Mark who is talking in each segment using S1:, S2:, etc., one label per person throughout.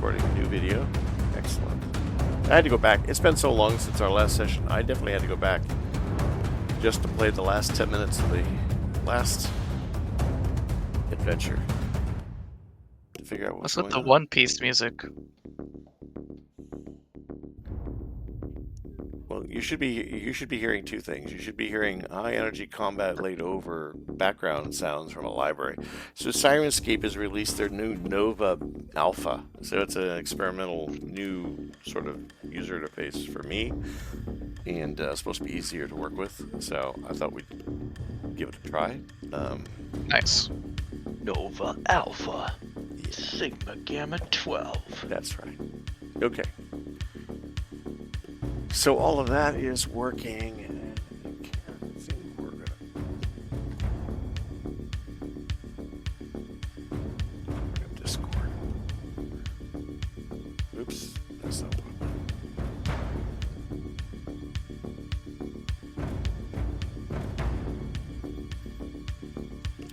S1: recording a new video. Excellent. I had to go back. It's been so long since our last session. I definitely had to go back just to play the last 10 minutes of the last adventure. To figure out what's
S2: with
S1: going
S2: the
S1: on.
S2: One Piece music?
S1: Well, you should be hearing two things. You should be hearing high energy combat laid over background sounds from a library. So Sirenscape has released their new Nova Alpha. So it's an experimental new sort of user interface for me, and it's supposed to be easier to work with. So I thought we'd give it a try.
S2: Nice.
S3: Nova Alpha. Sigma Gamma 12.
S1: That's right. Okay. So all of that is working, and I think we're gonna bring up Discord. Oops, that's not what I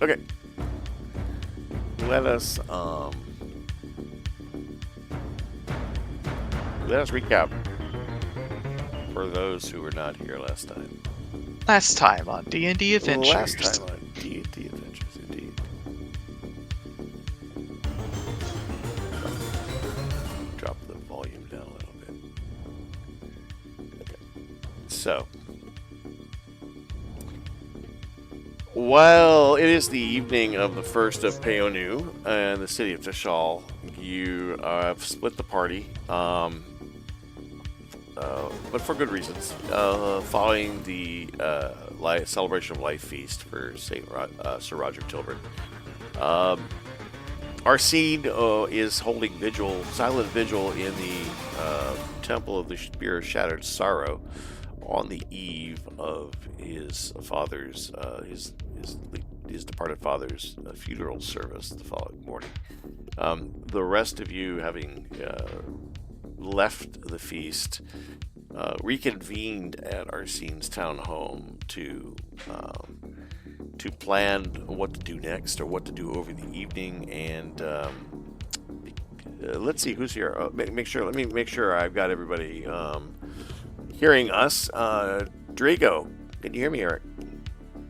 S1: want. Okay. Let us recap for those who were not here last time.
S2: Last time on D&D Adventures.
S1: Last time on D&D Adventures, indeed. Drop the volume down a little bit. Okay. So, while it is the evening of the 1st of Peonu in the city of Tashal, you have split the party. But for good reasons. Following the celebration of life feast for Sir Roger Tilburn, Arsene is holding vigil, silent vigil, in the Temple of the Spear of Shattered Sorrow on the eve of his father's, his departed father's funeral service the following morning. The rest of you, having left the feast, reconvened at Arsene's town home to plan what to do next or what to do over the evening. And let's see who's here. Let me make sure I've got everybody hearing us. Drago, can you hear me, Eric?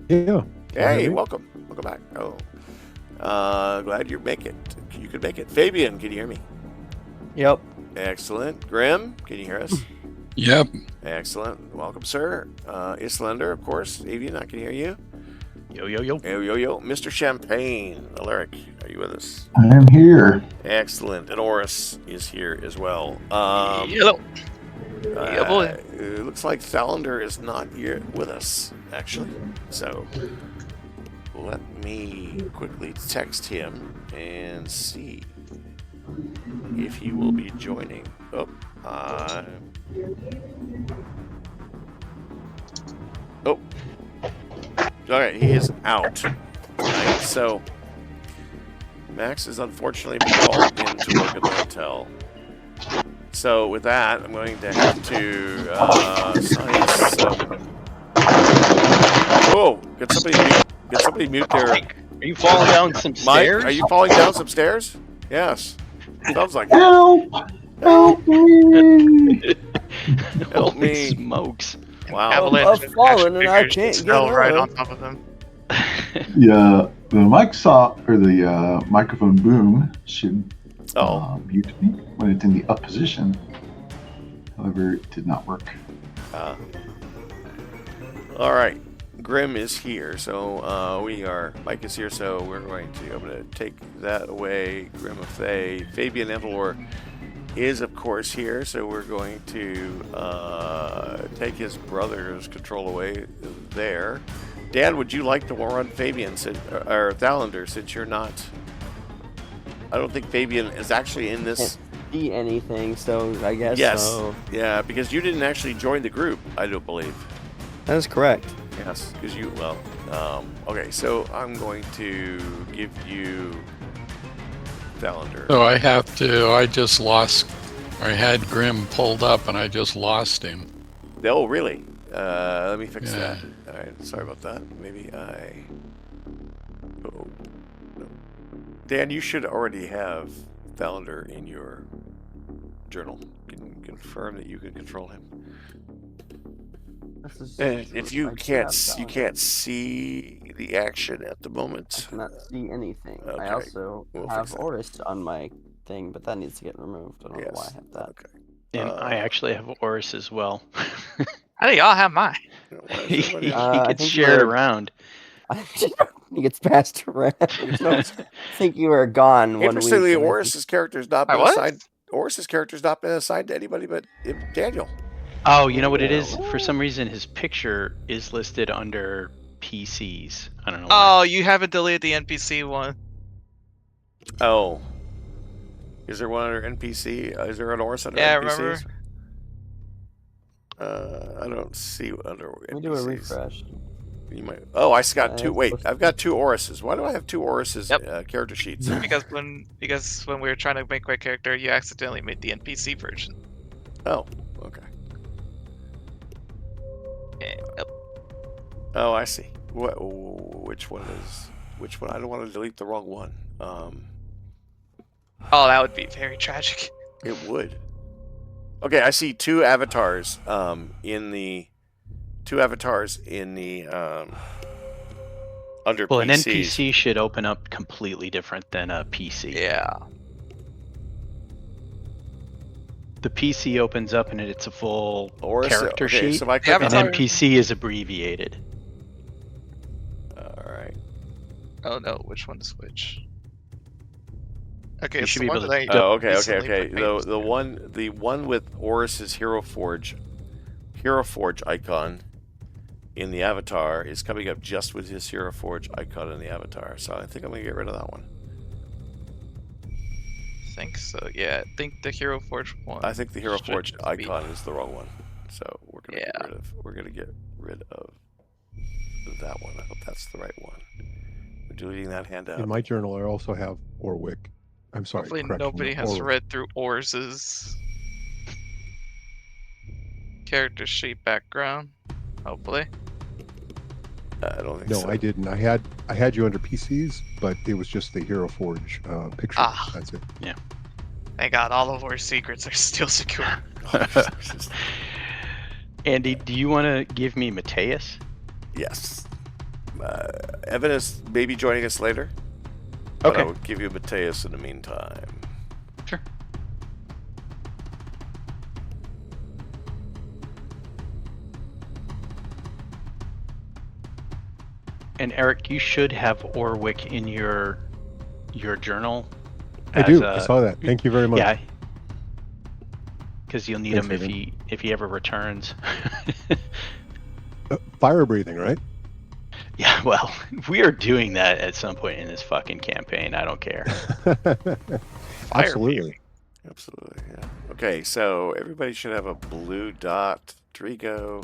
S4: Yeah.
S1: Hey, welcome back. Oh, glad you could make it. Fabian, can you hear me?
S4: Yep.
S1: Excellent. Grim, can you hear us?
S5: Yep.
S1: Excellent. Welcome, sir. Islander, of course. Avian, I can hear you.
S3: Yo, yo, yo.
S1: Yo. Mr. Champagne, Alaric, are you with us?
S4: I am here.
S1: Excellent. And Oris is here as well.
S2: Hello. Yeah, boy.
S1: It looks like Thalander is not here with us, actually. So let me quickly text him and see if he will be joining. Oh, okay, he is out. Right, so Max is unfortunately been called in to work at the hotel. So with that, I'm going to have to sign some. Whoa! Get somebody mute their.
S3: Are you falling down some
S1: Mike,
S3: stairs?
S1: are you falling down some stairs? Yes. Sounds like it.
S4: Help! Help me!
S1: Help
S3: Holy
S1: me.
S3: smokes.
S1: Wow.
S2: Avalanche
S6: I've fallen and I
S2: figures
S6: can't get
S2: fell right
S6: up.
S2: on top of him.
S4: Yeah, the the microphone boom should mute me when it's in the up position. However, it did not work.
S1: All right. Grim is here, so Mike is here, so I'm going to take that away. Grim of Thay. Fabian Evelor is, of course, here, so we're going to take his brother's control away there. Dan, would you like to run Fabian, or Thalander, since you're not... I don't think Fabian is actually in this...
S6: See anything, so I guess
S1: Yes.
S6: so.
S1: Yeah, because you didn't actually join the group, I don't believe.
S6: That is correct.
S1: Yes, because okay, so I'm going to give you Thalander.
S5: So I had Grim pulled up and I just lost him.
S1: Oh, really? Let me fix
S5: Yeah.
S1: that. All right, sorry about that. Maybe oh. No. Dan, you should already have Thalander in your journal. Can confirm that you can control him.
S6: This is
S1: And if you
S6: my
S1: can't,
S6: tab
S1: you
S6: down.
S1: can't see the action at the
S6: I
S1: moment.
S6: cannot see anything.
S1: Okay,
S6: I also
S1: we'll
S6: have
S1: fix that.
S6: Oris on my thing, but that needs to get removed. I don't know why I have that.
S1: Okay.
S3: And I actually have Oris as well.
S2: How do y'all have mine?
S1: Why does
S3: he
S1: everybody have-
S6: I
S3: gets
S6: think you
S3: shared
S6: were-
S3: around.
S6: He gets passed around. No, I think you were gone 1 week.
S1: Interestingly,
S6: and I think-
S1: Oris's character's not
S2: I
S1: been
S2: was?
S1: assigned. Oris's character's not been assigned to anybody but Daniel.
S3: Oh, you know what it is?
S6: Yeah.
S3: For some reason, his picture is listed under PCs. I don't know why.
S2: Oh, you haven't deleted the NPC one.
S1: Oh. Is there one under NPC? Is there an Oris under
S2: Yeah,
S1: NPCs? I don't see under
S6: Let me
S1: NPCs.
S6: do a refresh.
S1: You might. Oh, I got two.
S6: it's
S1: Wait,
S6: supposed
S1: I've got two Orises. Why do I have two Orises character sheets?
S2: Because when we were trying to make my character, you accidentally made the NPC version.
S1: Oh, okay.
S2: Yeah,
S1: Oh, I see. Which one is? Which one? I don't want to delete the wrong one.
S2: Oh, that would be very tragic.
S1: It would. Okay, I see two avatars. In the under
S3: Well, an
S1: PCs.
S3: NPC should open up completely different than a PC.
S2: Yeah.
S3: The PC opens up and it's a full
S1: Oris,
S3: character
S1: okay,
S3: sheet.
S1: so if I click
S3: An
S1: on-
S2: Avatar-
S3: NPC is abbreviated.
S1: All right.
S2: Oh no, which one's which? Okay,
S3: You
S2: it's
S3: should
S2: the
S3: be
S2: one
S3: able
S2: that
S3: to
S2: I
S1: Oh, okay.
S2: recently put names
S1: The
S2: to.
S1: one with Oris's Hero Forge icon in the avatar is coming up just with his Hero Forge icon in the avatar. So I think I'm gonna get rid of that one.
S2: I think so. Yeah, I think the Hero Forge one.
S1: I think the Hero
S2: should
S1: Forge
S2: just be-
S1: icon is the wrong one. So we're gonna
S2: Yeah.
S1: get rid of that one. I hope that's the right one. We're deleting that handout.
S7: In my journal, I also have Orwick. I'm sorry.
S2: Hopefully
S7: correction,
S2: nobody has
S7: Orwick.
S2: read through Ors's character sheet background. Hopefully.
S1: I don't think
S7: No,
S1: so.
S7: I didn't. I had you under PCs, but it was just the Hero Forge picture.
S2: Ah.
S7: That's it.
S2: Thank God, all of our secrets are still secure.
S3: Andy, do you want to give me Mateus?
S1: Yes. Evan is maybe joining us later. But I
S3: Okay.
S1: will give you Mateus in the meantime.
S3: Sure. And Eric, you should have Orwick in your journal.
S7: I
S3: as
S7: do.
S3: a-
S7: I saw that. Thank you very much.
S3: Yeah. Because you'll need
S7: Thanks,
S3: him
S7: Evan.
S3: if he ever returns.
S7: Fire breathing, right?
S3: Yeah, well, we are doing that at some point in this fucking campaign. I don't care.
S7: Absolutely.
S1: Absolutely, yeah. Okay, so everybody should have a blue dot. Drigo,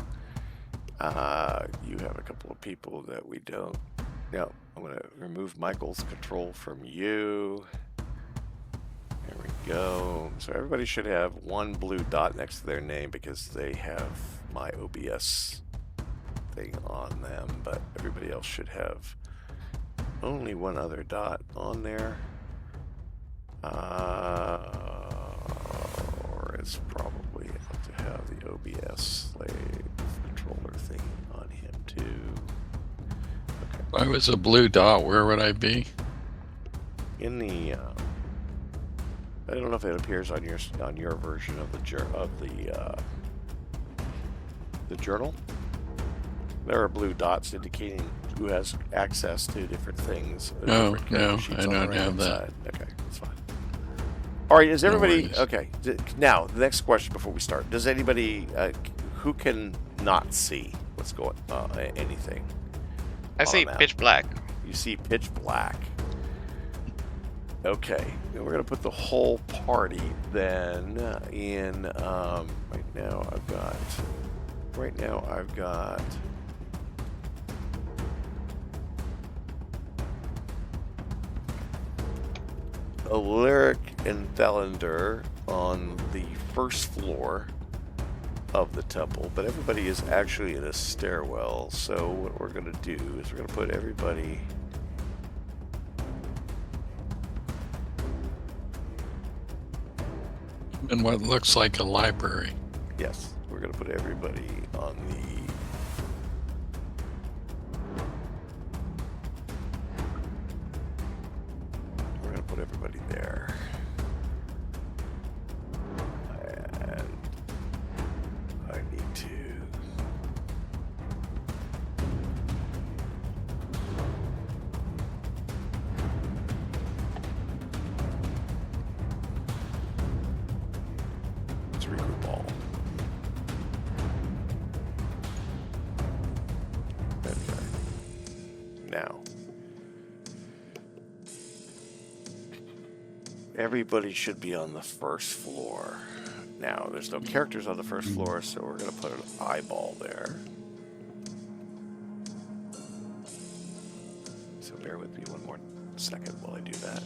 S1: you have a couple of people that we don't. No, I'm going to remove Michael's control from you. There we go. So everybody should have one blue dot next to their name because they have my OBS thing on them, but everybody else should have only one other dot on there. Or it's probably able to have the OBS slave controller thing on him too.
S5: If I was a blue dot, where would I be?
S1: In the I don't know if it appears on your version of the journal. There are blue dots indicating who has access to different things.
S5: No,
S1: different
S5: no,
S1: character sheets
S5: I
S1: on the
S5: don't
S1: right-hand
S5: have that.
S1: side. Okay, that's fine. All right, is
S5: No
S1: everybody
S5: worries.
S1: okay? Now, the next question before we start: does anybody who can not see what's going anything?
S2: I
S1: on
S2: see
S1: a map?
S2: pitch black.
S1: You see pitch black. Okay, and we're gonna put the whole party then in. Right now, I've got. Alaric and Thalander on the first floor of the temple, but everybody is actually in a stairwell. So what we're going to do is we're going to put everybody
S5: in what looks like a library.
S1: Yes, we're gonna put everybody on the. We're gonna put everybody there. And I need to. Let's regroup all. Okay. Now, everybody should be on the first floor. Now, there's no characters on the first floor, so we're going to put an eyeball there. So bear with me one more second while I do that.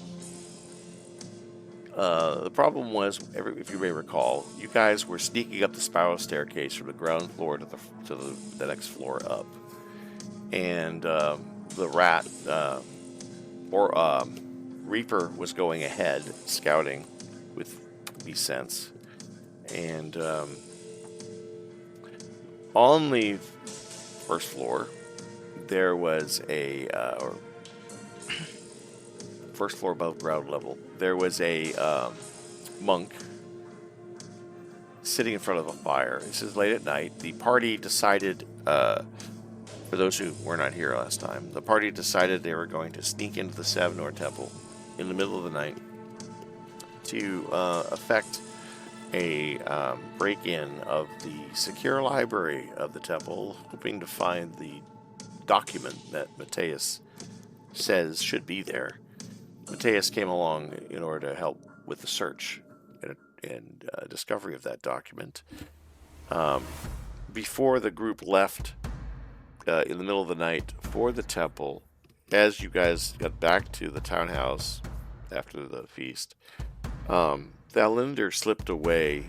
S1: The problem was, if you may recall, you guys were sneaking up the spiral staircase from the ground floor to the next floor up, and the rat Reaper was going ahead, scouting with these scents, and on the first floor there was a first floor above ground level, there was a monk sitting in front of a fire. This is late at night. The party decided, for those who were not here last time, the party decided they were going to sneak into the Savnor Temple in the middle of the night to effect a break-in of the secure library of the temple, hoping to find the document that Matthias says should be there. Matthias came along in order to help with the search and discovery of that document. Before the group left in the middle of the night for the temple, as you guys got back to the townhouse after the feast, Thalinder slipped away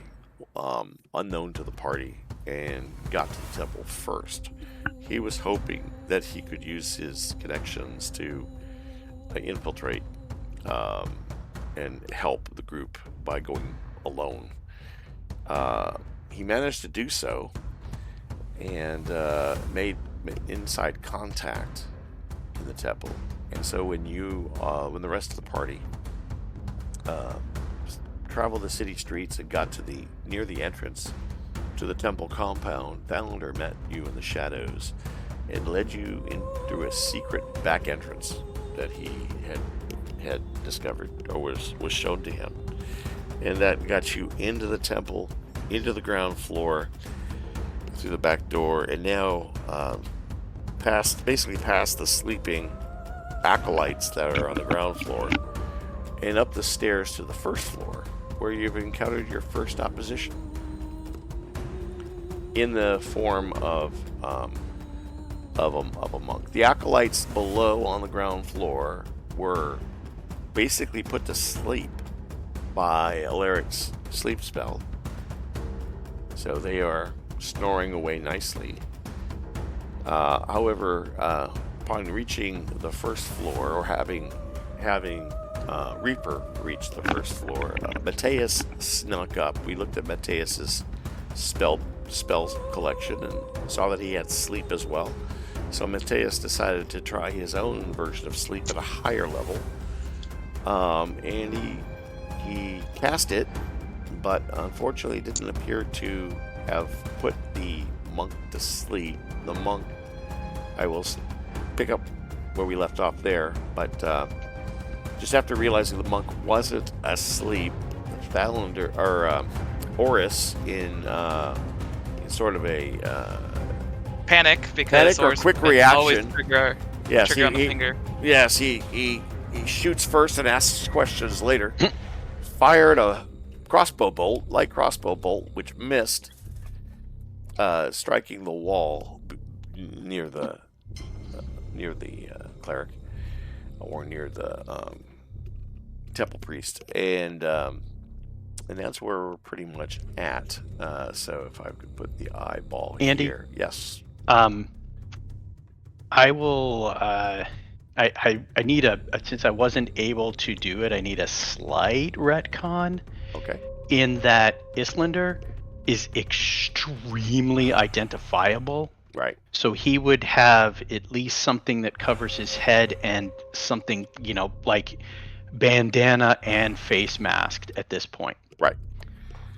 S1: unknown to the party and got to the temple first. He was hoping that he could use his connections to infiltrate and help the group by going alone. He managed to do so and made inside contact in the temple. And so when the rest of the party traveled the city streets and got to near the entrance to the temple compound, Thalinder met you in the shadows and led you in through a secret back entrance that he had discovered, or was shown to him, and that got you into the temple, into the ground floor, through the back door, and now past the sleeping acolytes that are on the ground floor, and up the stairs to the first floor, where you've encountered your first opposition in the form of a monk. The acolytes below on the ground floor were basically put to sleep by Alaric's sleep spell, so they are snoring away nicely. However, upon reaching the first floor, or having Reaper reach the first floor, Matthias snuck up. We looked at Matthias's spells collection and saw that he had sleep as well. So Matthias decided to try his own version of sleep at a higher level, and he cast it, but unfortunately didn't appear to have put the monk to sleep. The monk, I will pick up where we left off there, but just after realizing the monk wasn't asleep, Thalinder, or Oris, in sort of a
S2: panic, because
S1: or quick reaction.
S2: Always trigger on the finger.
S1: Yes, he shoots first and asks questions later. Fired a light crossbow bolt, which missed, striking the wall near the cleric, or near the temple priest, and that's where we're pretty much at. So if I could put the eyeball
S3: Andy?
S1: here, yes.
S3: I will. I need since I wasn't able to do it, I need a slight retcon.
S1: Okay.
S3: in that Islander is extremely identifiable.
S1: Right.
S3: So he would have at least something that covers his head and something, like bandana and face masked at this point.
S1: Right.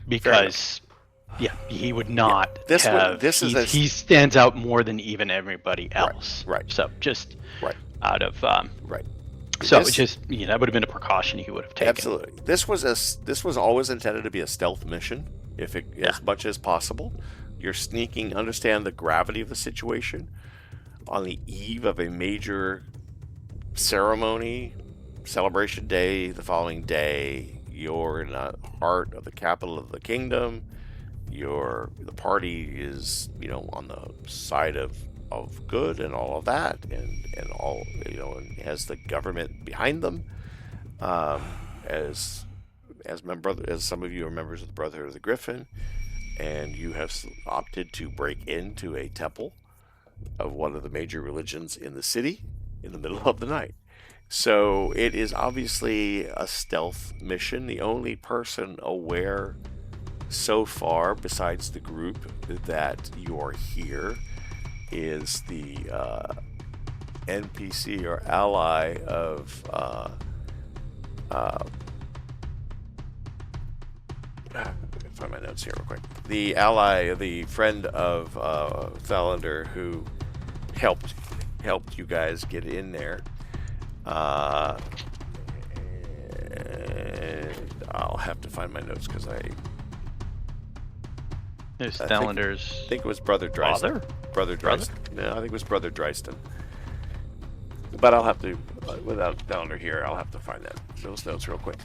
S3: Because, he would not
S1: This
S3: he stands out more than even everybody else.
S1: Right.
S3: So just
S1: Right.
S3: out of
S1: Right.
S3: So
S1: This-
S3: it just that would have been a precaution he would have taken.
S1: Absolutely. This was always intended to be a stealth mission, as much as possible. You're sneaking. Understand the gravity of the situation. On the eve of a major ceremony, celebration day, the following day, you're in the heart of the capital of the kingdom. The party is on the side of good and all of that, and all and has the government behind them. As some of you are members of the Brotherhood of the Griffin, and you have opted to break into a temple of one of the major religions in the city in the middle of the night. So it is obviously a stealth mission. The only person aware so far, besides the group, that you are here is the NPC or ally of find my notes here real quick. The ally, the friend of Thalander, who helped you guys get in there. And I'll have to find my notes because
S3: There's
S1: I
S3: Thalander's
S1: think it was Brother Dryston.
S3: father.
S1: Brother Dryston. No, I think it was Brother Dryston. But I'll have to, without Thalander here, I'll have to find those notes real quick.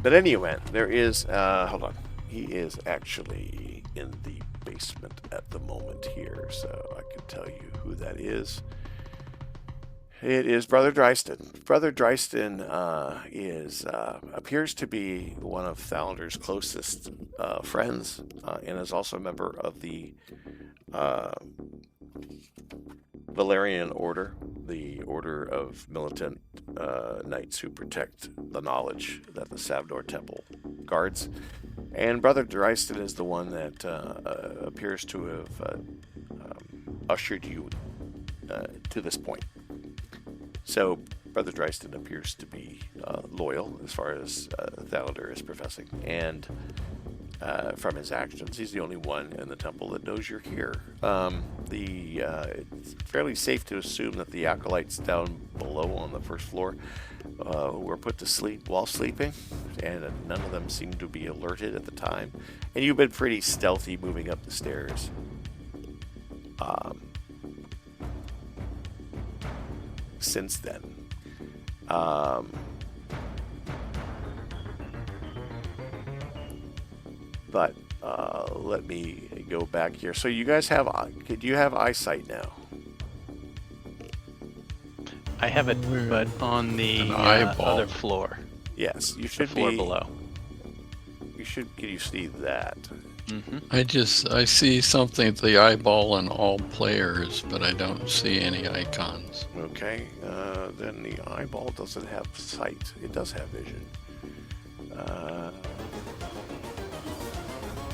S1: But anyway, there is, hold on. He is actually in the basement at the moment here, so I can tell you who that is. It is Brother Dryston. Brother Dryston appears to be one of Thalander's closest friends, and is also a member of the Valerian Order, the order of militant knights who protect the knowledge that the Savdor Temple guards. And Brother Dryston is the one that appears to have ushered you to this point. So Brother Dryston appears to be loyal as far as Thalander is professing, and from his actions, he's the only one in the temple that knows you're here. It's fairly safe to assume that the acolytes down below on the first floor were put to sleep while sleeping, and none of them seemed to be alerted at the time. And you've been pretty stealthy moving up the stairs. Since then. But let me go back here. So you guys do you have eyesight now?
S3: I have it, but on the
S5: An eyeball.
S3: other floor.
S1: Yes, you
S3: The
S1: should
S3: floor
S1: be
S3: below.
S1: Can you see that?
S3: Mm-hmm.
S5: I see something at the eyeball on all players, but I don't see any icons.
S1: Okay, then the eyeball doesn't have sight. It does have vision.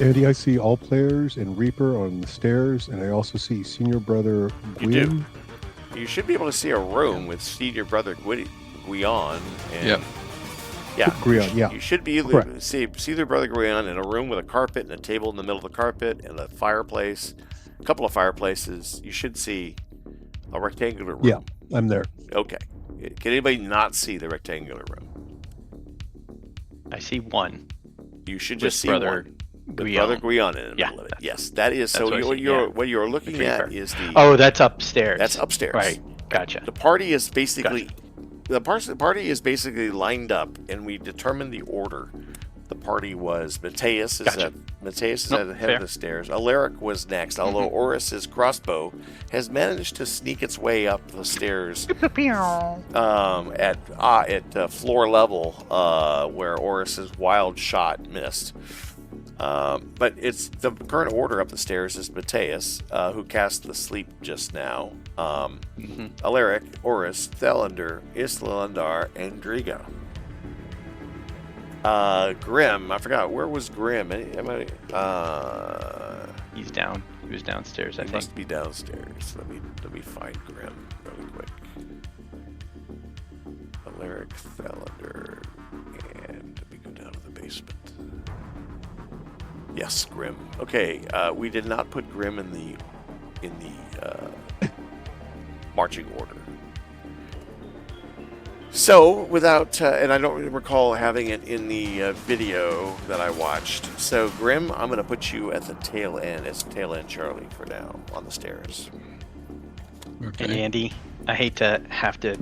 S7: Andy, I see all players and Reaper on the stairs, and I also see Senior Brother
S1: You do.
S7: Gwyn.
S1: You should be able to see a room with Senior Brother Guion. And
S5: Yep.
S1: Yeah.
S7: Guion, yeah.
S1: You should be able to
S7: Correct.
S1: see their Brother Guion in a room with a carpet and a table in the middle of the carpet and a fireplace, a couple of fireplaces. You should see a rectangular room.
S7: Yeah, I'm there.
S1: Okay. Can anybody not see the rectangular room?
S3: I see one.
S1: You should
S3: With
S1: just see
S3: Brother
S1: one. With
S3: Guion.
S1: Brother Guion in the
S3: Yeah,
S1: middle of it.
S3: that's-
S1: Yes, that is.
S3: that's
S1: So
S3: what I see,
S1: what you're looking
S3: Reaper.
S1: at is the.
S3: Oh, that's upstairs.
S1: That's upstairs.
S3: Right. Gotcha.
S1: The party is basically the party is basically lined up, and we determined the order. The party was Mateus is
S3: Gotcha.
S1: at Mateus is
S3: Nope,
S1: at the head
S3: fair.
S1: of the stairs. Alaric was next, although Oris's crossbow has managed to sneak its way up the stairs at floor level where Oris's wild shot missed. But it's the current order up the stairs is Mateus, who cast the sleep just now. Alaric, Oris, Thalander, Islandar, and Driga. Grim. I forgot. Where was Grim?
S3: He's down. He was downstairs, I
S1: He
S3: think.
S1: must be downstairs. Let me find Grim really quick. Alaric, Thalander, and we go down to the basement. Yes, Grim. Okay, we did not put Grim in the marching order. So, without, and I don't recall having it in the video that I watched. So, Grim, I'm going to put you at the tail end, as tail end Charlie for now, on the stairs.
S5: Okay.
S3: And Andy, I hate to have to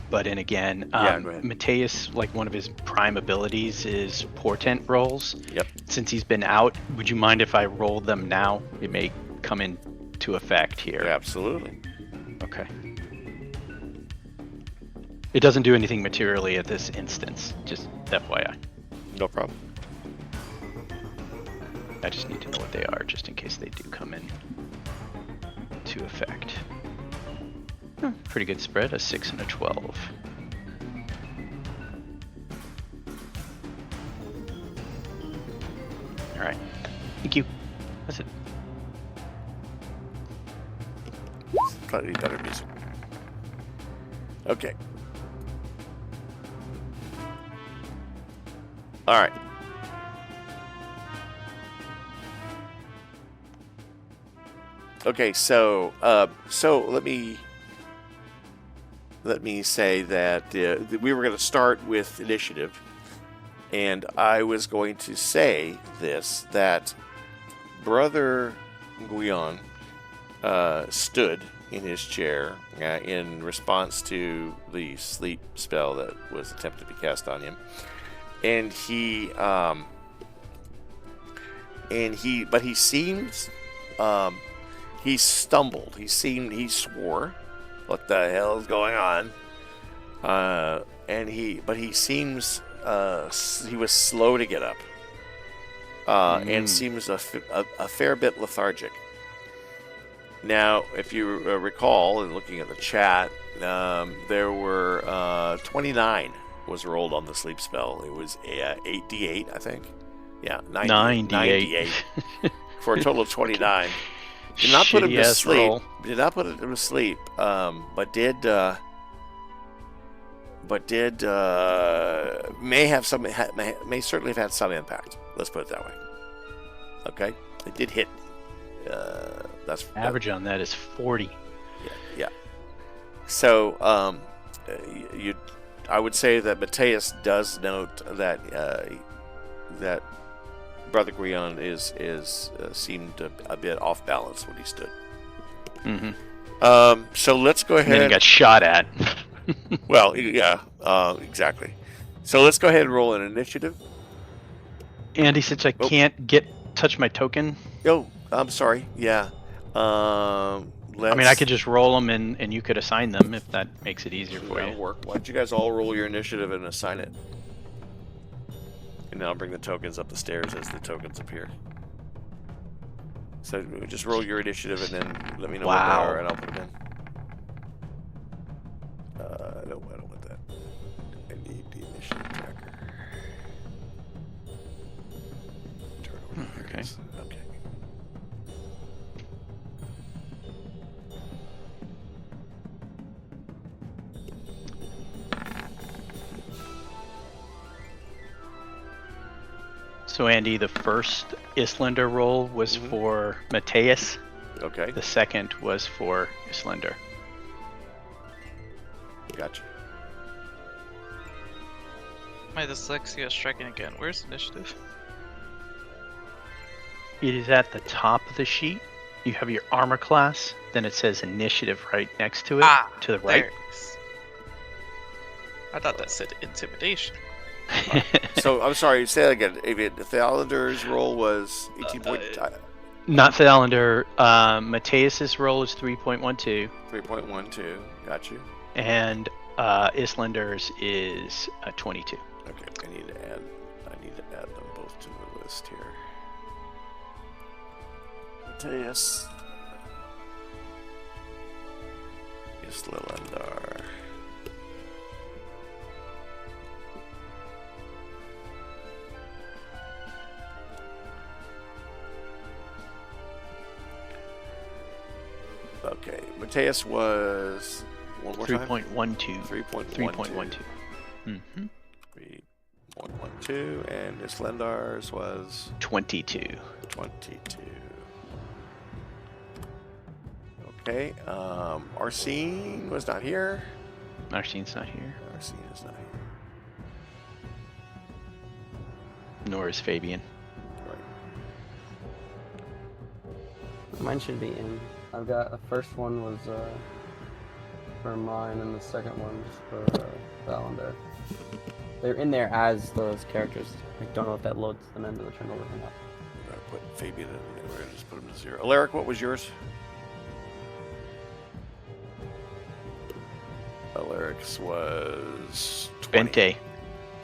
S3: butt in again.
S1: Yeah, go ahead.
S3: Mateus, like one of his prime abilities is portent rolls.
S1: Yep.
S3: Since he's been out, would you mind if I roll them now? It may come into effect here.
S1: Absolutely.
S3: Okay. It doesn't do anything materially at this instance, just FYI.
S1: No problem.
S3: I just need to know what they are, just in case they do come in to effect. Pretty good spread, a 6 and a 12. All right, thank you. That's it.
S1: Slightly better music. Okay. All right. Okay, so let me say that we were going to start with initiative, and I was going to say this, that Brother Guion stood in his chair in response to the sleep spell that was attempted to be cast on him, and he seems he stumbled. He swore, "What the hell is going on?" But he seems he was slow to get up, and seems a fair bit lethargic. Now, if you recall, in looking at the chat, there were 29 was rolled on the sleep spell. It was 8d8, I think. Yeah, 98 for a total of 29. Did not put him to sleep.
S3: Roll.
S1: Did not put him to sleep. But did may certainly have had some impact. Let's put it that way. Okay, it did hit. That's
S3: Average on that is 40.
S1: Yeah. So I would say that Mateus does note that that Brother Guion seemed a bit off balance when he stood.
S3: Mm-hmm.
S1: So let's go ahead.
S3: And then he got shot at.
S1: Well, yeah, exactly. So let's go ahead and roll an initiative.
S3: Andy, since I can't touch my token.
S1: Oh, I'm sorry. Yeah.
S3: I mean, I could just roll them and you could assign them if that makes it easier for
S1: That'll
S3: you.
S1: work. Why don't you guys all roll your initiative and assign it? And then I'll bring the tokens up the stairs as the tokens appear. So just roll your initiative and then let me know what they are and I'll put them in. I don't want that. I need the initiative tracker. Turn over. There it
S3: Okay.
S1: is. Okay.
S3: So Andy, the first Islander roll was for Mateus.
S1: Okay.
S3: The second was for Islander.
S1: Gotcha.
S2: My dyslexia is striking again. Where's initiative?
S3: It is at the top of the sheet. You have your armor class, then it says initiative right next to it, to the right.
S2: There it is. I thought that said intimidation.
S1: So I'm sorry. Say that again. The Thalander's roll was 18 point.
S3: Not Thalander. Mateus's roll is 3.12,
S1: 3.12. Got you.
S3: and Islander's is 22.
S1: Okay. I need to add them both to the list here. Mateus. Islandar. Okay, Mateus was one more time.
S3: 3.12.
S1: 3.12.
S3: Mm-hmm.
S1: 3.12, and Islendar's was
S3: 22.
S1: 22. Okay, Arsene was not here.
S3: Arsene's not here.
S1: Arsene is not here.
S3: Nor is Fabian.
S1: Right.
S6: Mine should be in. I've got the first one was for mine, and the second one was for Valander. They're in there as those characters. I don't know if that loads them into the turnover or not.
S1: We're gonna put Fabian in. We're gonna just put him to 0. Alaric, what was yours? Alaric's was 20.
S3: Bente.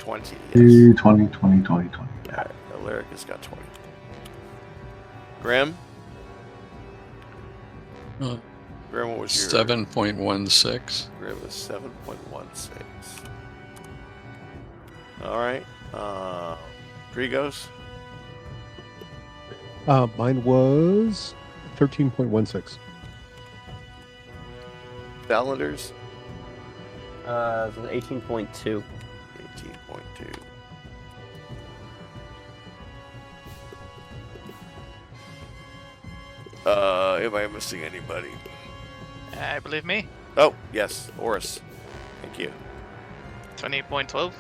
S1: 20, yes.
S4: 20, 20, 20, 20.
S1: All right, Alaric has got 20. Graham?
S5: Uh,
S1: Graham, what was your...
S5: 7.16.
S1: Graham was 7.16. All right. Drigos?
S7: Mine was 13.16.
S1: Valanders?
S6: So 18.2.
S1: 18.2. Am I missing anybody?
S2: I believe me.
S1: Oh, yes, Oris. Thank you.
S2: 20.12.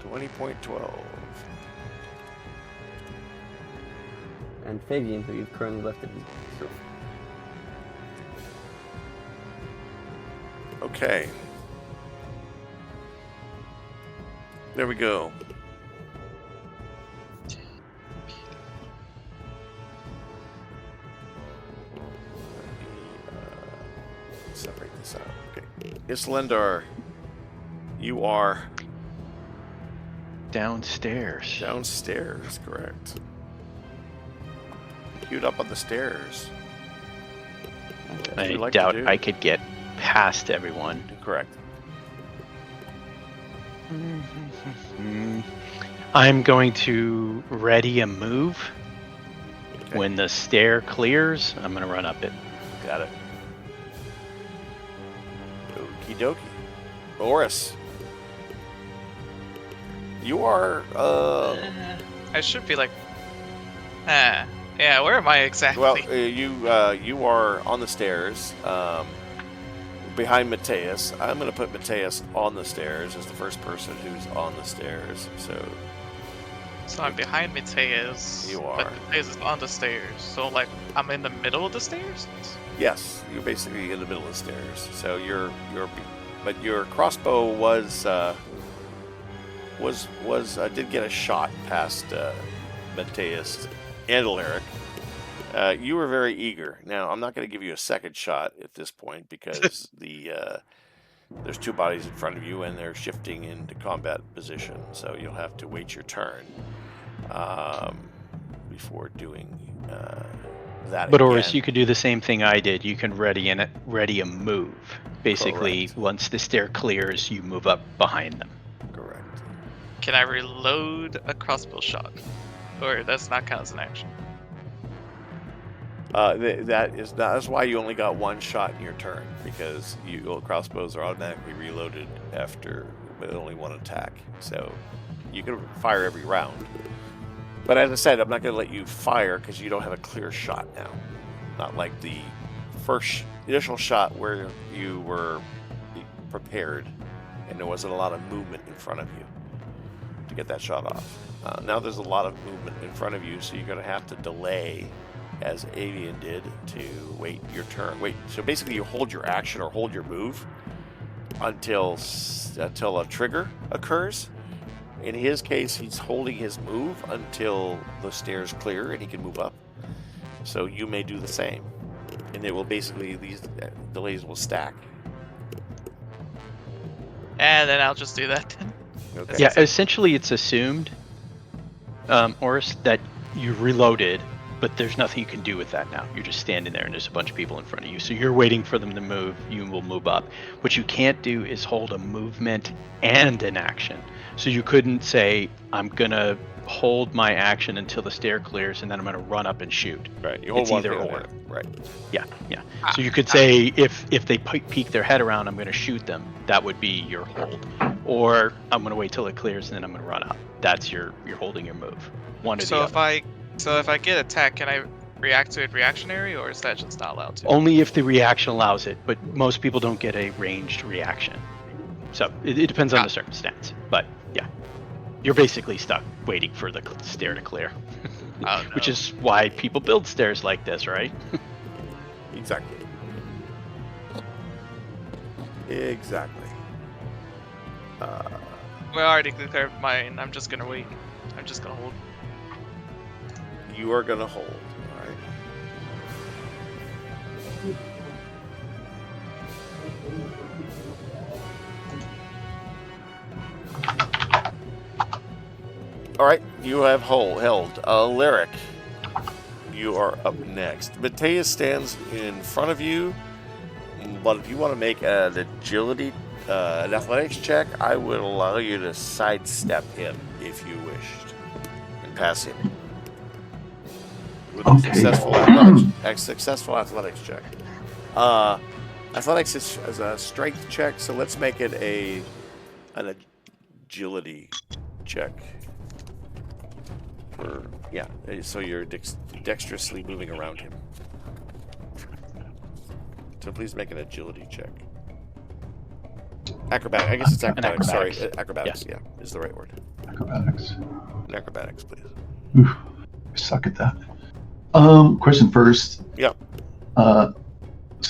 S1: 20.12.
S6: And Fabian, who you've currently lifted, is 0.
S1: Okay. There we go. Separate this out. Okay. Islendar, you are
S3: Downstairs.
S1: downstairs, correct. Queued up on the stairs. What would
S3: I
S1: you like
S3: doubt
S1: to do?
S3: I could get past everyone.
S1: Correct.
S3: I'm going to ready a move.
S1: Okay.
S3: When the stair clears, I'm going to run up it.
S1: Got it. Okie dokie. Oris. You are,
S2: I should be like. Yeah, where am I exactly?
S1: well, you are on the stairs, behind Mateus. I'm going to put Mateus on the stairs as the first person who's on the stairs.
S2: So I'm behind Mateus.
S1: You
S2: But
S1: are.
S2: Mateus is on the stairs. So like I'm in the middle of the stairs.
S1: Yes, you're basically in the middle of the stairs. So but your crossbow did get a shot past Mateus and Alaric. You were very eager. Now, I'm not going to give you a second shot at this point because there's two bodies in front of you and they're shifting into combat position. So you'll have to wait your turn before doing that.
S3: But Oris,
S1: again.
S3: you could do the same thing I did. You can ready a move. Basically,
S1: Correct.
S3: once the stair clears, you move up behind them.
S1: Correct.
S2: Can I reload a crossbow shot? Or that's not count as an action?
S1: That's why you only got one shot in your turn, because crossbows are automatically reloaded after with only one attack. So you can fire every round. But as I said, I'm not going to let you fire because you don't have a clear shot now. Not like the first initial shot where you were prepared and there wasn't a lot of movement in front of you to get that shot off. Now there's a lot of movement in front of you, so you're going to have to delay, as Avian did, to wait your turn. So basically you hold your action or hold your move until a trigger occurs. In his case, he's holding his move until the stairs clear and he can move up. So you may do the same. And it will basically, these delays will stack.
S2: And then I'll just do that then.
S1: Okay.
S3: Yeah, essentially it's assumed, Oris, that you reloaded, but there's nothing you can do with that now. You're just standing there and there's a bunch of people in front of you. So you're waiting for them to move, you will move up. What you can't do is hold a movement and an action. So you couldn't say, I'm gonna hold my action until the stair clears, and then I'm going to run up and shoot.
S1: Right. You hold
S3: It's
S1: one
S3: either
S1: thing
S3: or.
S1: Right.
S3: Yeah. So you could say if they peek their head around, I'm going to shoot them. That would be your hold. Or I'm going to wait till it clears, and then I'm going to run up. That's you're holding your move. One or the other.
S2: So if I get attacked, can I react to it reactionary, or is that just not allowed to?
S3: Only if the reaction allows it, but most people don't get a ranged reaction. So it depends on the circumstance. But yeah, you're basically stuck waiting for the stair to clear.
S2: Oh, no.
S3: Which is why people build stairs like this, right?
S1: Exactly. Exactly.
S2: Well, I already declared mine. I'm just gonna wait. I'm just gonna hold.
S1: You are going to hold. All right. All right, you have held. Lyric, you are up next. Mateus stands in front of you, but if you want to make an agility, an athletics check, I would allow you to sidestep him if you wished and pass him with a successful athletics check. Athletics is a strength check, so let's make it an agility check. So you're dexterously moving around him. So please make an agility check. Acrobatics. I guess it's acrobatics. Sorry, acrobatics. Yeah, is the right word.
S4: Acrobatics.
S1: Acrobatics, please.
S4: Oof, I suck at that. Question first.
S1: Yeah.
S4: So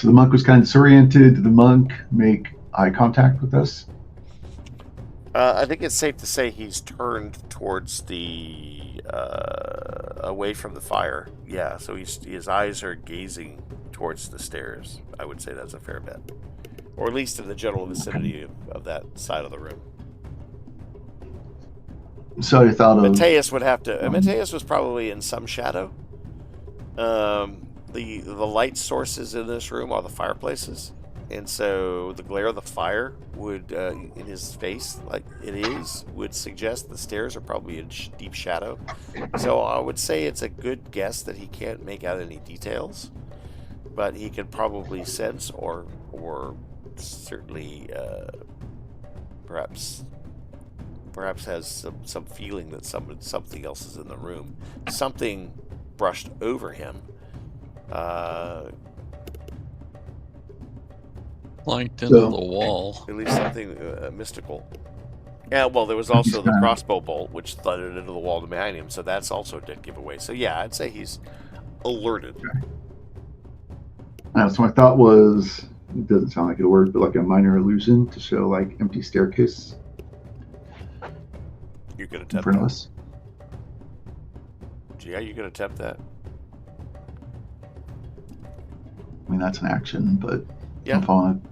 S4: the monk was kind of disoriented. Did the monk make eye contact with us?
S1: I think it's safe to say he's turned towards away from the fire. Yeah, so his eyes are gazing towards the stairs. I would say that's a fair bet. Or at least in the general vicinity of that side of the room.
S4: So I thought of...
S1: Mateus would have to... Mateus was probably in some shadow. The light sources in this room are the fireplaces. And so the glare of the fire would, in his face, like it is, would suggest the stairs are probably in deep shadow. So I would say it's a good guess that he can't make out any details, but he can probably sense or certainly perhaps has some feeling that something else is in the room. Something brushed over him.
S5: Flanked into the wall.
S1: At least something mystical. Yeah, well, there was also the crossbow bolt, which thudded into the wall behind him, so that's also did give away. So yeah, I'd say he's alerted.
S4: Okay. So my thought was, it doesn't sound like it'll work, but like a minor illusion to show like empty staircase.
S1: You could
S4: in
S1: attempt
S4: front of
S1: that.
S4: us.
S1: Yeah, you could attempt that.
S4: I mean, that's an action, but
S1: Yeah.
S4: I'm following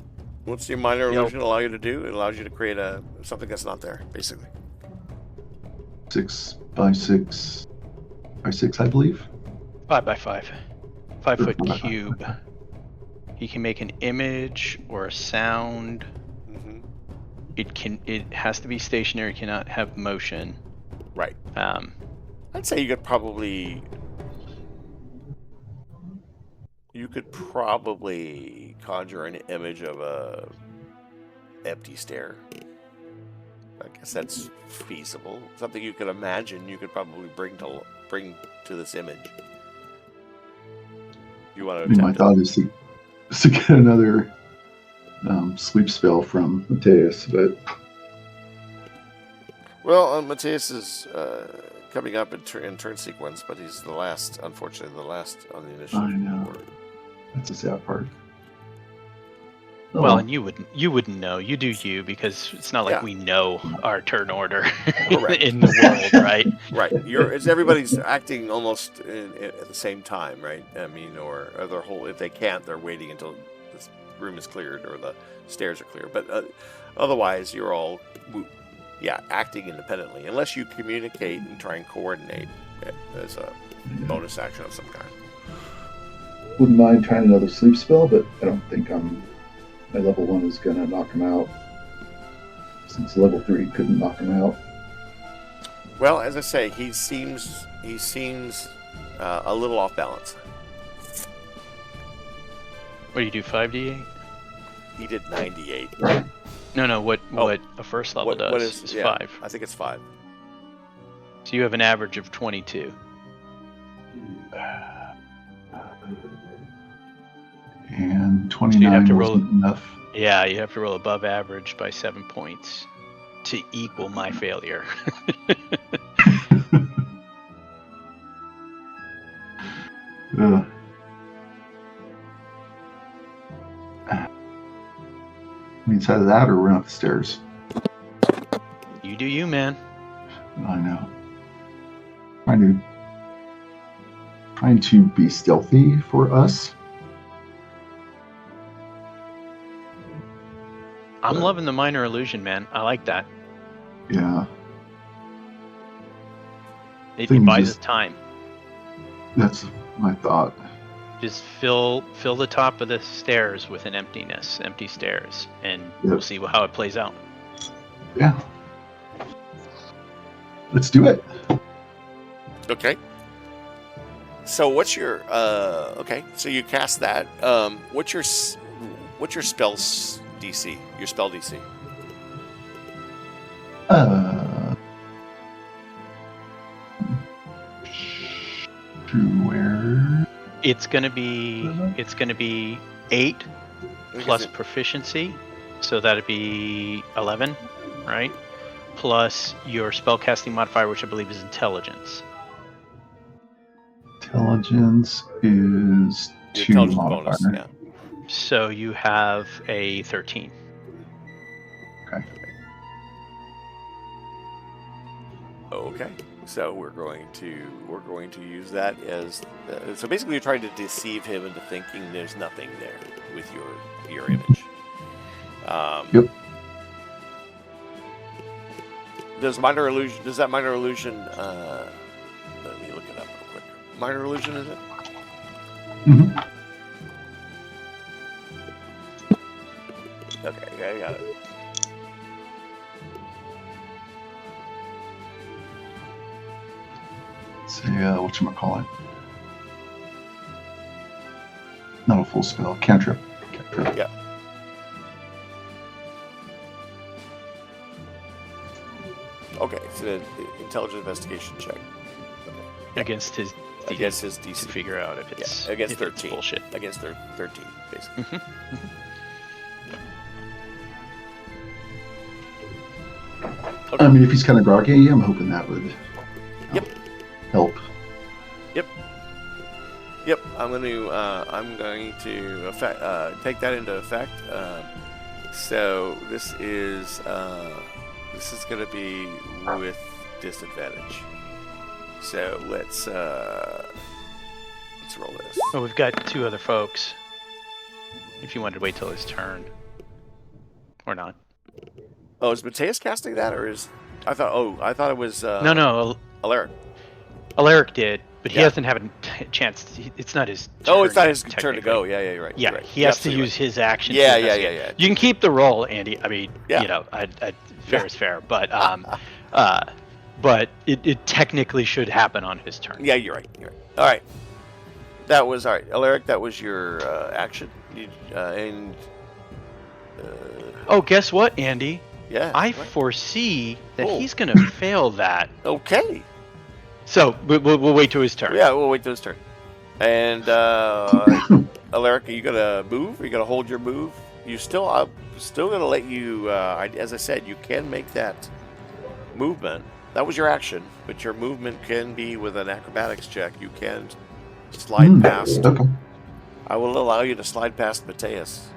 S1: What's your minor illusion allow you to do? It allows you to create something that's not there, basically.
S4: 6 by 6 by 6, I believe.
S3: 5 by 5. 5 foot
S4: 5 by 5.
S3: cube.
S4: Okay.
S3: He can make an image or a sound.
S1: Mm-hmm.
S3: It has to be stationary, cannot have motion.
S1: Right.
S3: Um,
S1: I'd say you could probably conjure an image of a empty stair. I guess that's feasible. Something you could imagine. You could probably bring to this image. You want to
S4: I mean, my
S1: attempt
S4: thought is to get another sleep spell from Mateus, but
S1: Well, Mateus is coming up in turn sequence, but he's unfortunately the last on the initiative.
S4: I know.
S1: board.
S4: that's the sad part.
S3: well, and you wouldn't know. You do you, because it's not like
S1: Yeah.
S3: we know our turn order
S1: Correct.
S3: in the world, right?
S1: Right. Everybody's acting almost at the same time, right? I mean, or their whole. If they can't, they're waiting until this room is cleared or the stairs are clear. But otherwise, you're all, acting independently, unless you communicate and try and coordinate as a bonus action of some kind.
S4: Wouldn't mind trying another sleep spell, but I don't think my level 1 is gonna knock him out. Since level 3 couldn't knock him out.
S1: Well, as I say, he seems a little off balance.
S3: What do you do? 5d8?
S1: He did 98.
S3: No. What a first level does
S1: what
S3: is
S1: yeah,
S3: 5.
S1: I think it's 5.
S3: So you have an average of 22.
S4: And
S3: So
S4: 29
S3: you'd have to
S4: wasn't enough.
S3: Yeah, you have to roll above average by 7 points to equal my failure.
S4: Ugh. Means either that or run up the stairs.
S3: You do you, man.
S4: I know. Trying to be stealthy for us.
S3: I'm loving the minor illusion, man. I like that.
S4: Yeah.
S3: It
S4: Thing
S3: buys us
S4: just-
S3: time.
S4: That's my thought.
S3: Just fill the top of the stairs with an empty stairs, and
S4: Yep.
S3: we'll see how it plays out.
S4: Yeah. Let's do it.
S1: Okay. So what's your okay? So you cast that. What's your spell's DC? Your spell DC.
S4: To where?
S3: It's gonna be 8 plus proficiency, so that'd be 11, right? Plus your spellcasting modifier, which I believe is intelligence.
S4: Intelligence is
S1: Your
S4: 2
S1: intelligence
S4: modifier.
S1: bonus. Yeah.
S3: So you have a 13.
S1: Okay. So we're going to use that as so basically you're trying to deceive him into thinking there's nothing there with your image.
S4: Yep.
S1: Does that minor illusion? Let me look it up real quick. Minor illusion, is it?
S4: Mm-hmm.
S1: Okay, I got it.
S4: Say, whatchamacallit? Not a full spell. Cantrip.
S1: Yeah. Okay, so the intelligence investigation check. Okay.
S3: Against his
S1: DC.
S3: to figure out if it's
S1: against
S3: if it's
S1: 13.
S3: bullshit.
S1: Against 13, basically. Okay.
S4: I mean, if he's kind of groggy, I'm hoping that would help.
S1: Yep, I'm going to take that into effect. So this is going to be with disadvantage. So let's roll this.
S3: Well, we've got 2 other folks. If you wanted to wait till his turn, or not.
S1: Oh, is Mateus casting that, or is I thought it was
S3: No.
S1: Alaric.
S3: Alaric did, but he
S1: Yeah.
S3: hasn't had a chance. It's not his turn.
S1: Oh, it's not his turn to
S3: technically.
S1: go. Yeah, you're right.
S3: Yeah,
S1: you're right.
S3: he
S1: You're
S3: has to
S1: absolutely
S3: use his action.
S1: Yeah,
S3: to
S1: yeah,
S3: investigate.
S1: yeah.
S3: You can keep the roll, Andy. I mean,
S1: Yeah.
S3: you know, fair is fair, but but it technically should happen on his turn.
S1: Yeah, you're right. You're right. All right. That was all right, Alaric. That was your action.
S3: Oh, guess what, Andy?
S1: Yeah.
S3: I
S1: what?
S3: foresee that
S1: Oh.
S3: he's going to fail that.
S1: Okay.
S3: So we'll wait till his turn.
S1: Yeah, we'll wait till his turn. And Alaric, are you gonna move? Are you gonna hold your move? I'm still gonna let you. As I said, you can make that movement. That was your action, but your movement can be with an acrobatics check. You can slide past.
S4: Okay.
S1: I will allow you to slide past Mateus.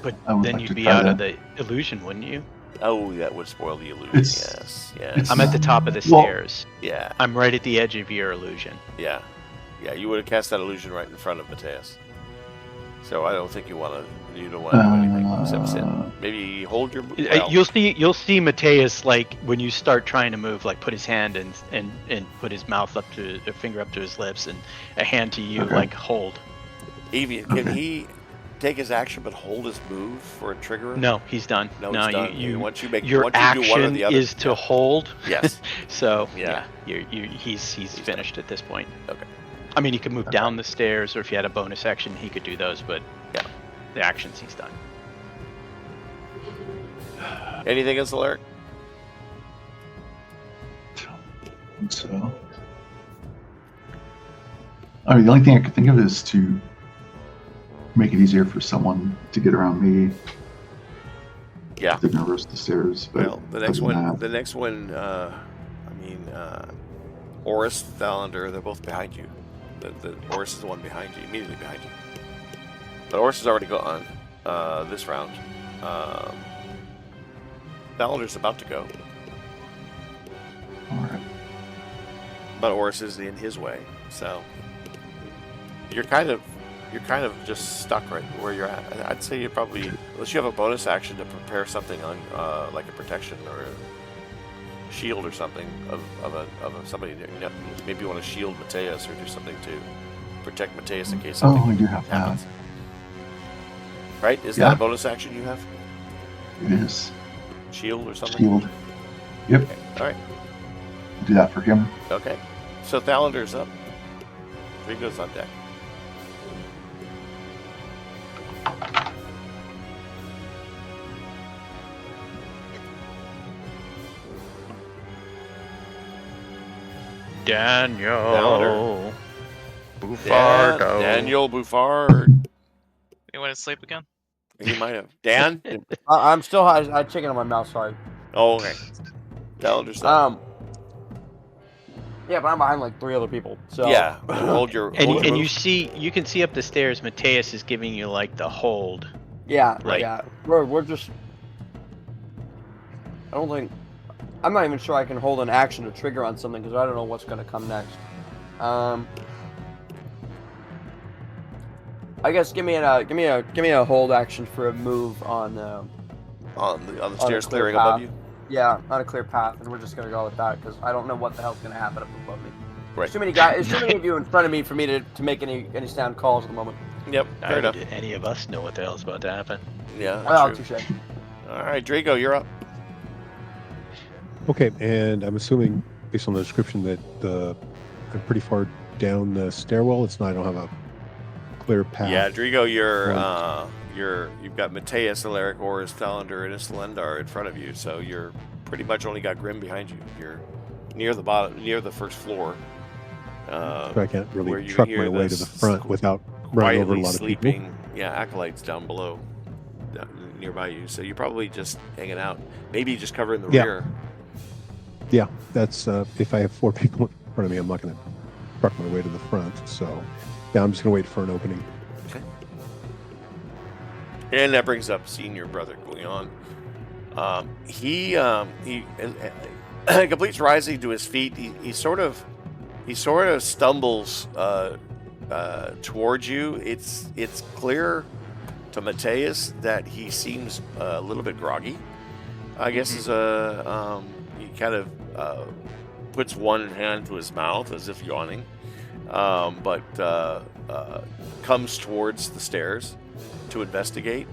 S3: But
S4: I would
S3: then
S4: like
S3: you'd
S4: to
S3: be
S4: try
S3: out of
S4: that.
S3: the illusion, wouldn't you?
S1: Oh, that would spoil the illusion.
S4: It's-
S1: Yes.
S3: I'm at the top of the
S4: Well-
S3: stairs.
S1: Yeah.
S3: I'm right at the edge of your illusion.
S1: Yeah. Yeah. You would have cast that illusion right in front of Mateus. So I don't think you don't want to do anything except sit. Maybe hold your. Well,
S3: You'll see Mateus, like when you start trying to move, like put his hand and put his mouth up to a finger up to his lips and a hand to you,
S4: Okay.
S3: like hold.
S1: Evie, can
S4: Okay.
S1: he? take his action but hold his move for a trigger?
S3: No, he's done.
S1: No,
S3: no,
S1: it's done.
S3: you
S1: Once you make
S3: your
S1: once you do one or
S3: action
S1: the other.
S3: is to hold.
S1: Yes.
S3: So
S1: Yeah.
S3: he's finished at this point.
S1: Okay.
S3: I mean, he could move down the stairs, or if he had a bonus action, he could do those. But
S1: Yeah.
S3: the actions he's done.
S1: Anything else, Alaric?
S4: So, I mean, the only thing I could think of is to make it easier for someone to get around me.
S1: Yeah.
S4: They're gonna rush the stairs. But
S1: Well, the next one. Oris, Thalander, they're both behind you. The Oris is the one behind you, immediately behind you. But Oris is already gone this round. Thalander's about to go,
S4: All right.
S1: but Oris is in his way, so you're kind of just stuck right where you're at. I'd say you probably, unless you have a bonus action to prepare something on like a protection or a shield or something of somebody. Maybe you want to shield Mateus or do something to protect Mateus in case something
S4: I do have
S1: happens.
S4: that.
S1: Right? Is
S4: Yeah.
S1: that a bonus action you have?
S4: It is
S1: Shield or something?
S4: shield. Yep.
S1: Okay. All right.
S4: Do that for him.
S1: Okay. So Thalander's up. Drigo's on deck.
S3: Daniel Bufardo.
S1: Daniel Buffard.
S2: You want to sleep again?
S1: He might have. Dan?
S6: I'm still high. I had chicken on my mouth. Sorry.
S1: Oh, okay. Thalander's up.
S6: Yeah, but I'm behind like 3 other people. So
S1: Yeah. Hold your
S3: And
S1: move.
S3: you can see up the stairs. Mateus is giving you like the hold.
S6: Yeah,
S3: Right.
S6: yeah. We're just. I don't think. I'm not even sure I can hold an action to trigger on something because I don't know what's going to come next. I guess give me a hold action for a move on
S1: on the
S6: a
S1: stairs
S6: clear
S1: clearing
S6: path.
S1: above you.
S6: Yeah, on a clear path, and we're just gonna go with that because I don't know what the hell's gonna happen up above me.
S1: Right.
S6: There's too many of you in front of me for me to make any sound calls at the moment.
S1: Yep. Fair enough.
S3: Did any of us know what the hell's about to happen?
S1: Yeah.
S6: Well,
S1: True.
S6: touche.
S1: All right, Drago, you're up.
S7: Okay, and I'm assuming based on the description that I'm pretty far down the stairwell. It's not. I don't have a clear path.
S1: Yeah, Drago, you've got Mateus, Alaric, Oris, Thalander, and Islandar in front of you, so you're pretty much only got Grim behind you. You're near the bottom, near the first floor.
S7: So I can't
S1: where
S7: really
S1: you
S7: truck
S1: hear
S7: my way
S1: the
S7: to the front without running over a
S1: quietly
S7: lot of
S1: sleeping,
S7: people.
S1: yeah, acolytes down below, nearby you. So you're probably just hanging out, maybe just covering the rear.
S7: Yeah, that's if I have 4 people in front of me, I'm not going to truck my way to the front. So, yeah, I'm just going to wait for an opening.
S1: Okay. And that brings up senior brother Guion. He completes rising to his feet. He sort of stumbles towards you. It's clear to Mateus that he seems a little bit groggy. I guess he kind of puts one hand to his mouth as if yawning, but comes towards the stairs to investigate,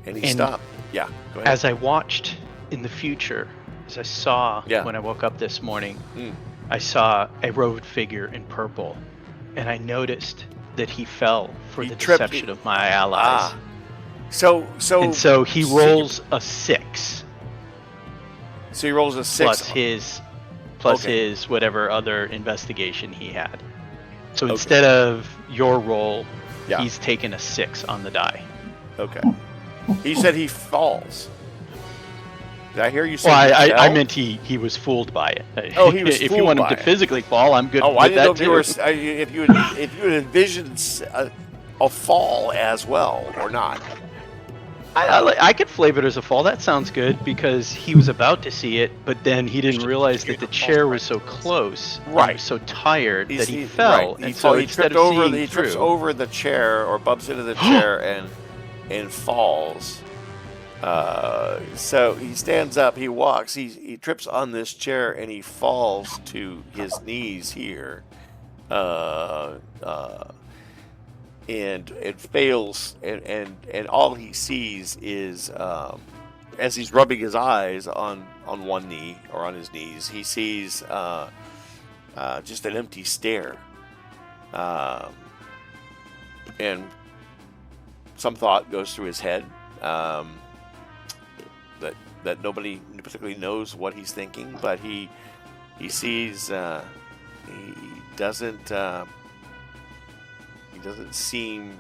S1: and he stopped. Yeah, go ahead.
S3: As I watched in the future, as I saw when I woke up this morning, I saw a robed figure in purple, and I noticed that he fell for the deception of my allies.
S1: So
S3: he rolls a 6.
S1: So he rolls a 6
S3: plus his whatever other investigation he had. So instead of your roll, he's taken a 6 on the die.
S1: Okay. He said he falls. Did I hear you say?
S3: Well,
S1: he fell?
S3: I meant he was fooled by it.
S1: Oh, he was
S3: if
S1: fooled
S3: you want him
S1: by
S3: to
S1: it.
S3: physically fall, I'm good.
S1: Oh,
S3: with
S1: I didn't know
S3: that
S1: if you were if you had envisioned a fall as well or not.
S3: I could flavor it as a fall. That sounds good because he was about to see it, but then he didn't realize that the chair was so close.
S1: Right.
S3: He was so tired that he
S1: Right.
S3: fell. And so
S1: he
S3: instead
S1: tripped
S3: of
S1: over.
S3: seeing
S1: He trips
S3: through,
S1: over the chair or bumps into the chair and falls. So he stands up. He walks. He trips on this chair and he falls to his knees here. and it fails, and all he sees is as he's rubbing his eyes on one knee or on his knees, he sees just an empty stare, and some thought goes through his head that nobody particularly knows what he's thinking, but he sees he doesn't seem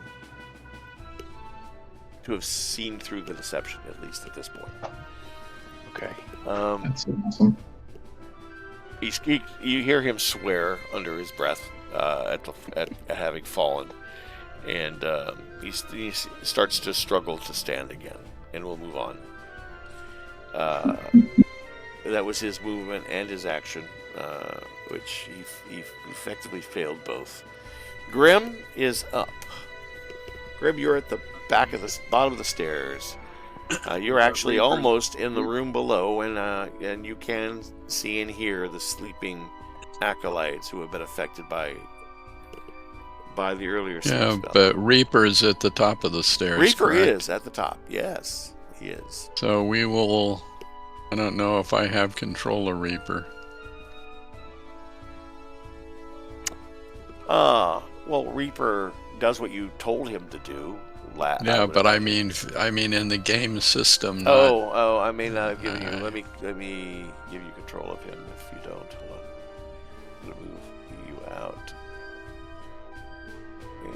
S1: to have seen through the deception, at least at this point.
S3: Okay.
S4: That's awesome.
S1: You hear him swear under his breath at having fallen, and he starts to struggle to stand again, and we'll move on. That was his movement and his action, which he effectively failed both. Grim is up. Grim, you're at the bottom of the stairs. You're actually almost in the room below, and you can see and hear the sleeping acolytes who have been affected by the earlier sleep
S5: Yeah,
S1: spell.
S5: but Reaper's at the top of the stairs.
S1: Reaper
S5: correct?
S1: is at the top. Yes, he is.
S5: So we will. I don't know if I have control of Reaper.
S1: Well, Reaper does what you told him to do.
S5: Yeah, but I mean in the game system. Not,
S1: I may not have given you. Let me give you control of him if you don't. Hold on. I'm gonna move you out.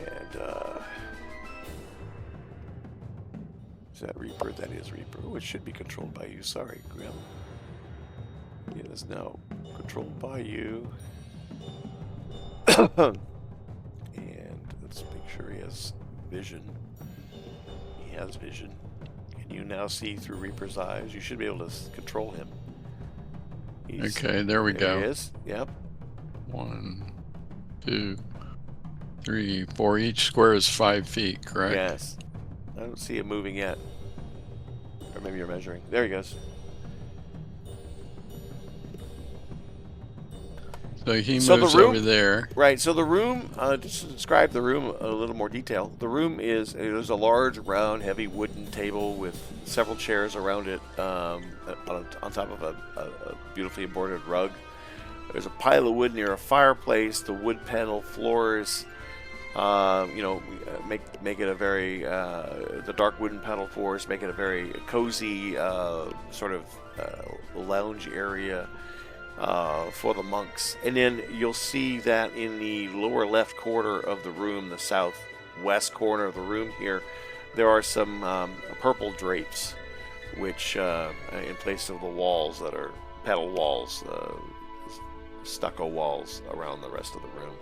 S1: And is that Reaper? That is Reaper, which should be controlled by you. Sorry, Grim. It is now controlled by you. And let's make sure he has vision. He has vision. Can you now see through Reaper's eyes? You should be able to control him.
S5: Okay, there we go.
S1: He is. Yep.
S5: 1, 2, 3, 4. Each square is 5 feet, correct?
S1: Yes. I don't see him moving yet. Or maybe you're measuring. There he goes.
S5: So he moves
S1: So the room-
S5: over there.
S1: Right, so the room, just to describe the room a little more detail, the room there's a large, round, heavy wooden table with several chairs around it on top of a beautifully embroidered rug. There's a pile of wood near a fireplace. The wood panel floors, make it a very, the dark wooden panel floors make it a very cozy sort of lounge area for the monks. And then you'll see that in the lower left corner of the room, the southwest corner of the room here, there are some purple drapes, which in place of the walls that are panel walls, stucco walls around the rest of the room.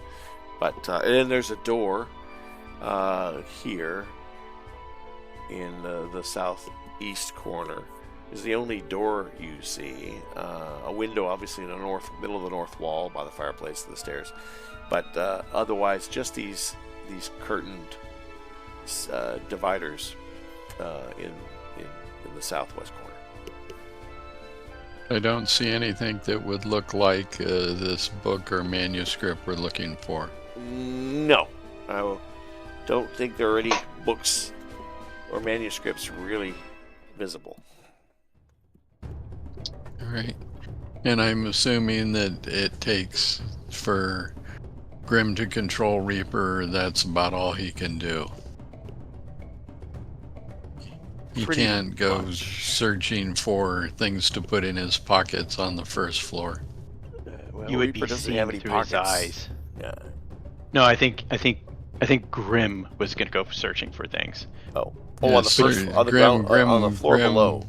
S1: But and then there's a door here in the southeast corner. Is the only door you see. A window, obviously, in the middle of the north wall by the fireplace and the stairs. But otherwise, just these curtained dividers in the southwest corner.
S5: I don't see anything that would look like this book or manuscript we're looking for.
S1: No, I don't think there are any books or manuscripts really visible.
S5: Right. And I'm assuming that it takes for Grim to control Reaper, that's about all he can do. He
S1: Pretty
S5: can't go
S1: much.
S5: searching for things to put in his pockets on the first floor.
S1: Well,
S3: You would
S1: Reaper
S3: be
S1: doesn't
S3: seeing
S1: have any
S3: through
S1: pockets.
S3: his eyes.
S1: Yeah.
S3: No, I think Grim was gonna go searching for things.
S1: Oh,
S5: Yeah,
S1: on the
S5: so
S1: first, on the
S5: Grim-
S1: ground, on the floor
S5: Grim-
S1: below.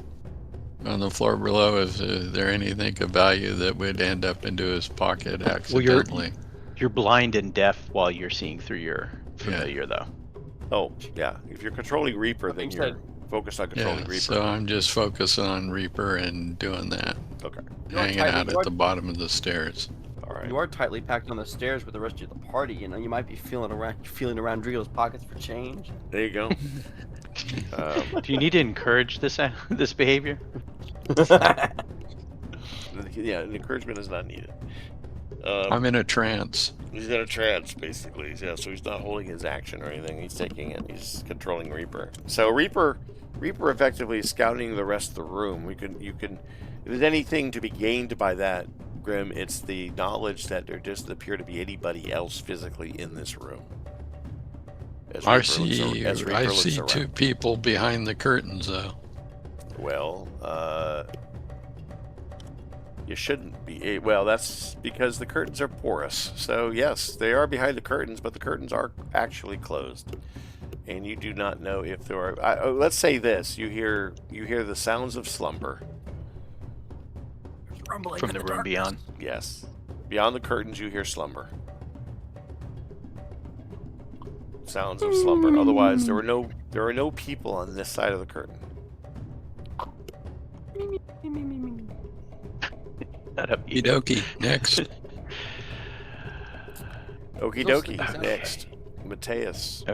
S5: On the floor below, is there anything of value that would end up into his pocket
S3: Well,
S5: accidentally?
S3: you're blind and deaf while you're seeing through your familiar, though.
S1: Oh, yeah. If you're controlling Reaper, then
S6: think
S1: you're
S6: that-
S1: focused on controlling Reaper.
S5: So I'm just focusing on Reaper and doing that.
S1: Okay.
S6: You are
S5: Hanging
S6: tightly-
S5: out
S6: you
S5: at
S6: are-
S5: the bottom of the stairs.
S1: All right.
S6: You are tightly packed on the stairs with the rest of the party. You know, you might be feeling around Drio's pockets for change.
S1: There you go.
S3: Do you need to encourage this this behavior?
S1: Yeah, an encouragement is not needed.
S5: I'm in a trance.
S1: He's in a trance, basically. Yeah, so he's not holding his action or anything. He's taking it. He's controlling Reaper. So Reaper effectively is scouting the rest of the room. You can. If there's anything to be gained by that, Grim, it's the knowledge that there doesn't appear to be anybody else physically in this room.
S5: I see 2 people behind the curtains, though.
S1: Well, you shouldn't be. Well, that's because the curtains are porous. So yes, they are behind the curtains, but the curtains are actually closed, and you do not know if there are. Let's say this: you hear the sounds of slumber
S3: From the room beyond.
S1: Yes, beyond the curtains, you hear slumber. Sounds of slumber. Otherwise, there are no people on this side of the curtain.
S5: Okie dokie. Next.
S1: Okie dokie. Next, Mateus.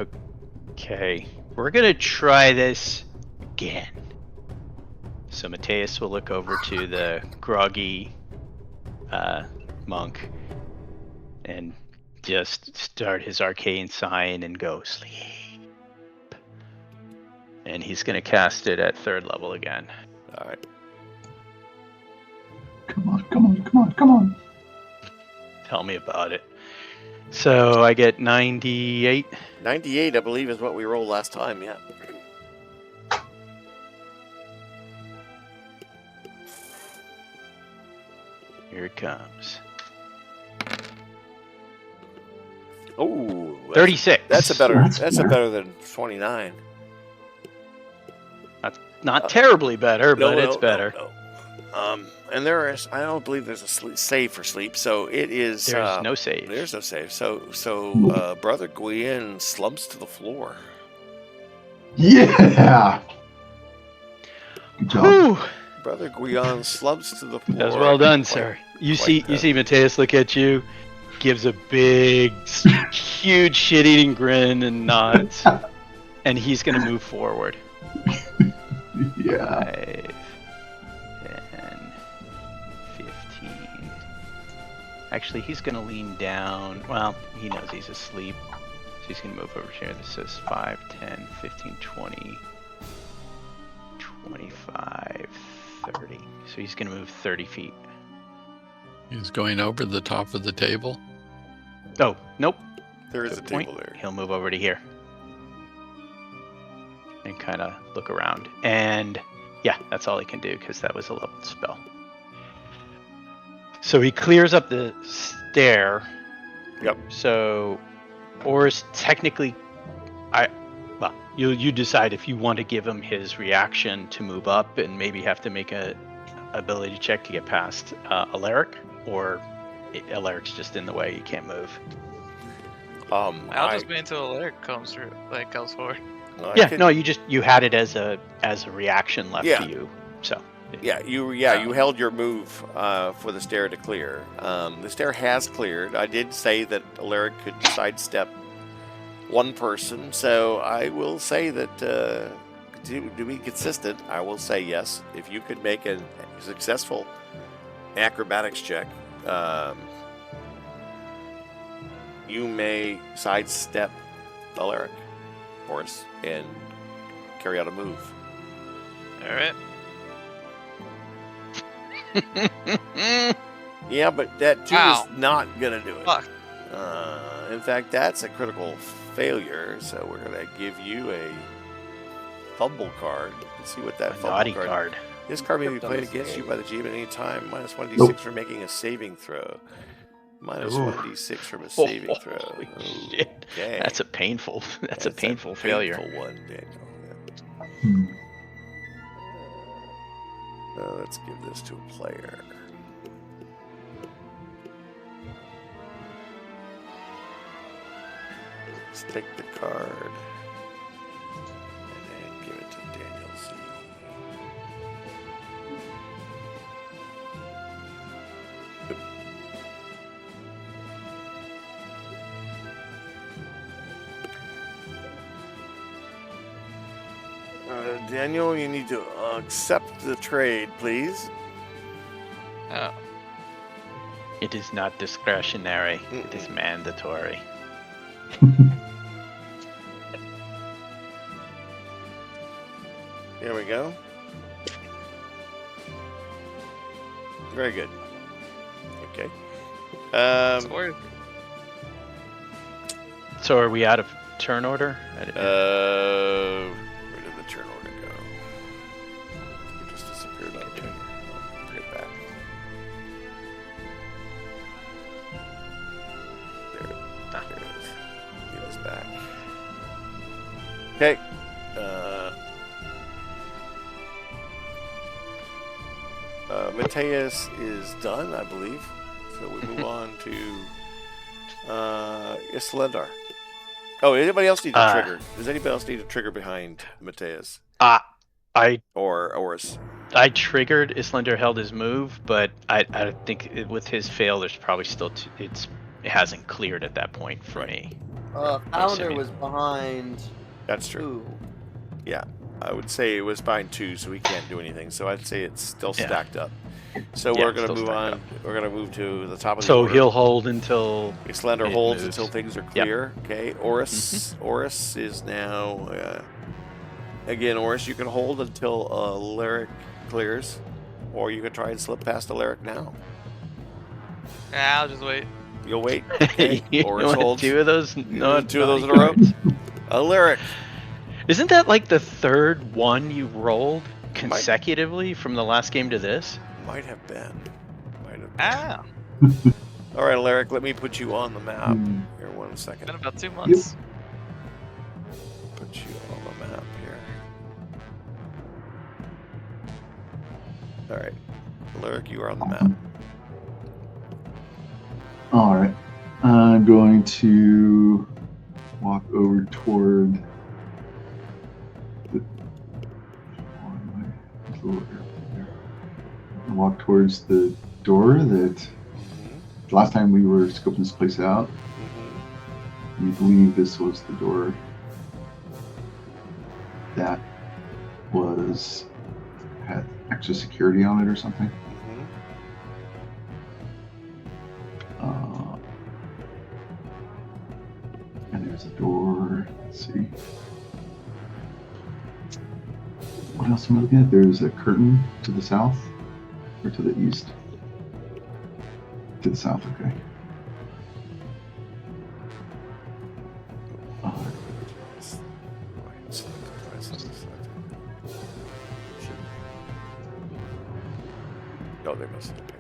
S3: Okay, we're gonna try this again. So Mateus will look over to the groggy monk and just start his arcane sign and go sleep. And he's gonna cast it at 3rd level again.
S1: All right.
S4: Come on.
S3: Tell me about it. So I get 98.
S1: 98, I believe, is what we rolled last time. Yeah.
S3: Here it comes.
S1: Oh,
S3: 36.
S1: That's better
S4: better.
S1: than 29.
S3: Not terribly better, but it's better.
S1: No. And I don't believe there's a save for sleep, so it is.
S3: There's no save.
S1: There's no save. So Brother Guian slumps to the floor.
S4: Yeah. Good job.
S3: Whew.
S1: Brother Guian slumps to the floor.
S3: That was well done, sir. You see Mateus look at you, gives a big, huge shit-eating grin and nods, and he's gonna move forward.
S4: Yeah.
S3: 5, 10, 15. Actually, he's gonna lean down. Well, he knows he's asleep, so he's gonna move over here. This says 5, 10, 15, 20, 25, 30. So he's gonna move 30 feet.
S5: He's going over the top of the table.
S3: Oh, nope.
S1: There is
S3: Good
S1: a
S3: point.
S1: table there.
S3: He'll move over to here and kind of look around. And yeah, that's all he can do because that was a leveled spell. So he clears up the stair.
S1: Yep.
S3: So, Oris technically, you decide if you want to give him his reaction to move up and maybe have to make a ability check to get past Alaric, or Alaric's just in the way, you can't move.
S2: I'll just wait until Alaric comes through, goes forward.
S3: You had it as a reaction left to you. So
S1: you held your move for the stair to clear. The stair has cleared. I did say that Alaric could sidestep one person, so I will say that to be consistent, I will say yes. If you could make a successful acrobatics check, you may sidestep Alaric, Boris, and carry out a move.
S2: All right.
S1: Yeah, but that too is not gonna do it.
S2: Fuck.
S1: In fact, that's a critical failure, so we're gonna give you a fumble card. Let's see what that fumble
S3: naughty card.
S1: This card may be played against you by the GM at any time. Minus 1d6 for making a saving throw. Minus 1d6 from a saving throw.
S3: Holy shit.
S1: Okay.
S3: That's a painful. That's a painful failure.
S1: Painful one, Daniel. Let's give this to a player. Let's take the card and then give it to Daniel C. Daniel, you need to accept the trade, please.
S2: Oh.
S3: It is not discretionary. It is mandatory.
S1: There we go. Very good. Okay.
S3: So are we out of turn order?
S1: Where did the turn order go? It just disappeared on me. I'll bring it back. There it is. Get us back. Okay. Mateus is done, I believe. So we move on to Islendar. Oh, anybody else need to trigger? Does anybody else need to trigger behind Mateus?
S3: I
S1: Or Oris?
S3: I triggered Islander held his move, but I think with his fail, there's probably still it hasn't cleared at that point for me.
S6: Founder was behind.
S1: That's true. Yeah, I would say it was behind 2, so he can't do anything. So I'd say it's still stacked up. So we're gonna move on. We're gonna move to the top of the order.
S3: So he'll hold until
S1: Islander holds until things are clear. Yep. Okay, Oris. Oris is now. Again, Oris, you can hold until Lyric clears, or you can try and slip past Alaric now.
S2: Yeah, I'll just wait.
S1: You'll wait. Okay. Oris holds.
S3: Two of those. No,
S1: two of those in a row. Alaric.
S3: Isn't that like the third one you rolled consecutively from the last game to this?
S1: Might have been.
S2: Ah.
S1: All right, Alaric, let me put you on the map. Here, 1 second.
S2: It's been about 2 months.
S1: Put you on the map here. All right, Alaric, you are on the map.
S4: All right, I'm going to walk over toward the. Walk towards the door that last time we were scoping this place out. We believe this was the door that had extra security on it or something. And there's a door. Let's see. What else am I looking at? There's a curtain to the south. Or to the east? To the south, okay.
S1: Oh, they must have been.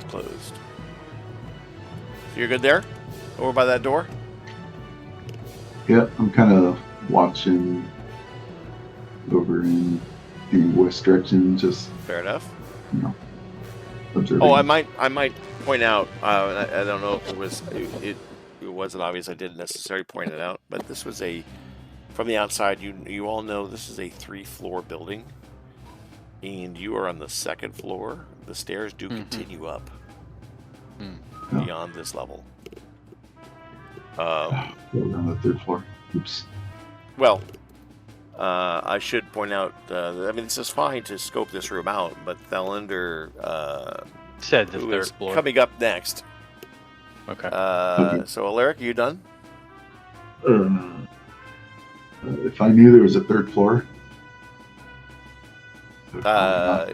S1: Closed. So you're good there? Over by that door?
S4: Yeah, I'm kind of watching over in the west direction, just
S1: fair enough.
S4: Observing.
S1: Oh, I might point out. I don't know if it wasn't obvious. I didn't necessarily point it out, but this was from the outside. You all know this is a 3-floor building, and you are on the 2nd floor. The stairs do continue up beyond this level.
S4: We're on the 3rd floor. Oops.
S1: Well, I should point out. This is fine to scope this room out, but Thalander
S3: said the 3rd floor
S1: coming up next.
S3: Okay.
S1: So, Alaric, are you done?
S4: If I knew there was a 3rd floor.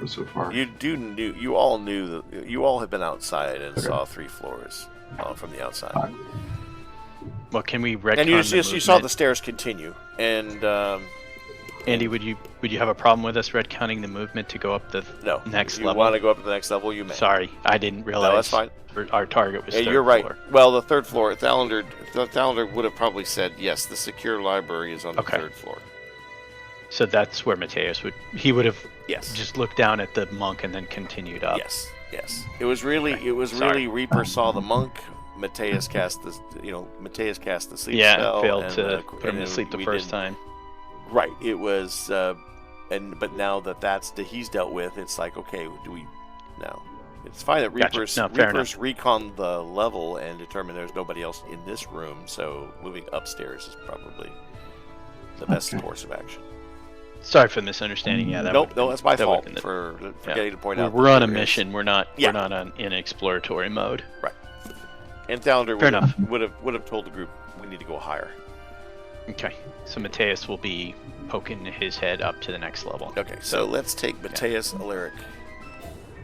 S4: So far.
S1: You all knew that you all have been outside and saw 3 floors from the outside.
S3: Well, can we retcon
S1: and you saw the stairs continue, and
S3: Andy, would you have a problem with us retconning the movement to go up the
S1: No.
S3: next
S1: if you
S3: level?
S1: want to go up to the next level, you may.
S3: Sorry, I didn't realize.
S1: No, that's fine.
S3: Our target was
S1: Yeah,
S3: third
S1: you're right.
S3: floor.
S1: Well, the third floor, Thalander would have probably said, yes, the secure library is on the
S3: Okay.
S1: third floor.
S3: So that's where Mateus would have
S1: Yes.
S3: just looked down at the monk and then continued up.
S1: Yes. It was really,
S3: Sorry.
S1: Reaper saw the monk. Mateus cast the sleep
S3: Yeah,
S1: spell.
S3: failed
S1: and,
S3: to put him
S1: and
S3: to sleep the
S1: we
S3: first
S1: didn't-
S3: time.
S1: Right. It was, but now that he's dealt with, it's like, okay, do we? No, it's fine that
S3: Gotcha.
S1: Reapers
S3: No, fair
S1: Reapers recon the level and determine there's nobody else in this room, so moving upstairs is probably the best
S4: Okay.
S1: course of action.
S3: Sorry for the misunderstanding. Yeah, that
S1: Nope,
S3: would've
S1: no,
S3: been-
S1: that's my
S3: that
S1: fault
S3: would've been the-
S1: for
S3: yeah.
S1: forgetting to point out.
S3: We're
S1: that
S3: on a
S1: there is-
S3: mission. We're not
S1: Yeah.
S3: in exploratory mode.
S1: And Thalander
S3: Fair enough.
S1: would have told the group we need to go higher.
S3: Okay. So Mateus will be poking his head up to the next level.
S1: Okay, so let's take Mateus, Alaric.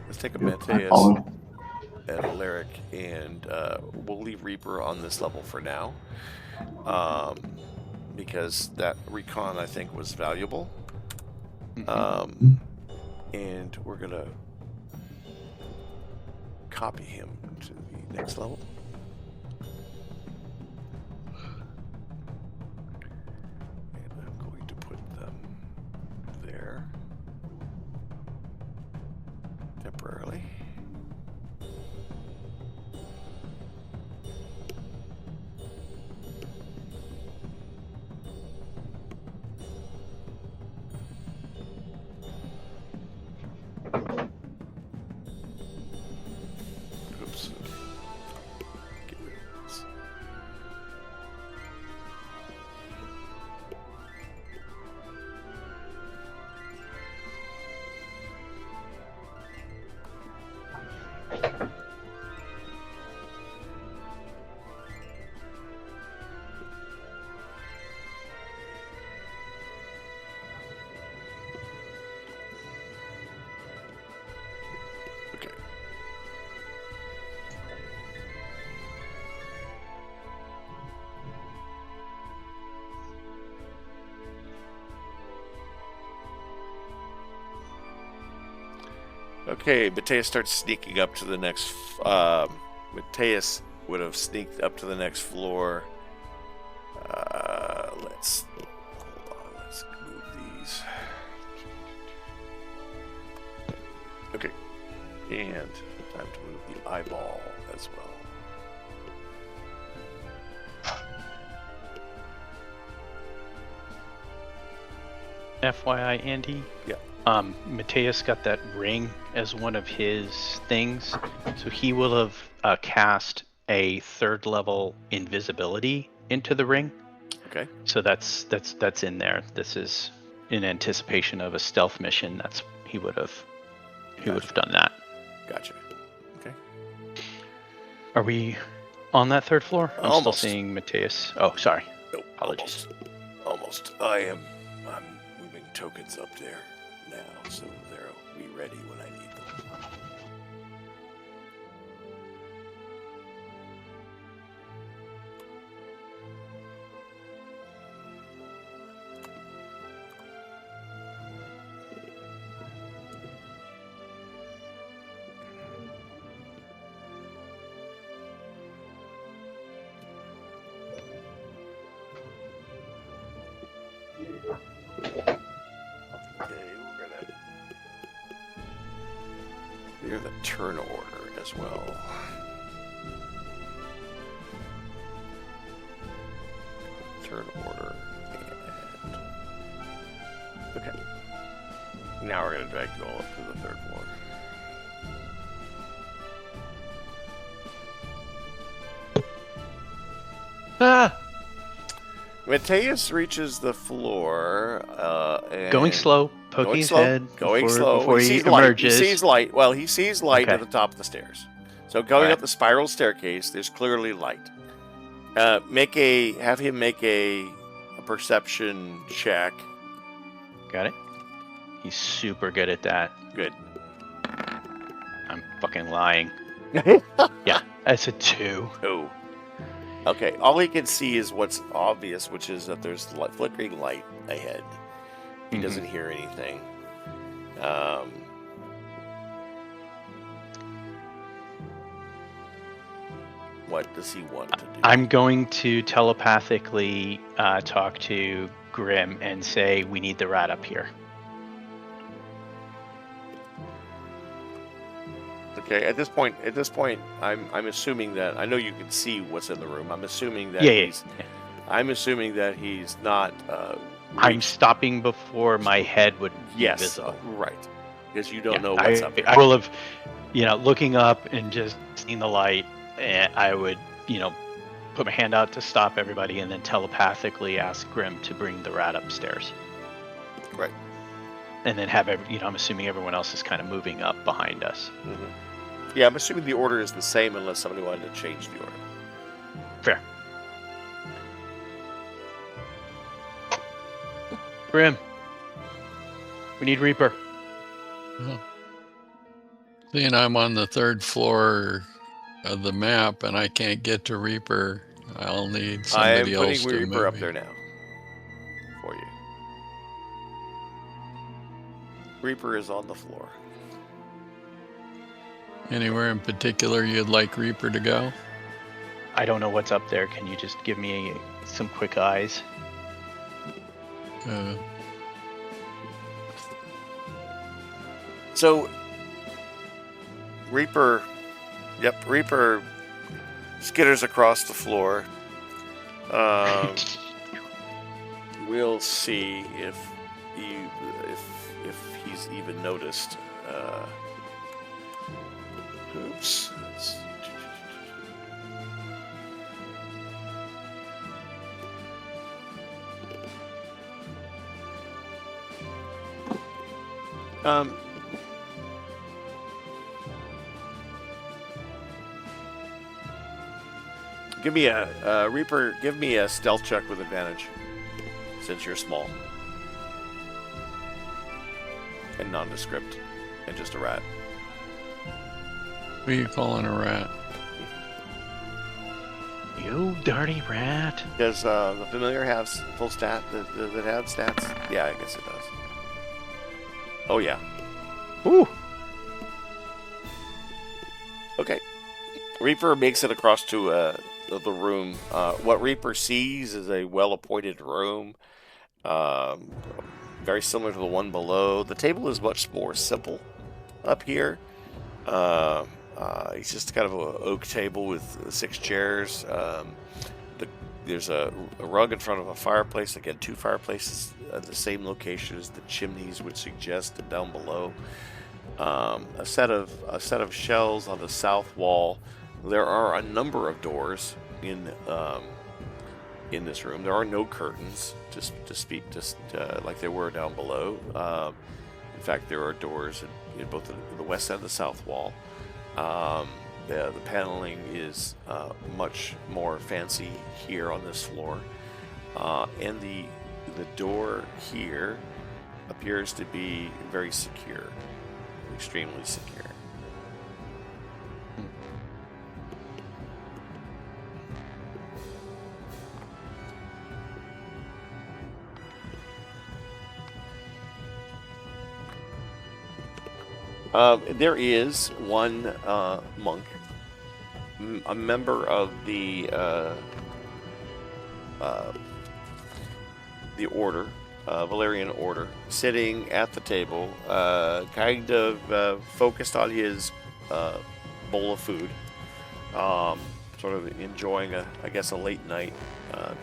S1: Let's take a
S4: Yep, I
S1: Mateus
S4: follow.
S1: and Alaric, and we'll leave Reaper on this level for now, because that recon I think was valuable. And we're gonna copy him to the next level. And I'm going to put them there temporarily. Oops. Get rid of this. Okay. Okay, Mateus starts sneaking up to the next. Mateus would have sneaked up to the next floor. Let's hold on. Let's move these. Okay, and time to move the eyeball as well.
S3: FYI, Andy.
S1: Yeah.
S3: Mateus got that ring as one of his things, so he will have cast a third level invisibility into the ring.
S1: Okay.
S3: So that's in there. This is in anticipation of a stealth mission. He would have done that.
S1: Gotcha. Okay.
S3: Are we on that third floor? I'm
S1: Almost.
S3: still seeing Mateus. Oh, sorry.
S1: Nope.
S3: Apologies.
S1: Almost. I'm moving tokens up there now, so they'll be ready when I need them. Clear the turn order as well. Turn order and okay. Now we're gonna drag it all up to the third floor.
S3: Ah!
S1: Mateus reaches the floor. And
S3: Going slow, poking
S1: going
S3: his
S1: slow,
S3: head
S1: going
S3: before,
S1: slow.
S3: before he
S1: sees light.
S3: emerges.
S1: He sees light. Well, he sees light at
S3: Okay.
S1: the top of the stairs. So going
S3: Alright.
S1: up the spiral staircase, there's clearly light. Have him make a perception check.
S3: Got it. He's super good at that.
S1: Good.
S3: I'm fucking lying. Yeah, that's a 2.
S1: Oh. Okay. All he can see is what's obvious, which is that there's flickering light ahead. He doesn't hear anything. What does he want to do?
S3: I'm going to telepathically talk to Grim and say we need the rat up here.
S1: Okay. At this point, I'm assuming that I know you can see what's in the room. I'm assuming that
S3: Yeah.
S1: I'm assuming that he's not.
S3: I'm stopping before my head would be visible.
S1: Right. Because you don't know what's up there.
S3: I will have, looking up and just seeing the light, and I would, put my hand out to stop everybody and then telepathically ask Grim to bring the rat upstairs.
S1: Right.
S3: And then have, I'm assuming everyone else is kind of moving up behind us.
S1: Mm-hmm. Yeah, I'm assuming the order is the same unless somebody wanted to change the order.
S3: Fair. Grim, we need Reaper.
S5: Oh. Seeing I'm on the 3rd floor of the map and I can't get to Reaper, I'll need somebody else to
S1: I am putting Reaper
S5: move
S1: up
S5: me.
S1: there now for you. Reaper is on the floor.
S5: Anywhere in particular you'd like Reaper to go?
S3: I don't know what's up there. Can you just give me some quick eyes?
S1: So, Reaper skitters across the floor. We'll see if he's even noticed. Oops. Give me a Reaper. Give me a stealth check with advantage, since you're small and nondescript and just a rat.
S5: Who are you calling a rat?
S3: You dirty rat.
S1: Does the familiar have full stat? That have stats? Yeah, I guess it does. Oh yeah.
S3: Ooh.
S1: Okay. Reaper makes it across to the room. What Reaper sees is a well-appointed room, very similar to the one below. The table is much more simple up here. It's just kind of an oak table with 6 chairs. There's a rug in front of a fireplace. Again, 2 fireplaces at the same location as the chimneys would suggest, and down below. A set of shelves on the south wall. There are a number of doors in this room. There are no curtains, just like there were down below. In fact, there are doors in both the west and the south wall. The paneling is much more fancy here on this floor, and the door here appears to be very secure, extremely secure. There is one monk, a member of the order, Valerian order, sitting at the table, kind of focused on his bowl of food, sort of enjoying a late night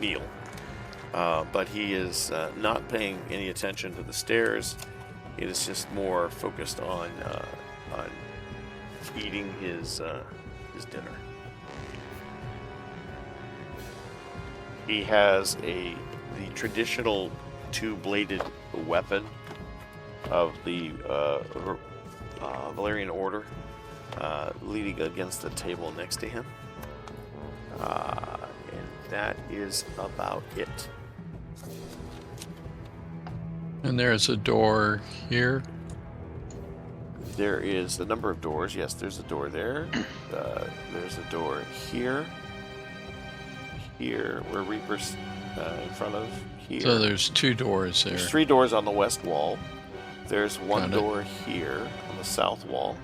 S1: meal. But he is not paying any attention to the stairs. It is just more focused on eating his dinner. He has the traditional 2-bladed weapon of the Valerian order leaning against the table next to him, and that is about it.
S5: And there's a door here.
S1: There is the number of doors. Yes, there's a door there. There's a door here. Here, where Reaper's in front of here.
S5: So there's 2 doors there.
S1: There's 3 doors on the west wall. There's one
S5: Got it.
S1: door here on the south wall.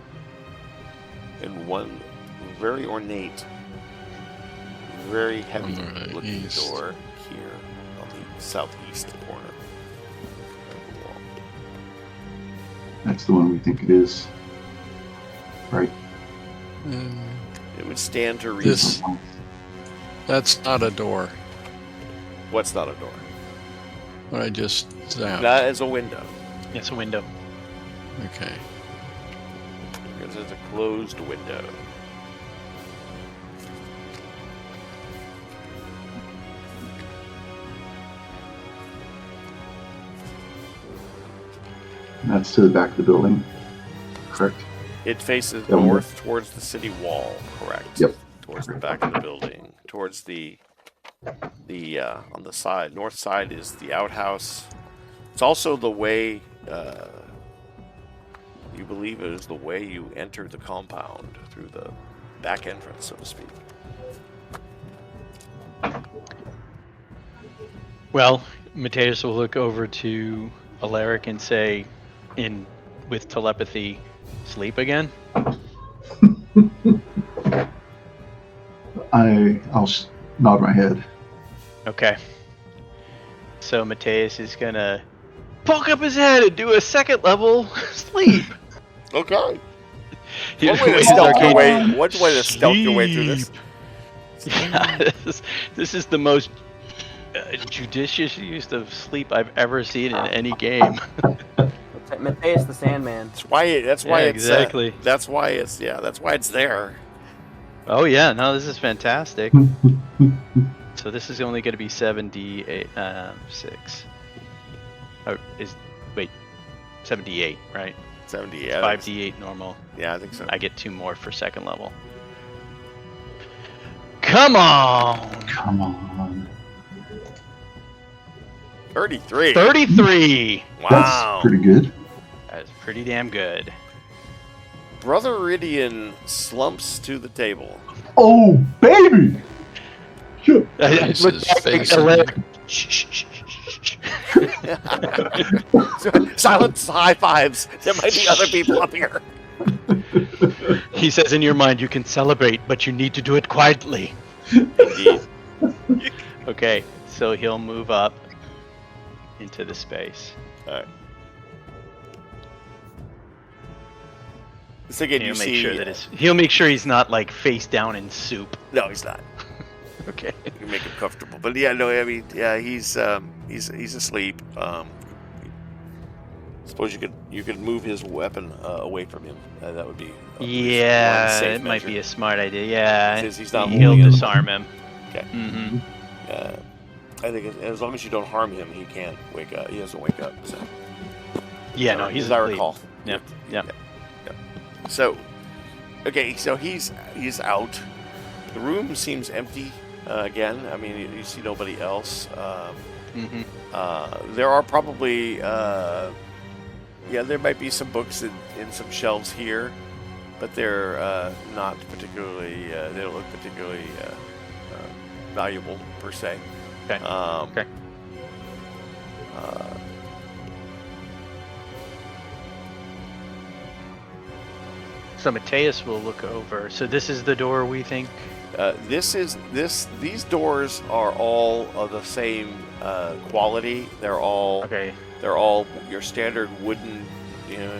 S1: And one very ornate, very heavy looking
S5: east.
S1: door here on the southeast corner of the wall.
S4: That's the one we think it is. Right.
S5: Mm,
S1: It would stand to reason.
S5: This, that's not a door.
S1: What's not a door?
S5: What I just zapped.
S1: That is a window.
S3: It's a window.
S5: Okay.
S1: Because it's a closed window.
S4: And that's to the back of the building. Correct.
S1: It faces
S4: Yeah,
S1: north towards the city wall, correct?
S4: Yep.
S1: Towards the back of the building. Towards the on the side, north side is the outhouse. It's also the way you believe it is the way you enter the compound through the back entrance, so to speak.
S3: Well, Mateus will look over to Alaric and say, with telepathy, sleep again?
S4: I'll nod my head.
S3: Okay. So Mateus is gonna poke up his head and do a second level sleep.
S1: Okay.
S3: He-
S1: One way to
S3: with
S1: stealth your
S3: arcane-
S1: way. One way to stealth your way through this.
S3: Yeah, this is the most judicious use of sleep I've ever seen in any game.
S6: Mateus the Sandman.
S1: That's why it's
S3: exactly.
S1: that's why it's there.
S3: Oh yeah, no, this is fantastic. So this is only going to be 7d8, 6. Oh, 7d8, right?
S1: 70, yeah.
S3: 5d8 normal.
S1: Yeah, I think so.
S3: I get 2 more for second level. Come on!
S4: Come on.
S1: 33.
S3: 33!
S1: Wow.
S4: That's pretty good.
S3: That's pretty damn good.
S1: Brother Iridian slumps to the table.
S4: Oh, baby! Yeah.
S5: Face is facing
S3: Alaric-
S5: you.
S3: Shh, shh, shh, shh, shh.
S1: Silence high fives. There might be other people up here.
S3: He says in your mind, you can celebrate, but you need to do it quietly.
S1: Indeed.
S3: Okay, so he'll move up into the space.
S1: Alright. So again, you
S3: He'll make
S1: see.
S3: sure that he'll make sure he's not like face down in soup.
S1: No, he's not.
S3: Okay.
S1: You can make him comfortable. But yeah, no, I mean, yeah, he's asleep. Suppose you could move his weapon away from him. That would be
S3: Yeah,
S1: one safe
S3: it might be
S1: measure.
S3: a smart idea. Yeah,
S1: Since he's not
S3: he'll
S1: moving it.
S3: disarm him.
S1: Okay.
S3: Mm-hmm.
S1: I think as long as you don't harm him, he can't wake up. He doesn't wake up. So.
S3: Yeah, no, he's
S1: as I
S3: asleep.
S1: recall.
S3: Yep. Yep.
S1: So, okay, so he's out. The room seems empty again. I mean, you see nobody else.
S3: Mm-hmm.
S1: There are probably, there might be some books in some shelves here, but they're not particularly. They don't look particularly valuable per se.
S3: Okay. Okay. So Mateus will look over. So this is the door we think.
S1: These doors are all of the same quality. They're all
S3: Okay.
S1: They're all your standard wooden,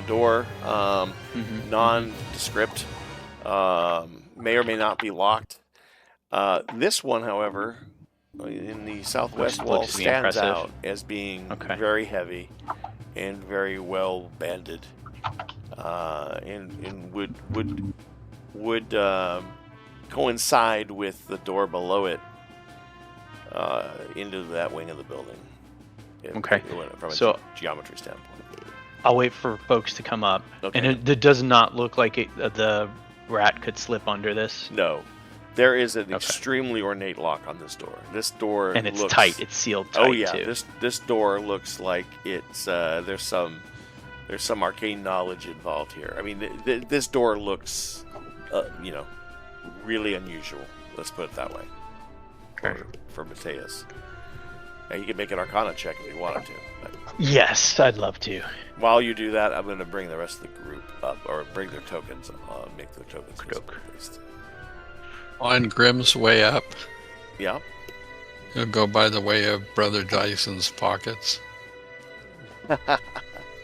S1: door,
S3: Mm-hmm.
S1: nondescript. May or may not be locked. This one, however, in the southwest wall,
S3: Looks to be
S1: stands
S3: impressive.
S1: out as being
S3: Okay.
S1: very heavy and very well banded, and would coincide with the door below it into that wing of the building.
S3: Okay.
S1: From a
S3: So-
S1: geometry standpoint.
S3: I'll wait for folks to come up.
S1: Okay.
S3: And it does not look like the rat could slip under this.
S1: No, there is an
S3: Okay.
S1: extremely ornate lock on this door. This door
S3: And it's
S1: looks,
S3: tight. It's sealed tight
S1: Oh yeah,
S3: too.
S1: this door looks like it's there's some arcane knowledge involved here. I mean, this door looks, really unusual. Let's put it that way.
S3: Okay.
S1: For Mateus. Now, you can make an Arcana check if you wanted to. But
S3: Yes, I'd love to.
S1: while you do that, I'm going to bring the rest of the group up, or bring their tokens, make their tokens visible, at least.
S5: On Grimm's way up,
S1: Yeah.
S5: he'll go by the way of Brother Dyson's pockets.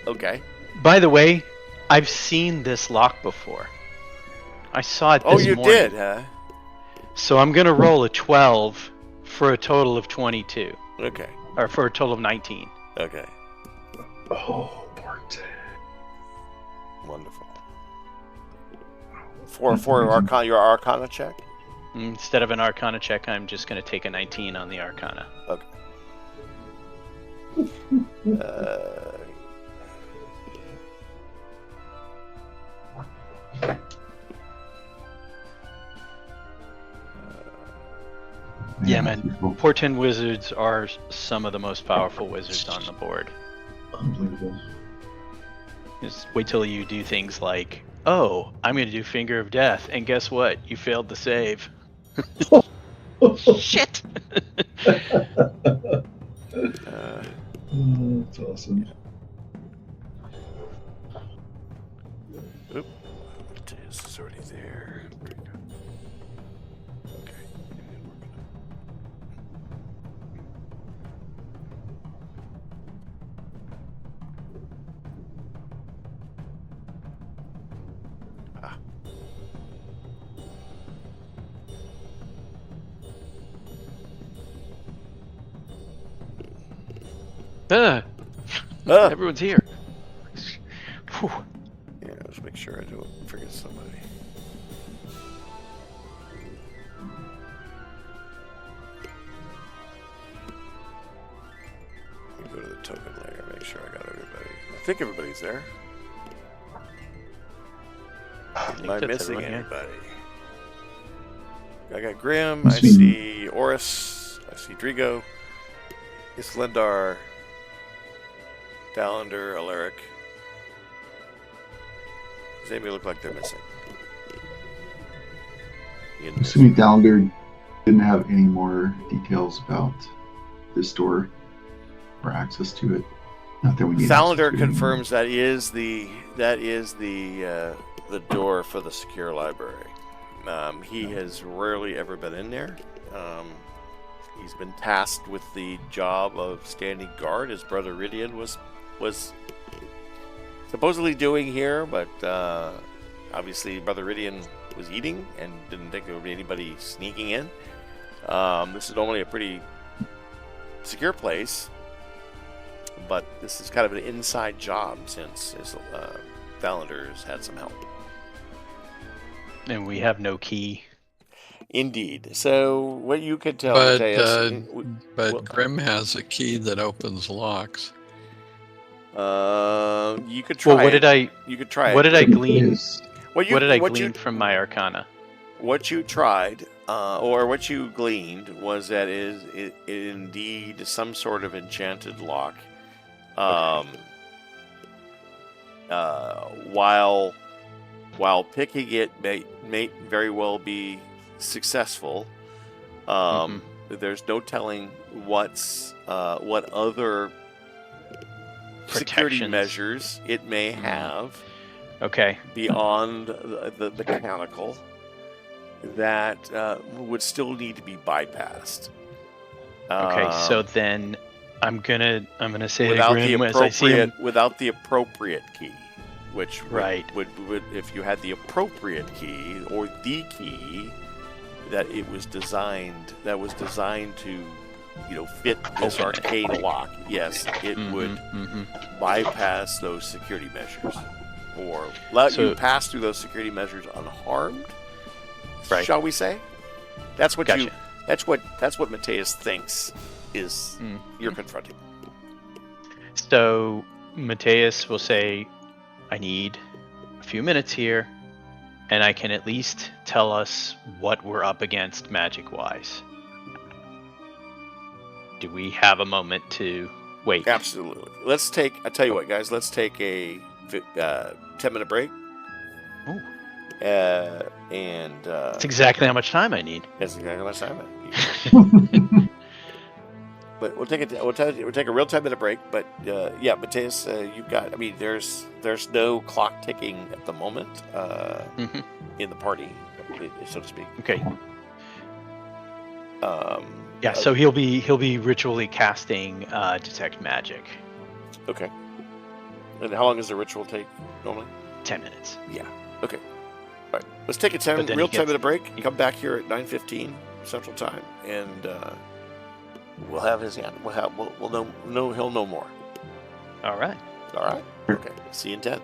S1: Okay.
S3: By the way, I've seen this lock before. I saw it this
S1: Oh, you
S3: morning.
S1: did, huh?
S3: So I'm going to roll a 12 for a total of 22.
S1: Okay.
S3: Or for a total of 19.
S1: Okay.
S4: Oh, Bart.
S1: Wonderful. For your Arcana check?
S3: Instead of an Arcana check, I'm just going to take a 19 on the Arcana.
S1: Okay.
S3: Yeah, man. Portent wizards are some of the most powerful wizards on the board.
S4: Unbelievable.
S3: Just wait till you do things like, oh, I'm going to do Finger of Death, and guess what? You failed the save. Shit!
S4: That's awesome.
S1: Oop. This is already there. Okay.
S3: Everyone's here. Whew.
S1: Yeah, let's make sure I don't forget somebody. Let me go to the token layer, make sure I got everybody. I think everybody's there. Am I missing anybody? I got Grim, I see Oris, I see Drigo, Islendar, Dalander, Alaric. Does anybody look like they're missing?
S4: Assuming Dalander didn't have any more details about this door or access to it. Not that we need.
S1: Dalander confirms that is the door for the secure library. He has rarely ever been in there. He's been tasked with the job of standing guard, as Brother Ridian was supposedly doing here, but obviously Brother Ridian was eating and didn't think there would be anybody sneaking in. This is normally a pretty secure place, but this is kind of an inside job since Valander's had some help.
S3: And we have no key.
S1: Indeed. So what you could tell
S5: But,
S1: Mateus,
S5: Grim has a key that opens locks.
S1: you could try.
S3: Well, what did I?
S1: You could try.
S3: What did I glean?
S4: Yes.
S3: What did I glean from my Arcana?
S1: What you tried, or what you gleaned, was that it indeed some sort of enchanted lock. While picking it may very well be successful. There's no telling what other security
S3: Protections.
S1: measures it may have.
S3: Okay.
S1: Beyond the canonical that would still need to be bypassed.
S3: Okay. So then I'm gonna say
S1: without
S3: to
S1: the
S3: Grim as I see him.
S1: appropriate key, which would if you had the appropriate key or the key that was designed to fit this arcane lock, yes, it would bypass those security measures or let you pass through those security measures unharmed.
S3: Right.
S1: Shall we say? That's what
S3: Gotcha.
S1: that's what Mateus thinks is you're confronting.
S3: So Mateus will say, I need a few minutes here, and I can at least tell us what we're up against magic-wise. Do we have a moment to wait?
S1: Absolutely. I tell you what, guys, let's take a 10-minute break.
S3: Ooh.
S1: That's
S3: That's exactly how much time I need.
S1: exactly how much time I need. but we'll take it. We'll take a real 10-minute break. But yeah, Mateus, you've got. I mean, there's no clock ticking at the moment in the party, so to speak.
S3: Okay. Yeah, so he'll be ritually casting detect magic.
S1: Okay. And how long does the ritual take normally?
S3: 10 minutes.
S1: Yeah. Okay. All right. Let's take a real 10-minute break. Come back here at 9:15 Central Time, and we'll have his hand. We'll know he'll know more.
S3: All right.
S1: All right. Okay. See you in 10.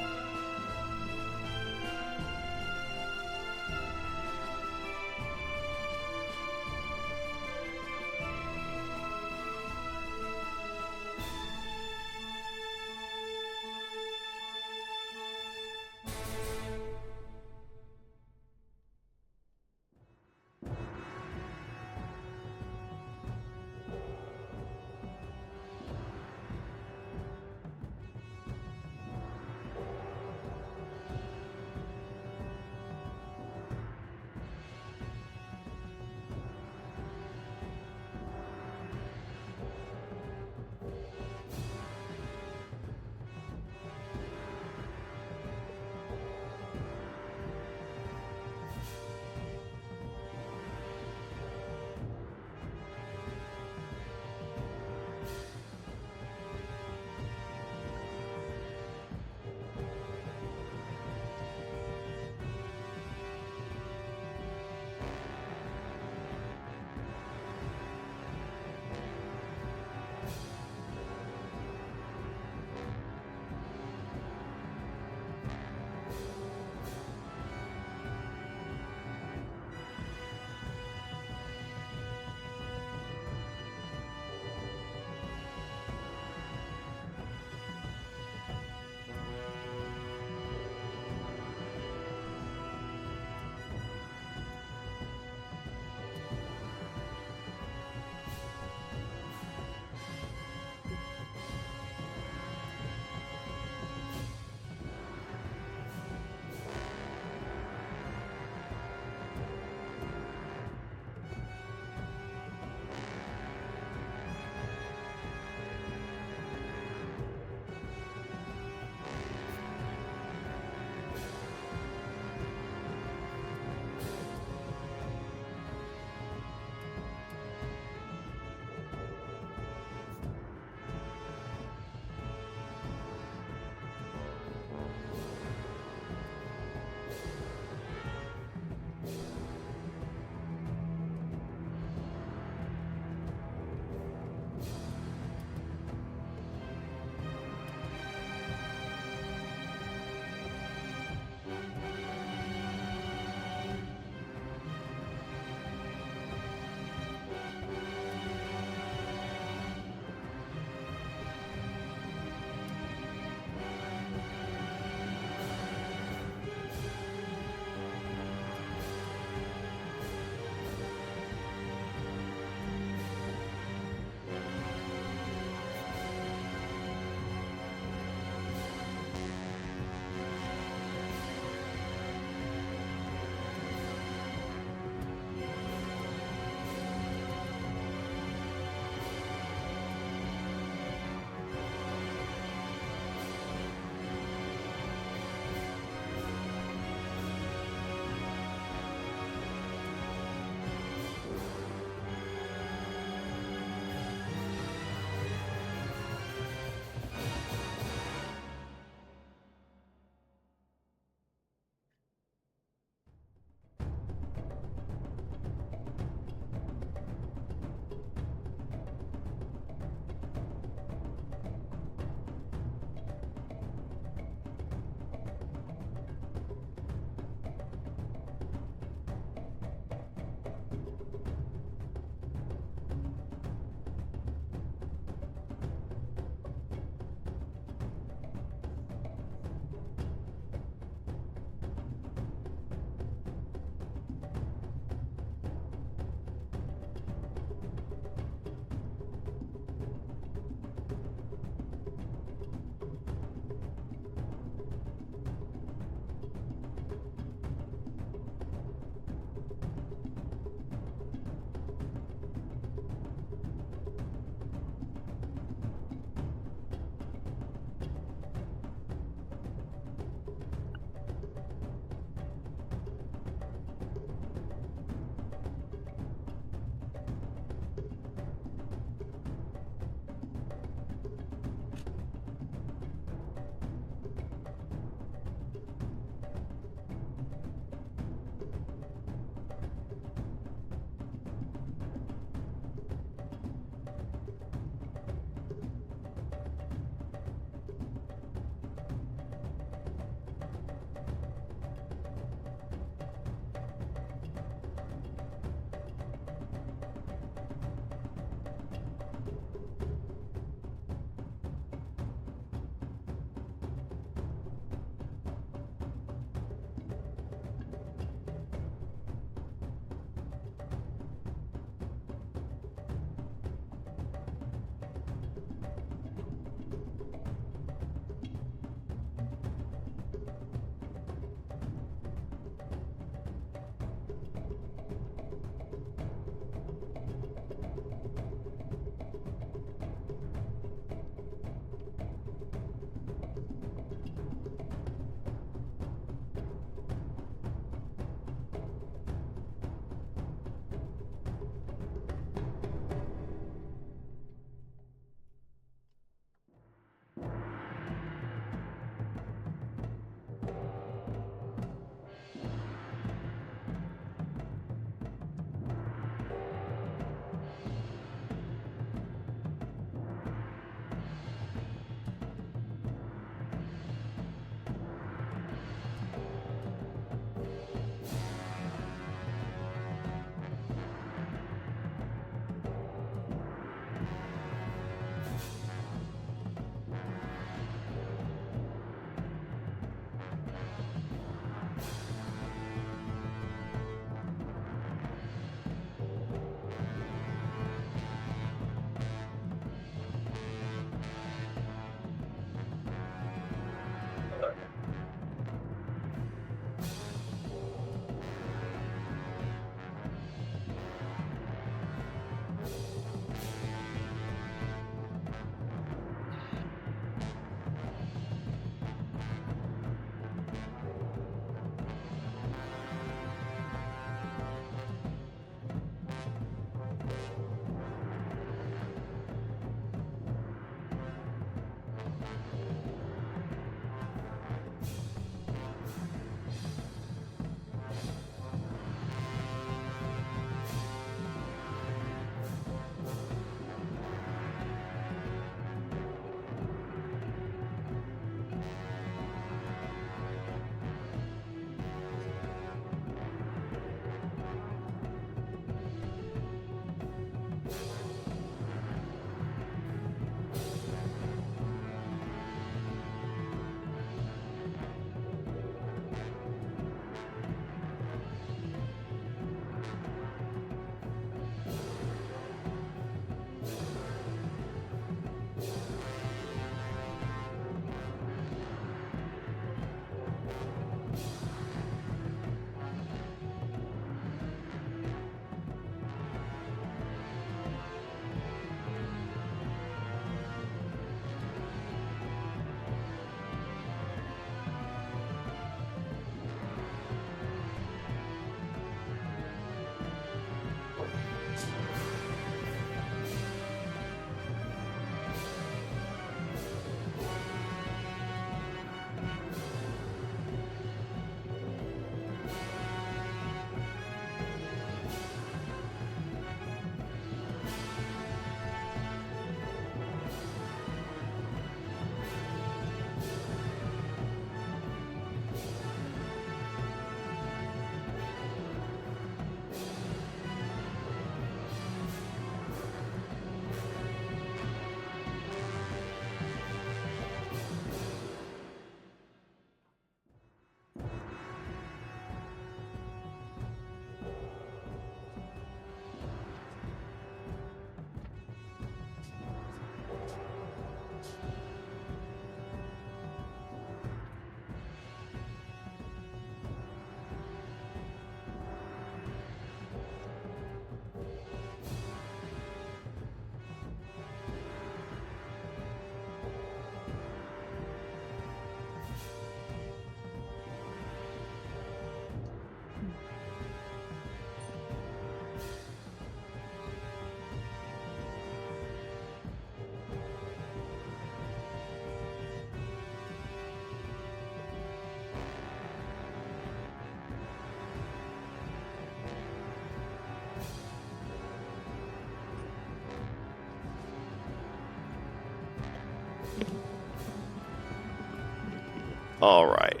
S1: All right.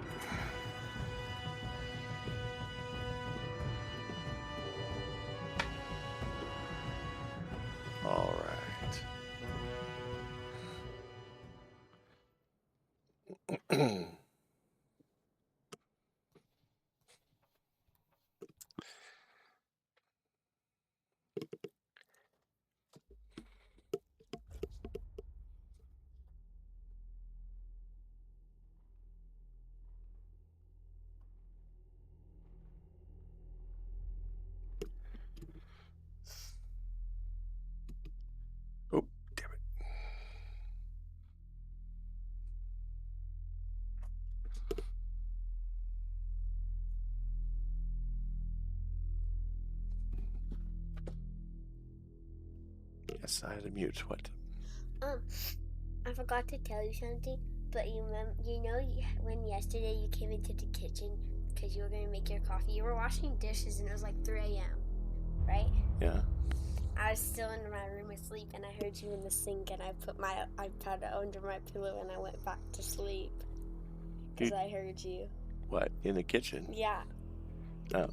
S1: All right. Oh, damn it. Yes, I had to mute. What?
S8: I forgot to tell you something, but when yesterday you came into the kitchen because you were going to make your coffee, you were washing dishes and it was like 3 a.m., right?
S1: Yeah.
S8: I was still in my room asleep and I heard you in the sink and I put my iPad under my pillow and I went back to sleep because I heard you.
S1: What? In the kitchen?
S8: Yeah.
S1: Oh.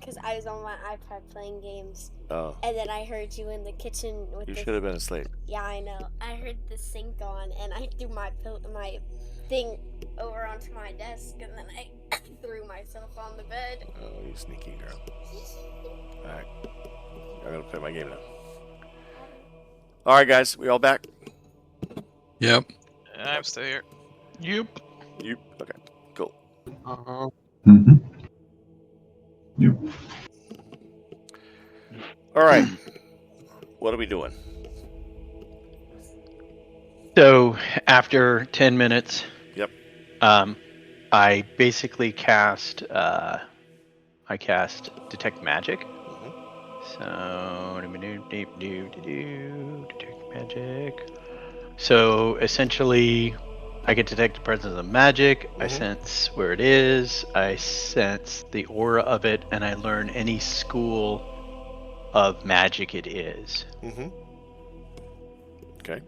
S8: Because I was on my iPad playing games.
S1: Oh.
S8: And then I heard you in the kitchen with
S1: You should have been asleep.
S8: Yeah, I know. I heard the sink on, and I threw my thing over onto my desk, and then I threw myself on the bed.
S1: Oh, you sneaky girl. Alright. I'm gonna play my game now. Alright, guys. We all back?
S5: Yep.
S2: I'm still here.
S3: Yep.
S1: You? Okay. Cool.
S6: Uh-huh.
S4: Mm-hmm. Yep.
S1: Alright. What are we doing?
S3: So after 10 minutes,
S1: Yep.
S3: I basically cast detect magic. So detect magic. So essentially, I can detect the presence of magic. I sense where it is. I sense the aura of it, and I learn any school of magic it is.
S1: Okay.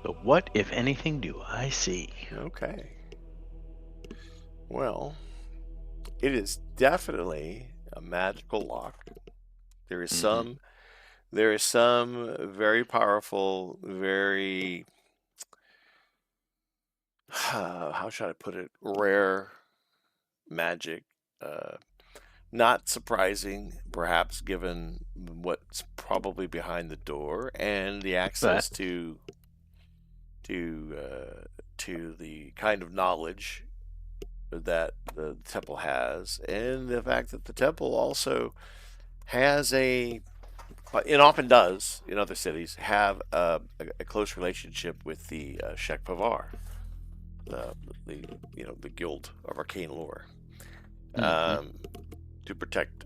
S3: So what, if anything, do I see?
S1: Okay. Well, it is definitely a magical lock. There is some very powerful, very how should I put it? Rare magic. Not surprising, perhaps, given what's probably behind the door and the access to the kind of knowledge that the temple has, and the fact that the temple also has it often does in other cities have a close relationship with the Shek Pavar, the guild of arcane lore, to protect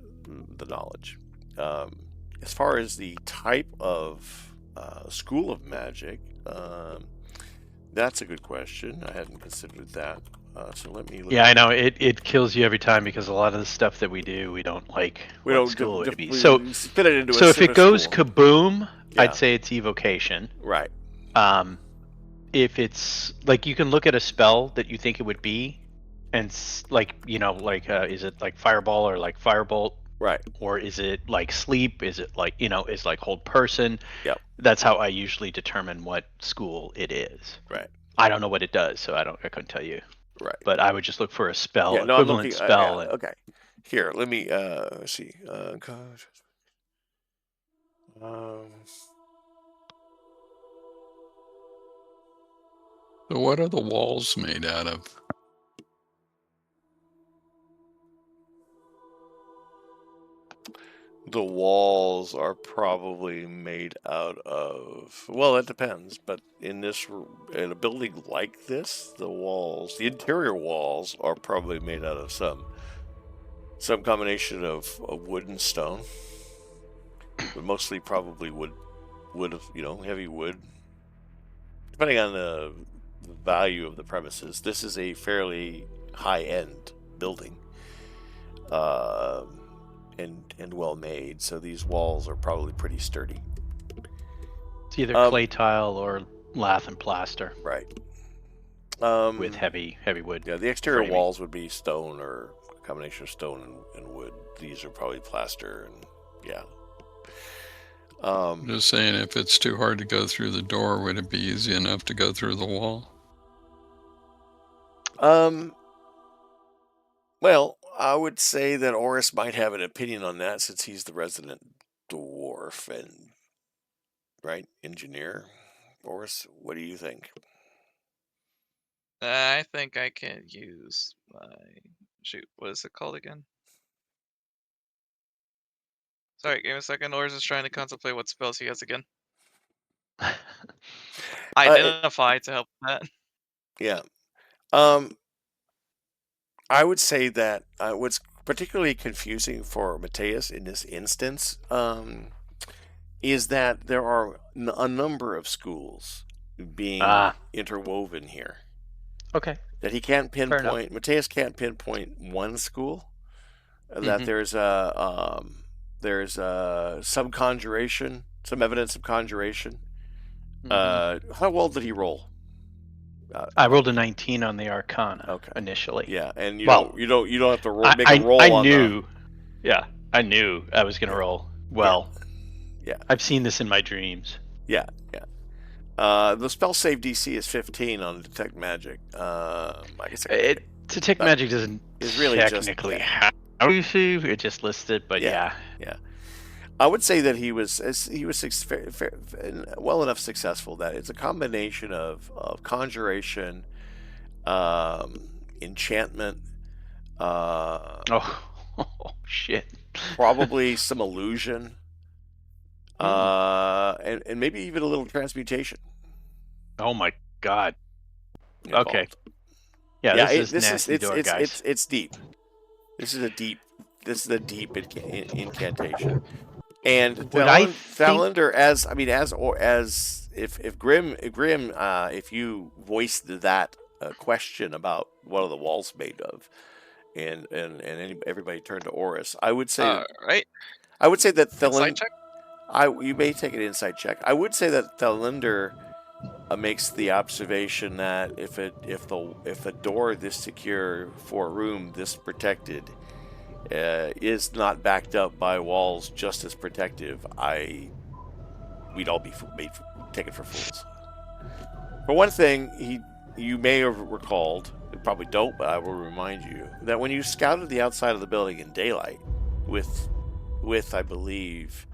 S1: the knowledge. As far as the type of school of magic, that's a good question. I hadn't considered that. So let me look.
S3: Yeah, I know it kills you every time because a lot of the stuff that we do, we don't like.
S1: We
S3: what
S1: don't
S3: school it would be.
S1: we
S3: So
S1: fit it into
S3: so if it goes
S1: school.
S3: kaboom,
S1: Yeah.
S3: I'd say it's evocation.
S1: Right.
S3: If it's like you can look at a spell that you think it would be, and is it like fireball or like firebolt?
S1: Right.
S3: Or is it like sleep? Is it like is like hold person?
S1: Yep.
S3: That's how I usually determine what school it is.
S1: Right.
S3: I don't know what it does, so I couldn't tell you.
S1: Right.
S3: But I would just look for a spell,
S1: Yeah, no,
S3: equivalent
S1: I'm looking,
S3: spell.
S1: okay. Here, let me see.
S5: So what are the walls made out of?
S1: The walls are probably made out of, well, it depends, but in a building like this, the interior walls are probably made out of some combination of wood and stone, but mostly probably wood of, heavy wood, depending on the value of the premises. This is a fairly high-end building. and well made. So these walls are probably pretty sturdy.
S3: It's either clay tile or lath and plaster.
S1: Right.
S3: With heavy wood.
S1: Yeah, the exterior
S3: framing.
S1: walls would be stone or a combination of stone and wood. These are probably plaster and yeah.
S5: I'm just saying, if it's too hard to go through the door, would it be easy enough to go through the wall?
S1: Well, I would say that Oris might have an opinion on that since he's the resident dwarf and engineer. Oris, what do you think?
S2: I think I can use my shoot. What is it called again? Sorry, give me a second. Oris is trying to contemplate what spells he has again. Identify to help with that.
S1: Yeah. I would say that what's particularly confusing for Mateus in this instance is that there are a number of schools being interwoven here.
S3: Okay.
S1: That he can't pinpoint. Mateus can't pinpoint one school. That there's some conjuration, some evidence of conjuration. How well did he roll?
S3: I rolled a 19 on the Arcana initially.
S1: Yeah, and you don't have to roll, make a roll.
S3: I knew I was going to roll well.
S1: Yeah.
S3: I've seen this in my dreams.
S1: Yeah. The spell save DC is 15 on Detect Magic. I guess
S3: Detect Magic doesn't
S1: really
S3: technically have DC. It just listed, but yeah.
S1: I would say that he was well enough successful that it's a combination of conjuration, enchantment.
S3: Shit.
S1: Probably some illusion. And maybe even a little transmutation.
S3: Oh my god.
S1: Involved.
S3: Okay. Yeah, this is nasty door, guys.
S1: It's deep. This is a deep incantation. And Thalander, if Grim, if you voiced that question about what are the walls made of, and everybody turned to Oris, I would say, I would say that Thalander. You may take an insight check. I would say that Thalander makes the observation that if a door this secure for a room this protected is not backed up by walls just as protective, we'd all be taken for fools. For one thing, you may have recalled, you probably don't, but I will remind you that when you scouted the outside of the building in daylight with I believe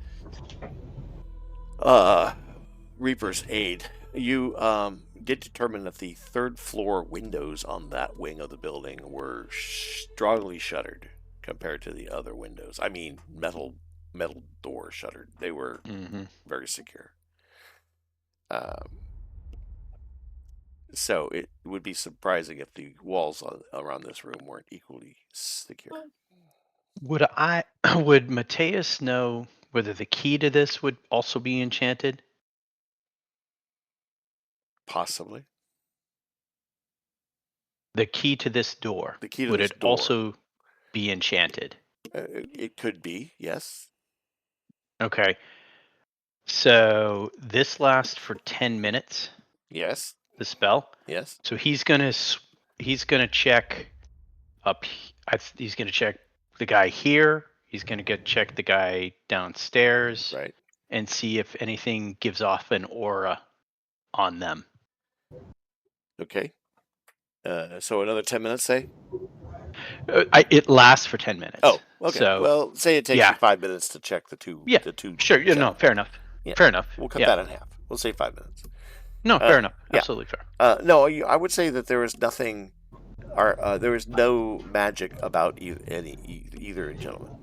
S1: Reaper's aid, you did determine that the third floor windows on that wing of the building were strongly shuttered compared to the other windows. I mean, metal door shuttered. They were very secure. So it would be surprising if the walls around this room weren't equally secure.
S3: Would Mateus know whether the key to this would also be enchanted?
S1: Possibly.
S3: The key to this door. Would it also be enchanted?
S1: It could be, yes.
S3: Okay. So this lasts for 10 minutes.
S1: Yes.
S3: The spell.
S1: Yes.
S3: So he's gonna check up. He's gonna check the guy here. He's gonna check the guy downstairs.
S1: Right.
S3: And see if anything gives off an aura on them.
S1: Okay. So another 10 minutes, say?
S3: It lasts for 10 minutes.
S1: Oh, okay.
S3: So,
S1: well, say it takes you 5 minutes to check the two.
S3: Yeah.
S1: The two.
S3: Sure. Yeah. No. Fair enough.
S1: Yeah.
S3: Fair enough.
S1: We'll cut that in half. We'll say 5 minutes.
S3: No. Fair enough. Absolutely fair.
S1: No, I would say that there was nothing. There was no magic about either gentleman.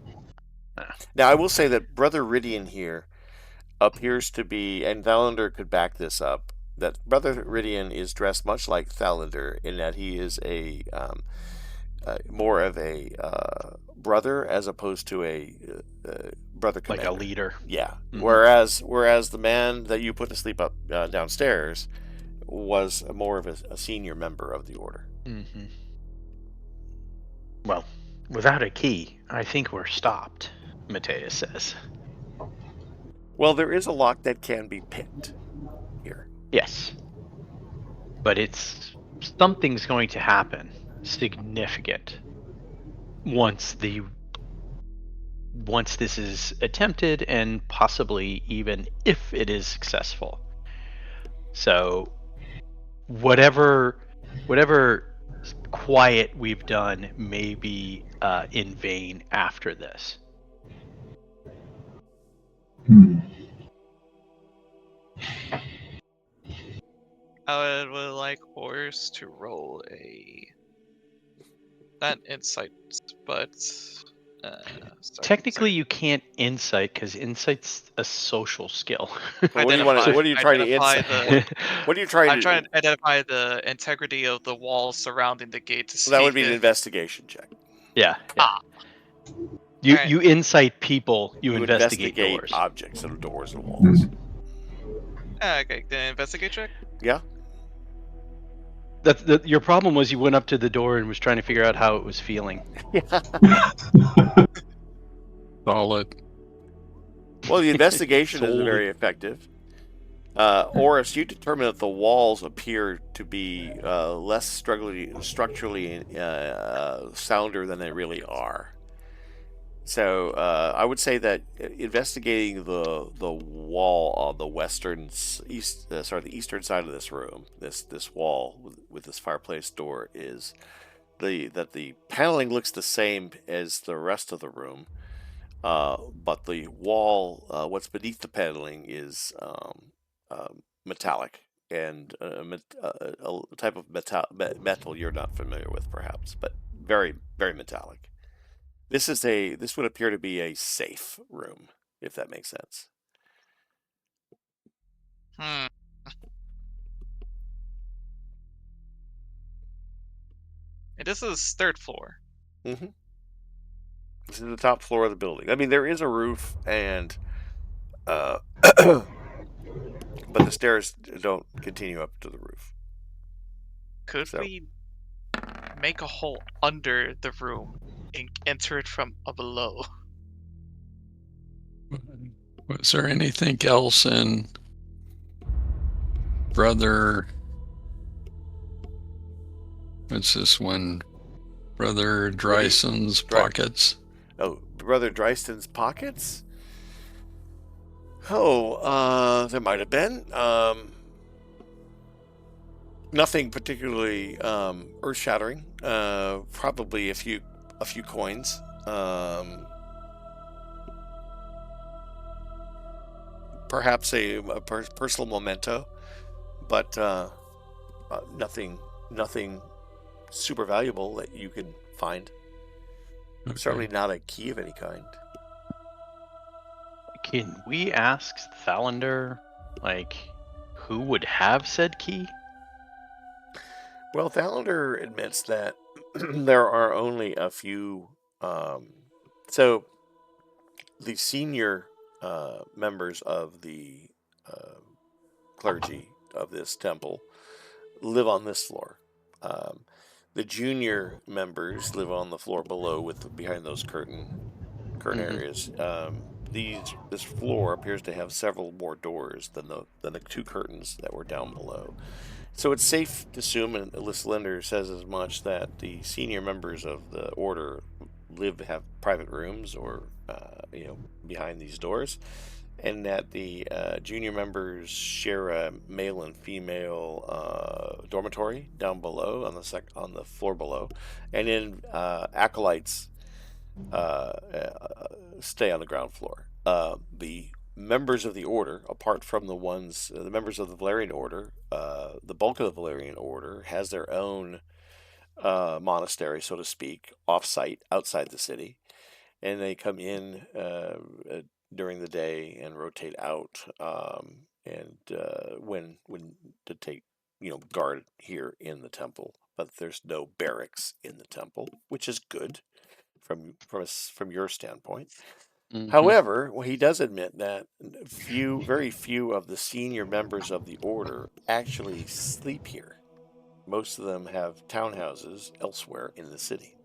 S1: Now, I will say that Brother Ridian here appears to be, and Thalander could back this up, that Brother Ridian is dressed much like Thalander in that he is a more of a brother as opposed to a brother commander.
S3: Like a leader.
S1: Yeah. Mm-hmm. Whereas the man that you put to sleep up downstairs was more of a senior member of the order.
S3: Well, without a key, I think we're stopped. Mateus says.
S1: Well, there is a lock that can be picked here.
S3: Yes. But something's going to happen significant once this is attempted, and possibly even if it is successful. So whatever quiet we've done may be in vain after this.
S2: I would like Horse to roll not insight, but
S3: Technically, you can't insight because insight's a social skill.
S1: Well, what are you trying to insight? What are you trying
S2: I'm trying to identify the integrity of the walls surrounding the gate to see.
S1: That would be an investigation check.
S3: Yeah. You insight people. You investigate doors,
S1: objects, and doors and walls.
S2: Okay, the investigate check.
S1: Yeah.
S3: Your problem was you went up to the door and was trying to figure out how it was feeling.
S5: Solid.
S1: Well, the investigation is very effective. Oris, you determine that the walls appear to be less structurally sounder than they really are. So I would say that investigating the wall on the the eastern side of this room, this wall with this fireplace door, is that the paneling looks the same as the rest of the room, but the wall, what's beneath the paneling, is metallic and a type of metal you're not familiar with, perhaps, but very, very metallic. This would appear to be a safe room, if that makes sense.
S2: And this is third floor.
S1: Mm-hmm. This is the top floor of the building. I mean, there is a roof, and but the stairs don't continue up to the roof.
S2: Could we make a hole under the room and enter it from below?
S5: Was there anything else in Brother... What's this one? Brother Dryson's pockets?
S1: Oh, Brother Dryson's pockets? Oh, there might have been. Nothing particularly earth-shattering. Probably a few coins. Perhaps a personal memento, but nothing super valuable that you could find. Okay. Certainly not a key of any kind.
S3: Can we ask Thalander, who would have said key?
S1: Well, Thalander admits that there are only a few. So the senior members of the clergy of this temple live on this floor. The junior members live on the floor below, behind those curtain areas. This floor appears to have several more doors than the two curtains that were down below. So it's safe to assume, and Lyslinder says as much, that the senior members of the order have private rooms or behind these doors, and that the junior members share a male and female dormitory down below on the floor below, and then acolytes stay on the ground floor. The members of the order, apart from the members of the Valerian order, the bulk of the Valerian order has their own monastery, so to speak, off-site, outside the city, and they come in during the day and rotate out, and when to take guard here in the temple. But there's no barracks in the temple, which is good from your standpoint. Mm-hmm. However, he does admit that very few of the senior members of the order actually sleep here. Most of them have townhouses elsewhere in the city.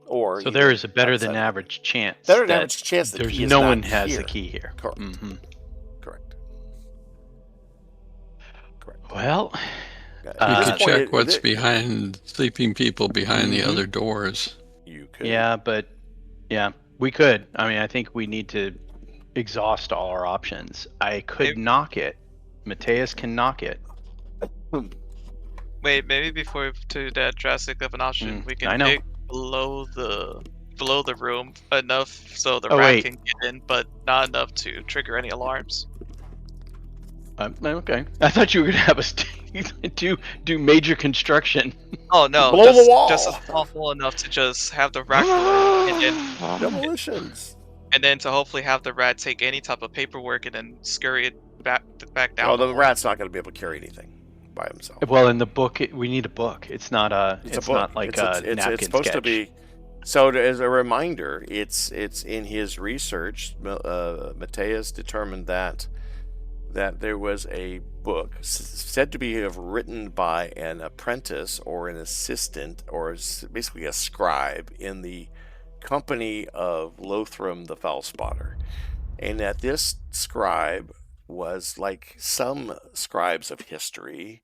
S1: Or
S3: So there is a better
S1: outside
S3: than
S1: of-
S3: average chance.
S1: better than
S3: that
S1: average chance that
S3: there's
S1: he is
S3: no
S1: not
S3: one has
S1: here.
S3: the key here.
S1: Correct.
S3: Mhm.
S1: Correct.
S3: Well,
S1: At
S5: You
S1: this
S5: could
S1: point,
S5: check what's behind sleeping people behind the other doors.
S1: You could.
S3: yeah, but yeah, we could. I mean, I think we need to exhaust all our options. I could knock it. Mateus can knock it.
S2: Wait, maybe before we do that drastic of an option, we
S3: I
S2: can
S3: know.
S2: dig below the room enough so the
S3: Oh,
S2: rat
S3: wait.
S2: can get in, but not enough to trigger any alarms.
S3: Okay. I thought you were gonna have us do major construction.
S2: Oh no,
S1: Blow the wall!
S2: just a small hole enough to just have the rat go in,
S1: Demolitions.
S2: and then to hopefully have the rat take any type of paperwork and then scurry it back down.
S1: Well,
S2: the
S1: the
S2: hole.
S1: rat's not going to be able to carry anything by himself.
S3: Well, in the book, we need a book. It's not a.
S1: It's a book.
S3: Not like a napkin
S1: it's supposed
S3: sketch.
S1: to be. So as a reminder, it's in his research. Mateus determined that there was a book said to be written by an apprentice or an assistant or basically a scribe in the company of Lothram the Foul Spotter, and that this scribe was, like some scribes of history,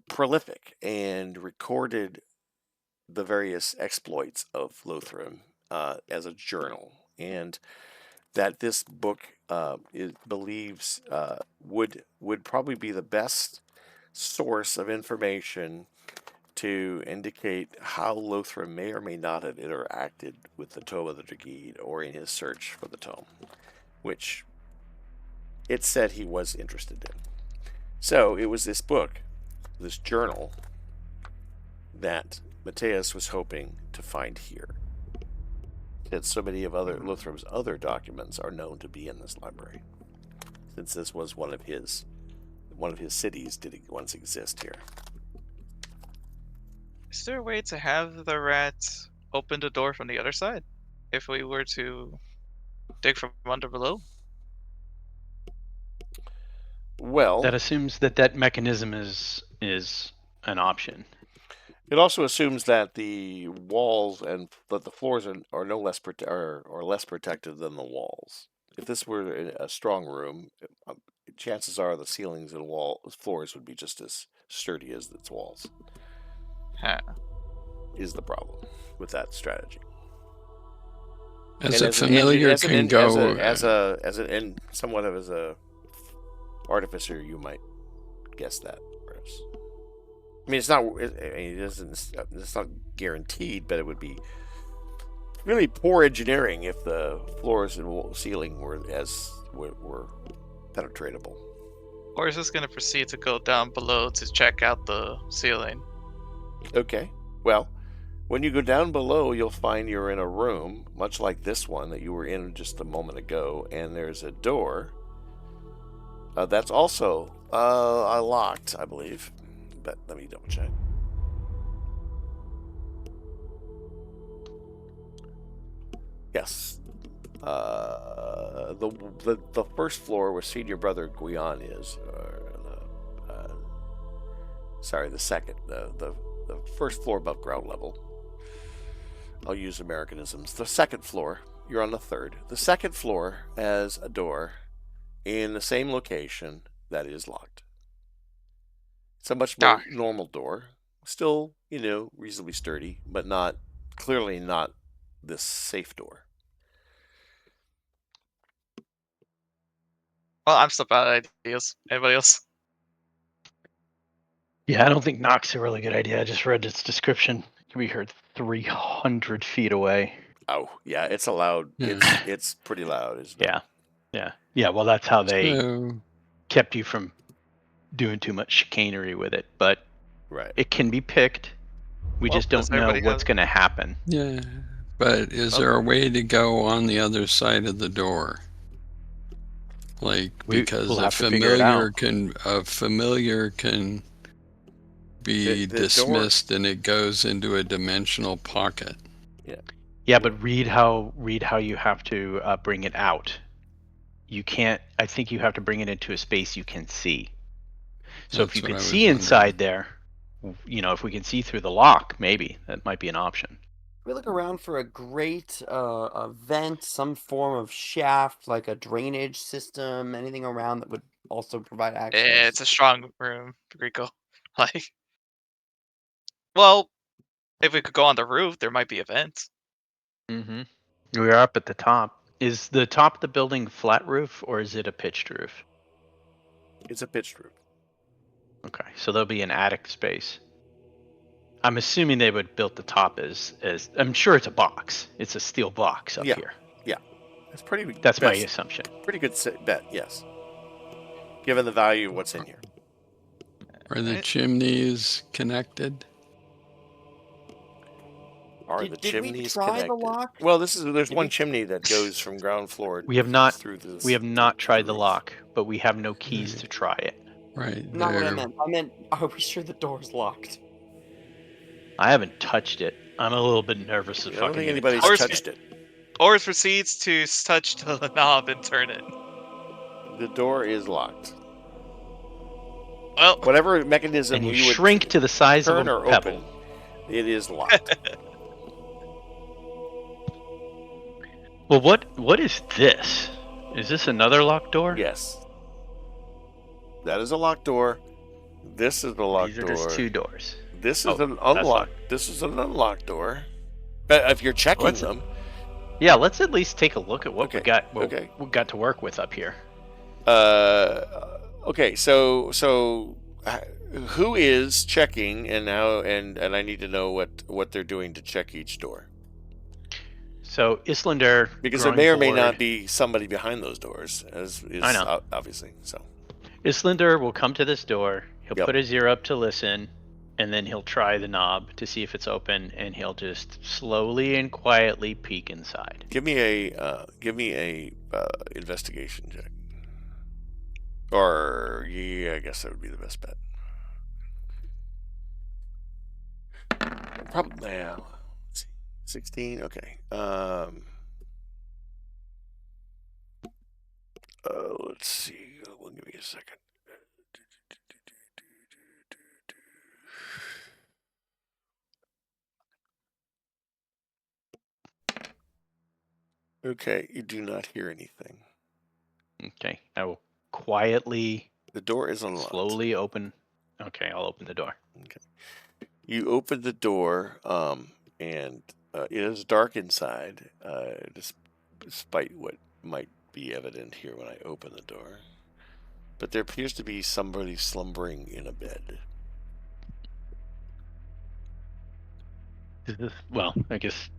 S1: prolific and recorded the various exploits of Lothram as a journal, and that this book it believes would probably be the best source of information to indicate how Lothram may or may not have interacted with the Tome of the Dragid or in his search for the tome, which it said he was interested in. So it was this book, this journal, that Mateus was hoping to find here. That so many of Lothram's other documents are known to be in this library, since this was one of his cities did once exist here.
S2: Is there a way to have the rat open the door from the other side if we were to dig from under below?
S1: Well,
S3: That assumes that mechanism is an option.
S1: it also assumes that the walls and that the floors are no less less protected than the walls. If this were a strong room, chances are the ceilings and floors would be just as sturdy as its walls.
S2: Huh.
S1: Is the problem with that strategy?
S5: As
S1: And
S5: a familiar can go.
S1: as a artificer, you might guess that, perhaps. I mean, it's not. It's not guaranteed, but it would be really poor engineering if the floors and ceiling were penetratable.
S2: Or is this going to proceed to go down below to check out the ceiling?
S1: Okay. Well, when you go down below, you'll find you're in a room much like this one that you were in just a moment ago, and there's a door that's also locked, I believe. But let me double check. Yes. The first floor where senior brother Guion is. The second. The first floor above ground level. I'll use Americanisms. The second floor. You're on the third. The second floor has a door in the same location that is locked. It's a much more normal door. Still, reasonably sturdy, but clearly not this safe door.
S2: Well, I'm still bad at ideas. Anybody else?
S3: Yeah, I don't think knock's a really good idea. I just read its description. Can be heard 300 feet away.
S1: Oh, yeah, it's loud.
S5: Yeah.
S1: It's pretty loud, isn't it?
S3: Yeah. Well, that's how they
S5: So,
S3: kept you from doing too much chicanery with it. But
S1: Right.
S3: it can be picked. We just don't know what's going to happen.
S5: yeah. But is there a way to go on the other side of the door? Like, because
S3: we'll
S5: a
S3: have to figure it out.
S5: familiar can be
S1: The
S5: dismissed and it goes into a dimensional pocket.
S3: Yeah, but read how you have to bring it out. You can't. I think you have to bring it into a space you can see. So if
S5: That's
S3: you
S5: what
S3: can
S5: I was
S3: see inside there, if we can see through the lock, maybe that might be an option.
S9: we look around for a great a vent, some form of shaft, like a drainage system, anything around that would also provide access?
S2: It's a strong room, Rico. Like, well, if we could go on the roof, there might be a vent.
S3: Mm-hmm. We are up at the top. Is the top of the building flat roof or is it a pitched roof?
S1: It's a pitched roof.
S3: Okay, so there'll be an attic space. I'm assuming they would build the top as I'm sure it's a box. It's a steel box up
S1: Yeah.
S3: here.
S1: Yeah. That's pretty.
S3: That's my
S1: best,
S3: assumption.
S1: Pretty good bet. Yes. Given the value of what's in here.
S5: Are the
S2: Right.
S5: chimneys connected?
S1: Are
S9: Did-
S1: the
S9: did we
S1: chimneys
S9: try the
S1: connected?
S9: lock?
S1: Well, there's
S9: Did
S1: one
S9: we-
S1: chimney that goes from ground floor.
S3: We have not
S1: through this.
S3: We have not tried the
S1: roof.
S3: lock, but we have no keys
S5: Right.
S3: to try it.
S5: Right.
S9: Not what I
S5: there.
S9: meant. I meant, are we sure the door's locked?
S3: I haven't touched it. I'm a little bit nervous of
S1: I don't
S3: fucking
S1: think
S3: even
S1: anybody's
S3: touch
S1: touched
S3: it.
S1: it.
S2: Oris proceeds to touch the knob and turn it.
S1: The door is locked.
S2: Well,
S1: Whatever mechanism
S3: And you
S1: you would
S3: shrink to the size of
S1: turn
S3: a
S1: or
S3: pebble.
S1: open, it is locked.
S3: Well, what is this? Is this another locked door?
S1: Yes. That is a locked door. This is a locked
S3: These are
S1: door.
S3: just two doors.
S1: This is
S3: Oh,
S1: an
S3: that's
S1: unlocked.
S3: locked.
S1: This is an unlocked door. But if you're checking
S3: Let's-
S1: them,
S3: Yeah, let's at least take a look at what
S1: Okay,
S3: we got.
S1: okay.
S3: We got to work with up here.
S1: okay. So who is checking and now and I need to know what they're doing to check each door
S3: So Islander,
S1: because there may or may not be somebody behind those doors, as is
S3: I know.
S1: Obviously. So
S3: Islander will come to this door. He'll
S1: Yep.
S3: put his ear up to listen, and then he'll try the knob to see if it's open, and he'll just slowly and quietly peek inside.
S1: give me a investigation check. Or yeah, I guess that would be the best bet. Probably now. 16. Okay. Let's see. Give me a second. Okay, you do not hear anything.
S3: Okay, I will quietly,
S1: The door is unlocked.
S3: slowly open. Okay, I'll open the door.
S1: You open the door, and it is dark inside, despite what might be evident here when I open the door. But there appears to be somebody slumbering in a bed.
S3: Well, I guess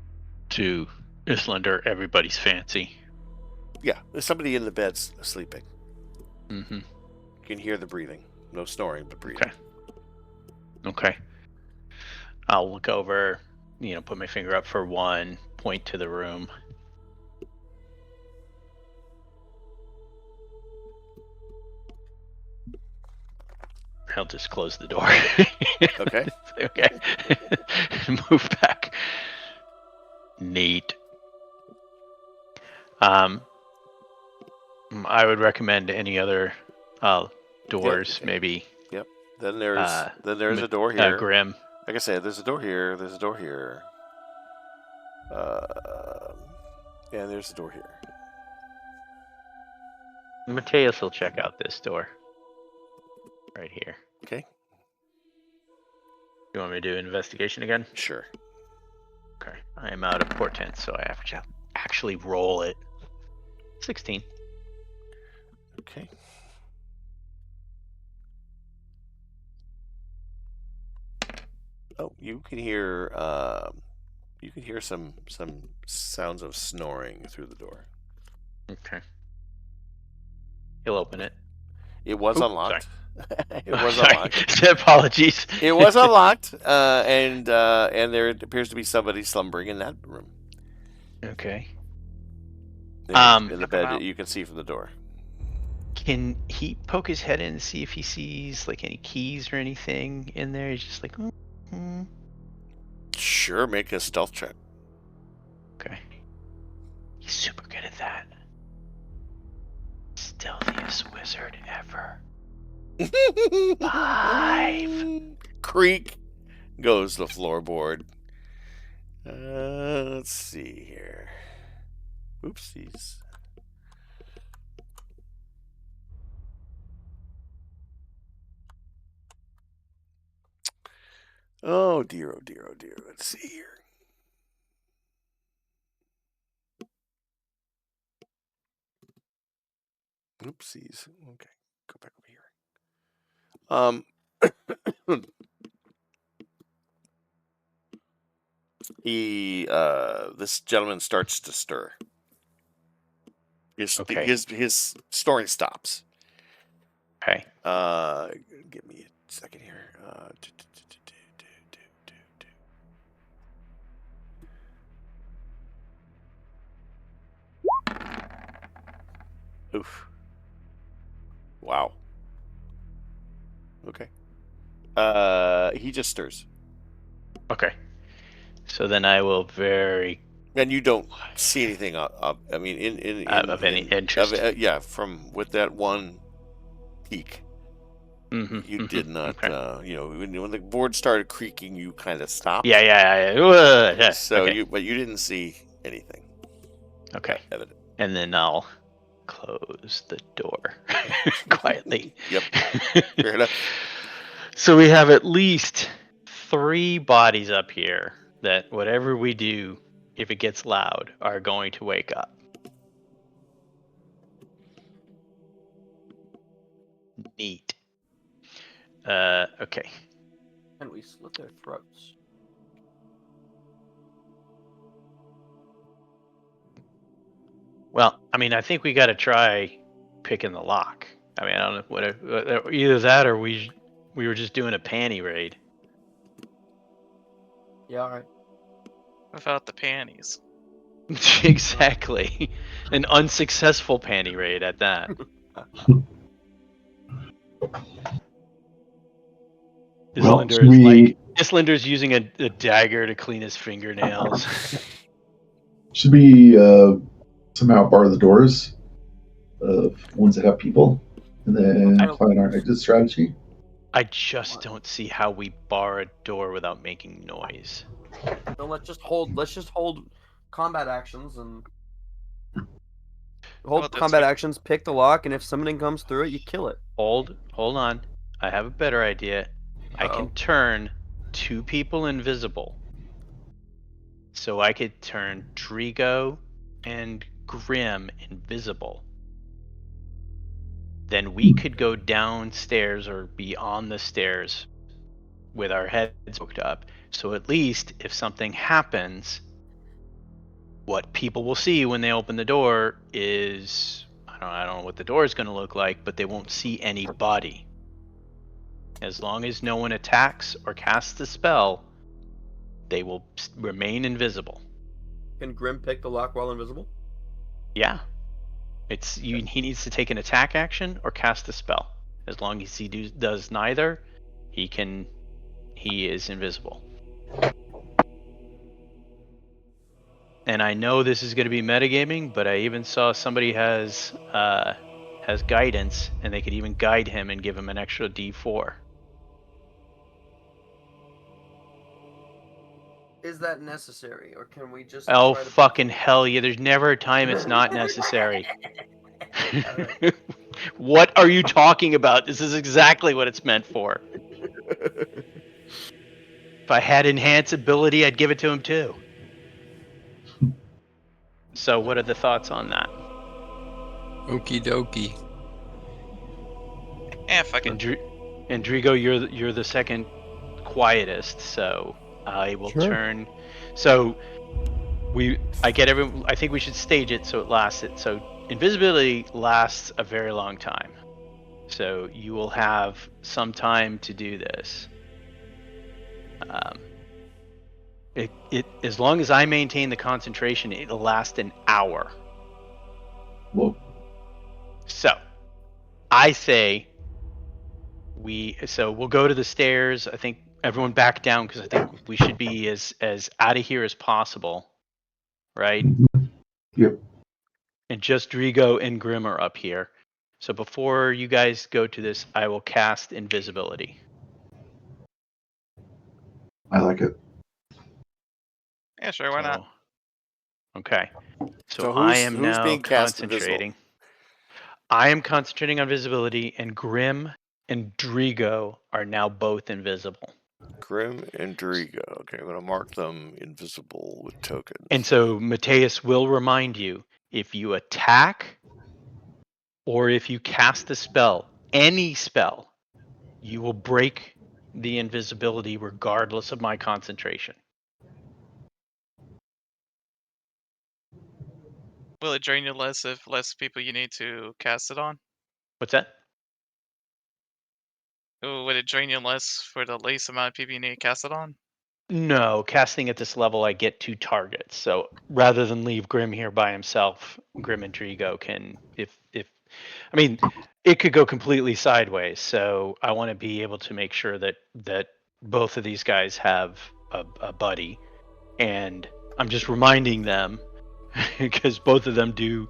S3: to Islander, everybody's fancy.
S1: Yeah, there's somebody in the bed sleeping.
S3: Mm-hmm.
S1: You can hear the breathing. No snoring, but breathing.
S3: Okay. I'll look over, put my finger up for one, point to the room. I'll just close the door.
S1: Okay.
S3: Okay. Move back. Neat. I would recommend any other doors,
S1: okay.
S3: maybe.
S1: Yep. Then there's a door here.
S3: Grim.
S1: Like I said, there's a door here. There's a door here. And there's a door here.
S3: Mateus will check out this door. Right here.
S1: Okay.
S3: You want me to do investigation again?
S1: Sure.
S3: Okay. I am out of portent, so I have to actually roll it. 16.
S1: Okay. Oh, you can hear some sounds of snoring through the door.
S3: Okay. He'll open it.
S1: It was
S3: Oop,
S1: unlocked. It was
S3: Sorry.
S1: unlocked.
S3: Apologies.
S1: It was unlocked, and there appears to be somebody slumbering in that room.
S3: Okay.
S1: In the bed
S2: out.
S1: that you can see from the door.
S3: Can he poke his head in and see if he sees like any keys or anything in there? He's just like,
S1: Sure, make a stealth check.
S3: Okay. He's super good at that. Stealthiest wizard ever. 5.
S1: Creak goes the floorboard. Let's see here. Oopsies. Oh dear, oh dear, oh dear. Let's see here. Oopsies. Okay, go back over here. This gentleman starts to stir.
S3: Okay.
S1: His snoring stops.
S3: Okay.
S1: Give me a second here. Oof. Wow. Okay. He just stirs.
S3: Okay. So then I will
S1: And you don't see anything up. I mean,
S3: of any interest.
S1: Yeah, from with that one peak, you did not.
S3: Okay.
S1: When the board started creaking, you kind of stopped.
S3: Yeah.
S1: So
S3: okay.
S1: but you didn't see anything.
S3: Okay.
S1: Evident.
S3: And then I'll close the door quietly.
S1: Yep. Fair enough.
S3: So we have at least 3 bodies up here that whatever we do, if it gets loud, are going to wake up. Neat. Okay.
S9: And we slit their throats.
S3: Well, I mean, I think we got to try picking the lock. I mean, I don't know what either that or we were just doing a panty raid.
S9: Yeah, all right.
S2: Without the panties.
S3: Exactly. An unsuccessful panty raid at that. Islander's using a dagger to clean his fingernails.
S4: Should we somehow bar the doors of ones that have people and then find our exit strategy?
S3: I just don't see how we bar a door without making noise.
S9: So let's just hold combat actions and actions, pick the lock, and if somebody comes through it, you kill it.
S3: Hold on. I have a better idea. I can turn 2 people invisible. So I could turn Drigo and Grim invisible. Then we could go downstairs or be on the stairs with our heads hooked up. So at least if something happens, what people will see when they open the door is I don't know what the door is going to look like, but they won't see anybody. As long as no one attacks or casts a spell, they will remain invisible.
S9: Can Grim pick the lock while invisible?
S3: Yeah. He needs to take an attack action or cast a spell. As long as he does neither, he is invisible. And I know this is going to be metagaming, but I even saw somebody has guidance, and they could even guide him and give him an extra D4.
S9: Is that necessary, or can we just?
S3: Oh fucking hell yeah! There's never a time it's not necessary. What are you talking about? This is exactly what it's meant for. If I had enhance ability, I'd give it to him too. So what are the thoughts on that?
S5: Okie dokie.
S2: Fuck it.
S3: And Drigo, you're the second quietest, so I will turn. So I think we should stage it so it lasts. So invisibility lasts a very long time. So you will have some time to do this. As long as I maintain the concentration, it'll last an hour.
S4: Whoa.
S3: So I say we'll go to the stairs. I think everyone back down because I think we should be as out of here as possible, right?
S4: Yep.
S3: And just Drigo and Grim are up here. So before you guys go to this, I will cast invisibility.
S4: I like it.
S2: Yeah, sure, why not?
S3: Okay. So
S1: So
S3: I am
S1: who's
S3: now
S1: being cast invisible?
S3: concentrating. I am concentrating on visibility, and Grim and Drigo are now both invisible.
S1: Grim and Drigo. Okay, I'm going to mark them invisible with tokens.
S3: And so Mateus will remind you, if you attack or if you cast a spell, any spell, you will break the invisibility regardless of my concentration.
S2: Will it drain you less if less people you need to cast it on?
S3: What's that?
S2: Ooh, would it drain you less for the least amount of people you need to cast it on?
S3: No, casting at this level, I get 2 targets. So rather than leave Grim here by himself, Grim and Drigo can, if I mean, it could go completely sideways. So I want to be able to make sure that both of these guys have a buddy, and I'm just reminding them because both of them do.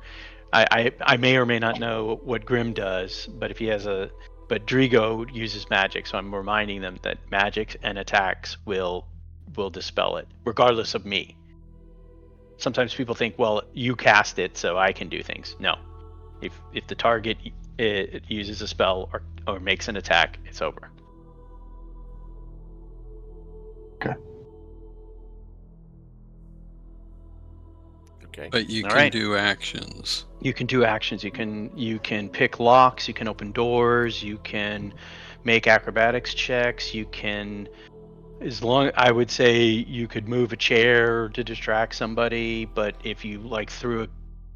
S3: I may or may not know what Grim does, but if he has but Drigo uses magic, so I'm reminding them that magic and attacks will dispel it, regardless of me. Sometimes people think, well, you cast it, so I can do things. No, if the target it uses a spell or makes an attack, it's over.
S1: Okay.
S5: But you
S3: All
S5: can
S3: right.
S5: do actions.
S3: You can do actions. You can pick locks. You can open doors. You can make acrobatics checks. You can, I would say you could move a chair to distract somebody. But if you threw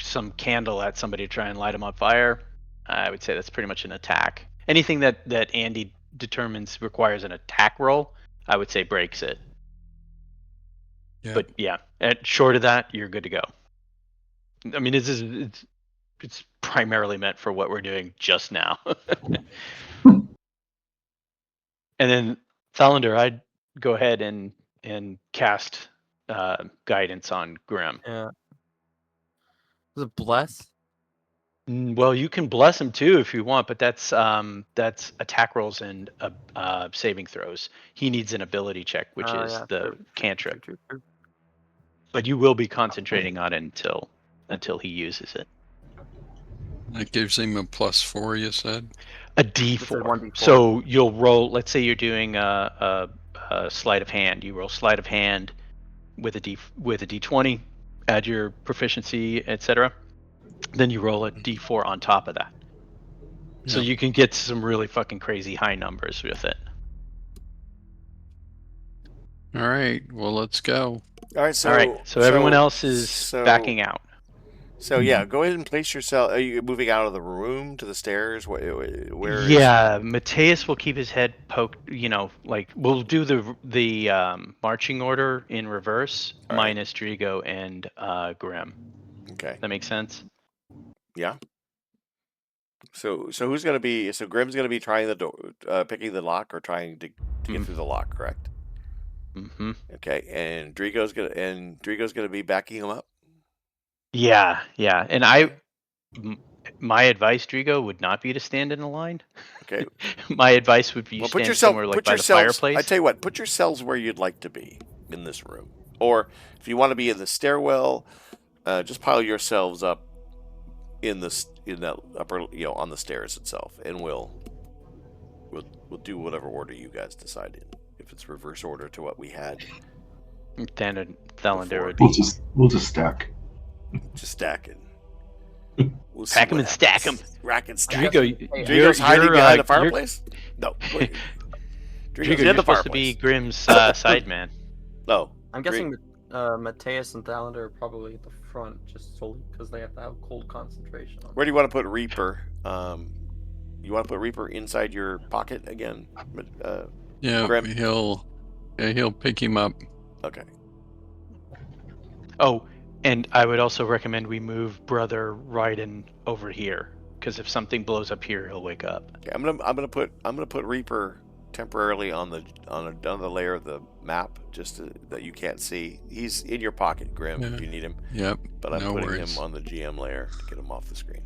S3: some candle at somebody to try and light them on fire, I would say that's pretty much an attack. Anything that Andy determines requires an attack roll, I would say breaks it.
S5: Yeah.
S3: But yeah, short of that, you're good to go. I mean, it's primarily meant for what we're doing just now. And then Thalander, I'd go ahead and cast guidance on Grim.
S9: Yeah. Was it bless?
S3: Well, you can bless him too if you want, but that's attack rolls and saving throws. He needs an ability check, which is
S9: Yeah,
S3: the
S9: true.
S3: cantrip. But you will be concentrating on it until he uses it.
S5: That gives him a +4, you said?
S3: A
S9: It's a
S3: D4.
S9: 1d4.
S3: So you'll roll. Let's say you're doing a sleight of hand. You roll sleight of hand with a D20, add your proficiency, etc. Then you roll a D4 on top of that. So
S5: Yeah.
S3: you can get some really fucking crazy high numbers with it.
S5: All right. Well, let's go.
S1: All right.
S3: So everyone else is backing out.
S1: So yeah, go ahead and place yourself. Are you moving out of the room to the stairs? Where?
S3: Yeah, Mateus will keep his head poked. We'll do the marching order in reverse, minus Drigo and Grim.
S1: Okay.
S3: That makes sense.
S1: Yeah. So who's gonna be? So Grim's gonna be trying the door, picking the lock, or trying to get through the lock, correct?
S3: Mm-hmm.
S1: Okay, and Drigo's gonna be backing him up.
S3: Yeah, and my advice, Drigo, would not be to stand in a line.
S1: Okay.
S3: My advice would be stand somewhere by the fireplace.
S1: I tell you what, put yourselves where you'd like to be in this room, or if you want to be in the stairwell, just pile yourselves up in that upper, on the stairs itself, and we'll do whatever order you guys decide in. If it's reverse order to what we had,
S3: then Thalander would be.
S4: We'll just stack.
S1: Just stack it. We'll
S3: pack them and stack them.
S1: Rack and stack.
S3: Drigo's
S1: hiding behind the fireplace. No.
S3: Drigo, you're supposed to be Grim's side man.
S1: No.
S6: I'm guessing Mateus and Thalander are probably at the front, just solely because they have to have cold concentration.
S1: Where do you want to put Reaper? You want to put Reaper inside your pocket again?
S5: Yeah,
S1: Grim?
S5: he'll pick him up.
S1: Okay.
S3: Oh, and I would also recommend we move Brother Raiden over here, because if something blows up here, he'll wake up.
S1: Okay, I'm gonna put Reaper temporarily on the layer of the map, just that you can't see. He's in your pocket, Grim, if you need him.
S5: Yep.
S1: But I'm putting him on the GM layer to get him off the screen.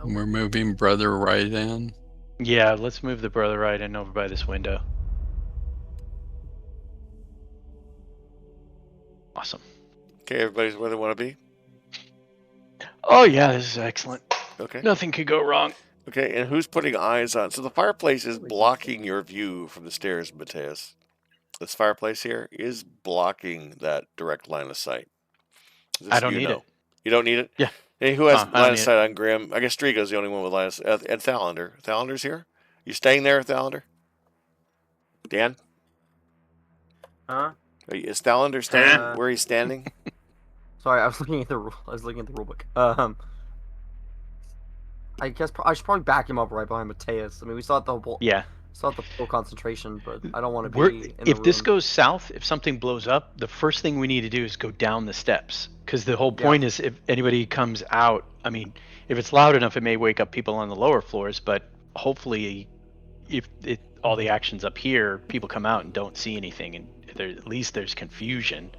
S5: We're moving Brother Raiden.
S3: Yeah, let's move the Brother Raiden over by this window. Awesome.
S1: Okay, everybody's where they want to be.
S3: Oh yeah, this is excellent.
S1: Okay.
S3: Nothing could go wrong.
S1: Okay, and who's putting eyes on? So the fireplace is blocking your view from the stairs, Mateus. This fireplace here is blocking that direct line of sight.
S3: I don't need it.
S1: You don't need it?
S3: Yeah.
S1: Hey, who has
S3: I
S1: line
S3: don't
S1: of
S3: need
S1: sight on Grim? I guess Strigo's the only one with line of sight. And Thalander. Thalander's here? You staying there, Thalander? Dan?
S6: Huh?
S1: Is Thalander staying where he's standing?
S6: Sorry, I was looking at the rule book. I guess I should probably back him up right behind Mateus. I mean, we saw the whole full concentration, but I don't want to be in the
S3: If this
S6: room.
S3: goes south, if something blows up, the first thing we need to do is go down the steps. Because the whole point is if anybody comes out, I mean, if it's loud enough, it may wake up people on the lower floors, but hopefully if all the action's up here, people come out and don't see anything, and at least there's confusion.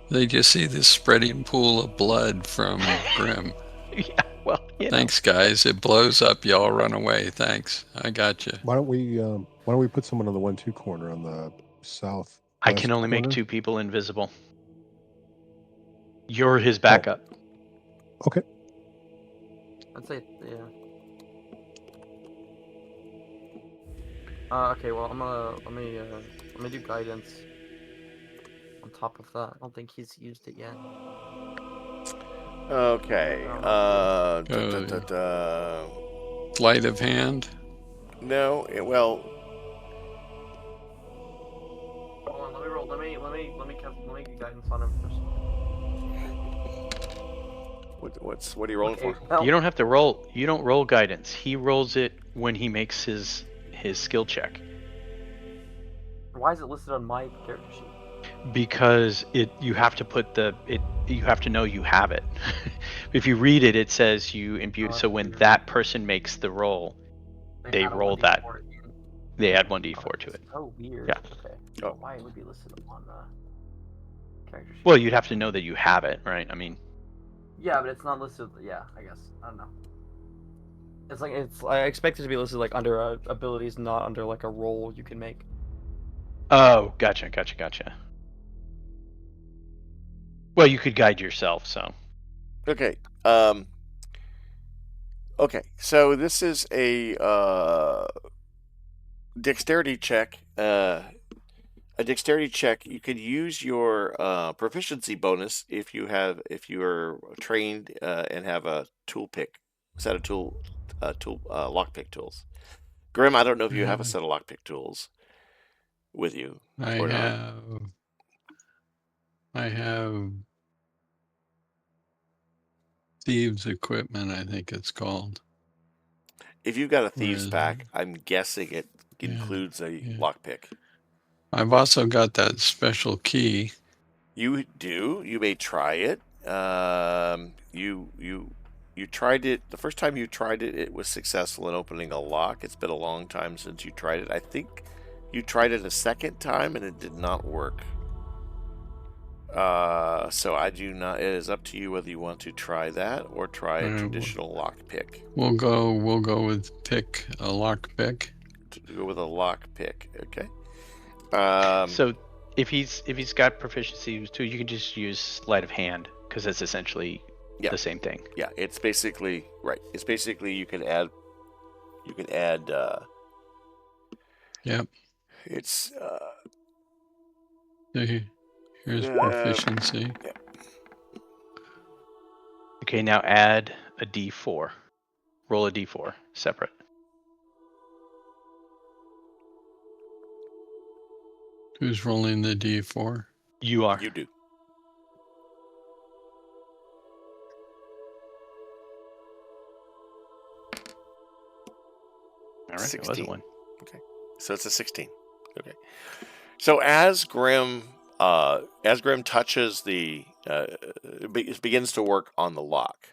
S5: They just see this spreading pool of blood from Grim.
S3: Yeah, well,
S5: thanks, guys. It blows up. Y'all run away. Thanks. I got you.
S7: Why don't we put someone on the 1-2 corner on the south?
S3: I can only make 2 people invisible. You're his backup.
S7: Okay.
S6: I'd say yeah. Okay, well let me do guidance. On top of that, I don't think he's used it yet.
S1: Okay.
S5: Sleight of hand?
S1: No. Well.
S6: Hold on, let me roll. Let me get guidance on him first.
S1: What are you rolling for?
S3: You don't have to roll. You don't roll guidance. He rolls it when he makes his skill check.
S6: Why is it listed on my character sheet?
S3: Because you have to put you have to know you have it. If you read it, it says you impute. So when that person makes the roll, they roll that. They add 1d4 to it.
S6: Oh, weird.
S3: Yeah.
S6: Okay.
S1: Oh.
S6: Why it would be listed on the character sheet?
S3: Well, you'd have to know that you have it, right? I mean.
S6: Yeah, but it's not listed. Yeah, I guess I don't know. It's like I expect it to be listed like under abilities, not under like a roll you can make.
S3: Oh, gotcha. Well, you could guide yourself, so.
S1: Okay. Okay. So this is a dexterity check. A dexterity check. You could use your proficiency bonus if you are trained and have a tool pick set of lockpick tools. Grim, I don't know if you have a set of lockpick tools with you.
S5: I have thieves equipment, I think it's called.
S1: If you've got a thieves pack, I'm guessing it includes a lockpick.
S5: I've also got that special key.
S1: You do. You may try it. You tried it the first time you tried it. It was successful in opening a lock. It's been a long time since you tried it. I think you tried it a second time and it did not work. So I do not. It is up to you whether you want to try that or try a traditional lock pick.
S5: We'll go with a lock pick.
S1: Go with a lock pick. Okay.
S3: So if he's got proficiency too, you can just use sleight of hand because it's essentially the same thing.
S1: Yeah, it's basically right. It's basically you can add.
S5: Yep.
S1: It's.
S5: Here's proficiency.
S1: Yeah.
S3: Okay, now add a d4. Roll a d4 separate.
S5: Who's rolling the d4?
S3: You are.
S1: You do.
S3: All right,
S1: 16.
S3: it was a 1.
S1: Okay, so it's a 16. Okay, so as Grim touches begins to work on the lock,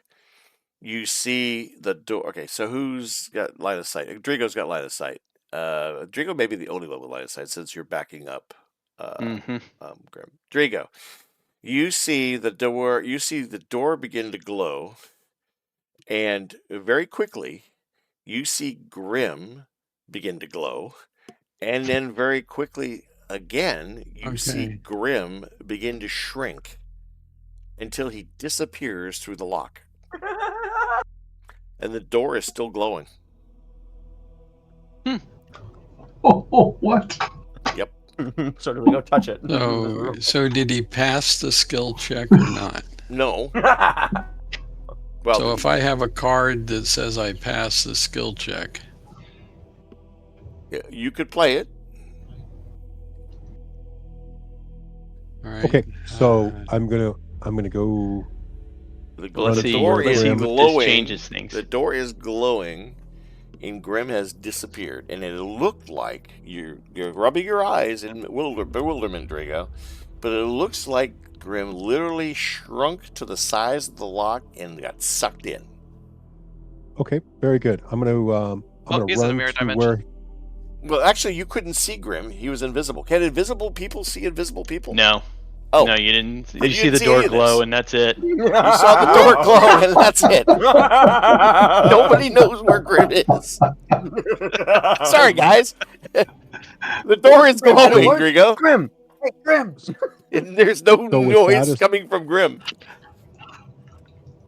S1: you see the door. Okay, so who's got line of sight? Drigo's got line of sight. Drigo may be the only one with line of sight since you're backing up. Grim. Drigo, you see the door. You see the door begin to glow, and very quickly, you see Grim begin to glow, and then very quickly, again, you see
S5: Okay.
S1: Grim begin to shrink until he disappears through the lock. And the door is still glowing.
S4: Oh, what?
S1: Yep.
S6: So do we go touch it?
S5: So did he pass the skill check or not?
S1: No. Well,
S5: So if I have a card that says I passed the skill check,
S1: you could play it.
S5: all right.
S7: Okay, so I'm gonna go.
S3: Let's see.
S1: door is
S7: Grim.
S3: This
S1: glowing.
S3: changes things.
S1: The door is glowing, and Grim has disappeared. And it looked like you're rubbing your eyes in bewilderment, Drago, but it looks like Grim literally shrunk to the size of the lock and got sucked in.
S7: Okay, very good. I'm gonna
S2: he's in the
S7: run
S2: mirror
S7: to
S2: dimension.
S7: where.
S1: Well, actually, you couldn't see Grim. He was invisible. Can invisible people see invisible people?
S3: No.
S1: Oh.
S3: No, you didn't.
S1: Then
S3: You
S1: you
S3: see
S1: didn't
S3: the
S1: see
S3: door
S1: any of
S3: glow,
S1: this.
S3: and that's it.
S1: You saw the door glow, and that's it. Nobody knows where Grim is. Sorry, guys. The door is glowing, Grigo.
S9: Grim! Hey, Grim!
S1: And there's no
S7: So with
S1: noise
S7: that is-
S1: coming from Grim.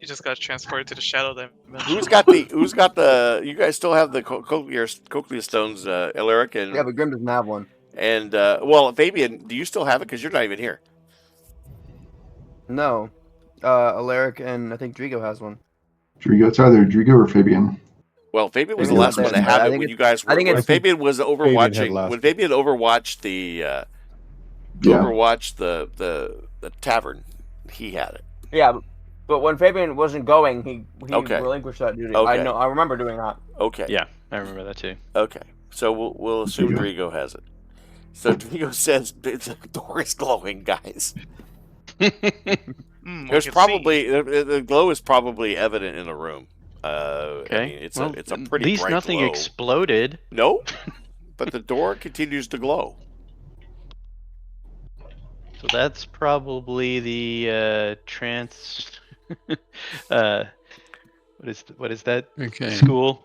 S2: You just got transported to the shadow dimension.
S1: Who's got the? You guys still have the cochlea stones, Alaric and
S9: Yeah, but Grim doesn't have one.
S1: and well, Fabian, do you still have it? Because you're not even here.
S9: No. Alaric and I think Drigo has one.
S4: Drigo, it's either Drigo or Fabian.
S1: Well, Fabian was the
S9: Fabian
S1: last
S9: was
S1: one to
S9: there.
S1: have
S9: I
S1: it
S9: think
S1: when
S9: it's-
S1: you guys were.
S9: I think
S1: When
S9: it's-
S1: Fabian was
S7: had
S1: overwatching.
S7: last
S1: When
S7: one.
S1: Fabian overwatched the the tavern, he had it.
S6: Yeah, but when Fabian wasn't going, he
S1: Okay.
S6: relinquished that duty.
S1: Okay.
S6: I know. I remember doing that.
S1: Okay.
S3: Yeah, I remember that too.
S1: Okay. So we'll assume Drigo has it. So Drigo says the door is glowing, guys. There's probably the glow is probably evident in the room.
S3: Okay.
S1: I mean, it's
S3: well,
S1: a pretty
S3: at least
S1: bright
S3: nothing
S1: glow.
S3: exploded.
S1: No, but the door continues to glow.
S3: So that's probably the what is that
S5: Okay.
S3: school?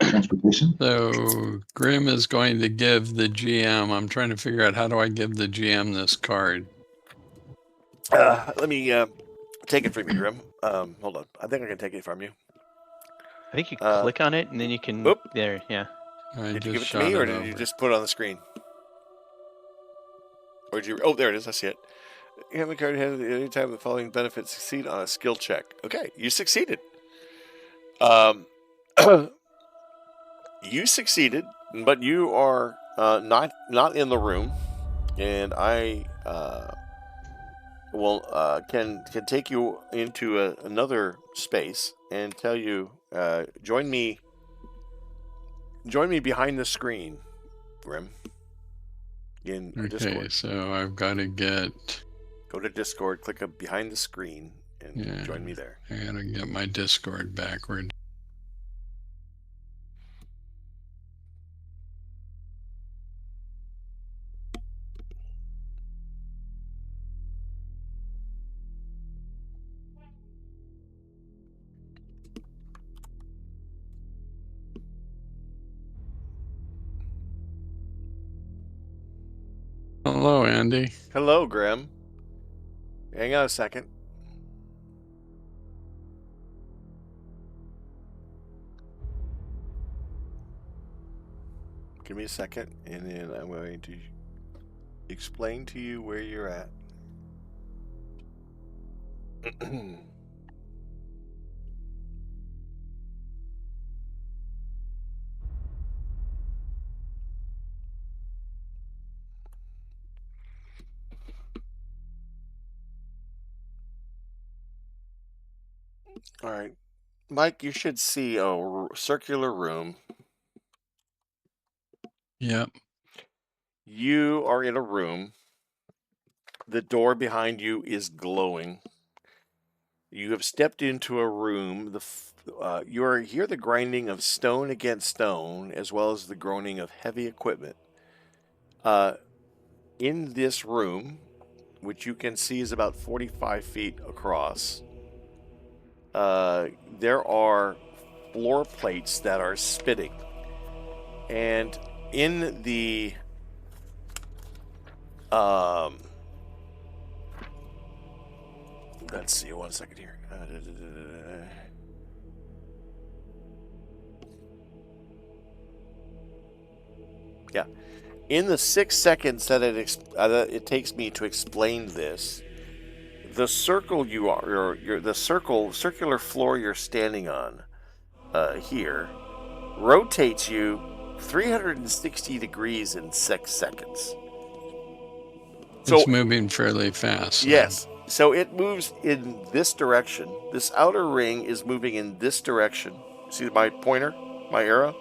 S4: Transportation.
S5: So Grim is going to give the GM. I'm trying to figure out how do I give the GM this card.
S1: Let me take it from you, Grim. Hold on. I think I can take it from you.
S3: I think you click on it and then you can.
S1: Oop.
S3: There, yeah.
S5: I
S1: Did you
S5: just
S1: give it to
S5: shot
S1: me, or
S5: it
S1: did you
S5: over.
S1: just put it on the screen? Or did you? Oh, there it is. I see it. You have a card at any time the following benefits succeed on a skill check. Okay, you succeeded. You succeeded, but you are not in the room, and I can take you into another space and tell you join me behind the screen, Grim. In
S5: Okay,
S1: Discord.
S5: so I've got to get.
S1: Go to Discord, click behind the screen, and
S5: Yeah.
S1: join me there.
S5: I gotta get my Discord backward. Hello, Andy.
S1: Hello, Grim. Hang on a second. Give me a second, and then I'm going to explain to you where you're at. All right. Mike, you should see a circular room.
S5: Yep.
S1: You are in a room. The door behind you is glowing. You have stepped into a room. You hear the grinding of stone against stone, as well as the groaning of heavy equipment. In this room, which you can see is about 45 feet across, there are floor plates that are spitting. And in the Let's see, 1 second here. Yeah. In the 6 seconds that it takes me to explain this, the circle the circular floor you're standing on here rotates you 360 degrees in 6 seconds. So,
S5: it's moving fairly fast.
S1: Yes. So it moves in this direction. This outer ring is moving in this direction. See my pointer? My arrow?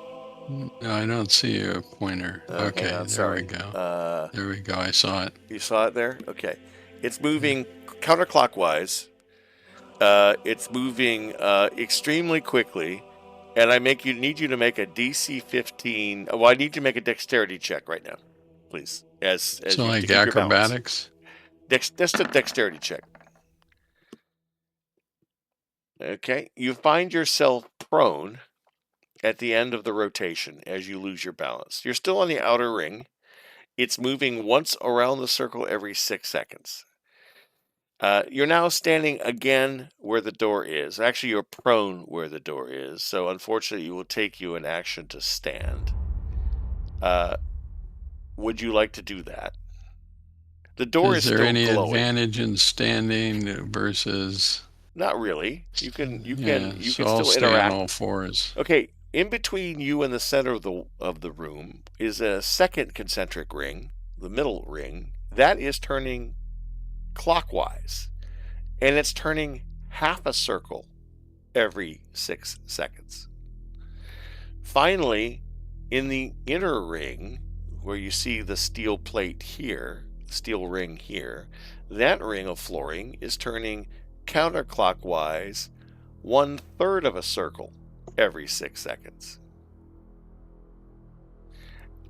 S5: No, I don't see a pointer. Okay,
S1: hang on,
S5: there
S1: sorry.
S5: we go. There we go. I saw it.
S1: You saw it there? Okay. It's moving counterclockwise. It's moving extremely quickly. And I need you to make a DC 15. Well, I need you to make a dexterity check right now, please. As
S5: So
S1: you
S5: like
S1: keep your balance.
S5: acrobatics?
S1: Just a dexterity check. Okay. You find yourself prone at the end of the rotation as you lose your balance. You're still on the outer ring. It's moving once around the circle every 6 seconds. You're now standing again where the door is. Actually, you're prone where the door is. So unfortunately, it will take you an action to stand. Would you like to do that? The door is
S5: there
S1: still
S5: any
S1: glowing.
S5: advantage in standing versus?
S1: Not really. You can
S5: So
S1: still
S5: I'll stay
S1: interact.
S5: on all fours.
S1: Okay, in between you and the center of the room is a second concentric ring, the middle ring. That is turning clockwise, and it's turning half a circle every 6 seconds. Finally, in the inner ring, where you see the steel plate here, steel ring here, that ring of flooring is turning counterclockwise 1/3 of a circle every 6 seconds.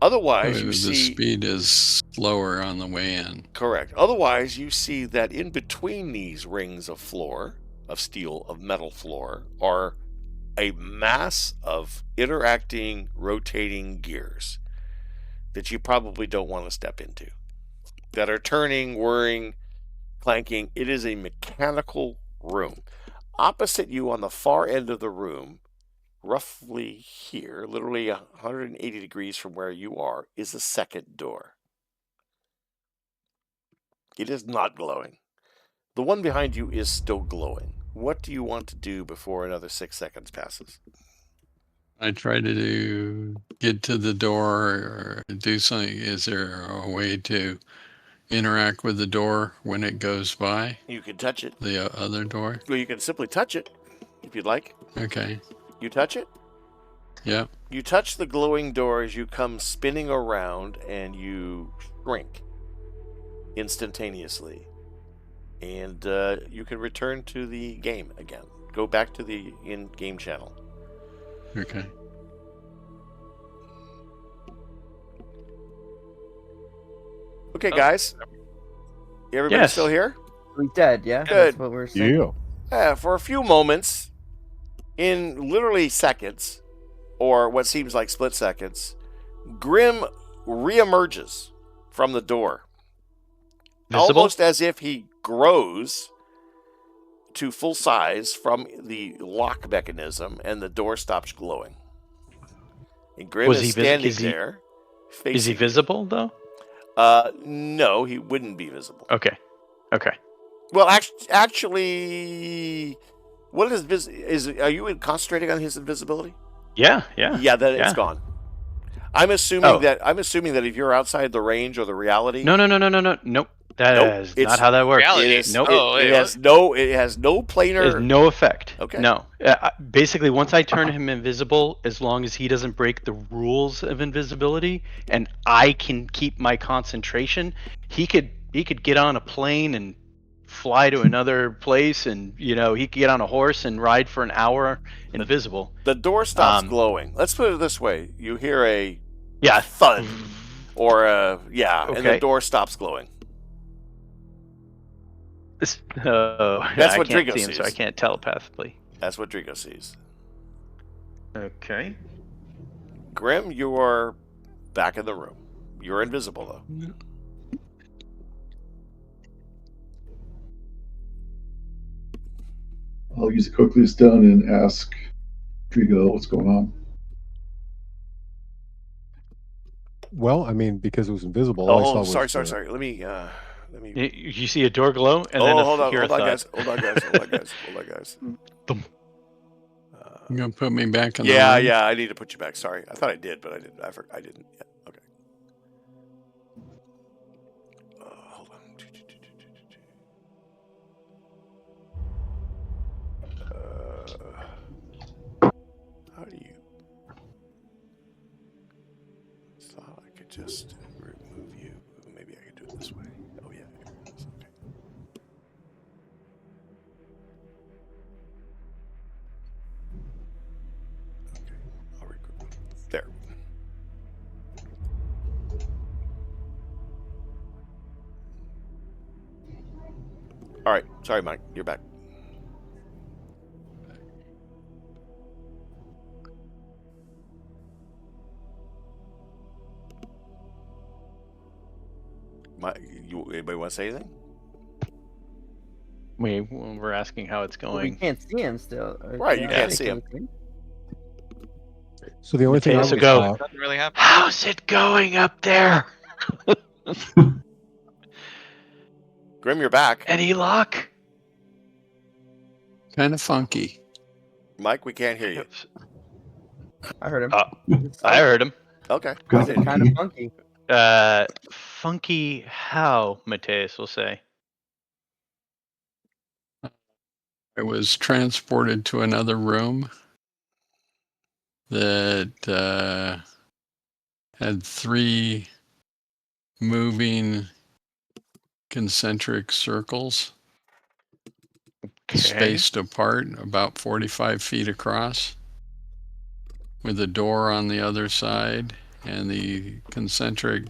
S1: Otherwise, you
S5: the
S1: see...
S5: speed is slower on the way in.
S1: Correct. Otherwise, you see that in between these rings of floor, of metal floor, are a mass of interacting, rotating gears that you probably don't want to step into, that are turning, whirring, clanking. It is a mechanical room. Opposite you on the far end of the room, roughly here, literally 180 degrees from where you are, is a second door. It is not glowing. The one behind you is still glowing. What do you want to do before another 6 seconds passes?
S5: I try to get to the door or do something. Is there a way to interact with the door when it goes by?
S1: You can touch it.
S5: The other door?
S1: Well, you can simply touch it if you'd like.
S5: Okay.
S1: You touch it?
S5: Yeah.
S1: You touch the glowing door as you come spinning around and you shrink instantaneously. And you can return to the game again. Go back to the in-game channel.
S5: Okay.
S1: Okay, guys. Everybody
S3: Yes.
S1: still here?
S6: We dead, yeah?
S1: Good.
S6: That's what we're saying.
S7: Yeah.
S1: For a few moments, in literally seconds, or what seems like split seconds, Grim reemerges from the door.
S3: Visible?
S1: Almost as if he grows to full size from the lock mechanism, and the door stops glowing. And Grim
S3: Was
S1: is
S3: he
S1: standing
S3: is he-
S1: there.
S3: Is he
S1: facing-
S3: visible though?
S1: No, he wouldn't be visible.
S3: Okay. Okay.
S1: Well, actually, what is are you concentrating on his invisibility?
S3: Yeah. Yeah.
S1: Yeah, then it's
S3: Yeah.
S1: gone. I'm assuming
S3: Oh.
S1: that if you're outside the range or the reality,
S3: No. Nope. That
S1: Nope,
S3: is
S1: it's
S3: not how that works.
S2: reality.
S1: it is.
S3: Nope.
S2: Oh,
S1: it
S2: wait,
S1: has no planar.
S3: There's no effect.
S1: Okay.
S3: No. Basically, once I turn him invisible, as long as he doesn't break the rules of invisibility, and I can keep my concentration, he could get on a plane and fly to another place, and he could get on a horse and ride for an hour invisible.
S1: The door stops glowing. Let's put it this way: you hear a
S3: Yeah.
S1: thud, or and the
S3: Okay.
S1: door stops glowing.
S3: That's
S1: That's what
S3: I can't
S1: Drigo
S3: see him, so I
S1: sees.
S3: can't telepathically.
S1: That's what Drigo sees.
S3: Okay.
S1: Grim, you are back in the room. You're invisible though.
S4: I'll use the quickly stone and ask Drigo what's going on.
S7: Well, I mean, because it was invisible, all I saw
S1: Oh,
S7: was
S1: sorry. Let me.
S3: You see a door glow, and then
S1: hold on,
S3: hear a thud.
S1: guys. Hold on, guys.
S3: Thump.
S5: You gonna put me back in the
S1: Yeah,
S5: room?
S1: I need to put you back. Sorry, I thought I did, but I didn't. I didn't. Yeah, okay. Hold on. How do you? Thought I could just remove you. Maybe I could do it this way. Oh yeah. Okay. Okay. I'll regroup. There. All right. Sorry, Mike. You're back. Anybody want to say anything?
S3: We're asking how it's
S6: Well, we
S3: going.
S6: can't see him still.
S1: Right, you can't see him.
S7: So the only thing I
S3: Mateus will
S7: would
S3: go.
S7: saw,
S2: Nothing really happened.
S3: How's it going up there?
S1: Grim, you're back.
S3: Any luck?
S5: Kind of funky.
S1: Mike, we can't hear you.
S6: I heard him.
S3: I heard him.
S1: Okay.
S4: Got
S6: Is it kind of funky?
S3: Funky how, Mateus will say.
S5: I was transported to another room that had 3 moving concentric circles spaced apart about 45 feet across, with a door on the other side, and the concentric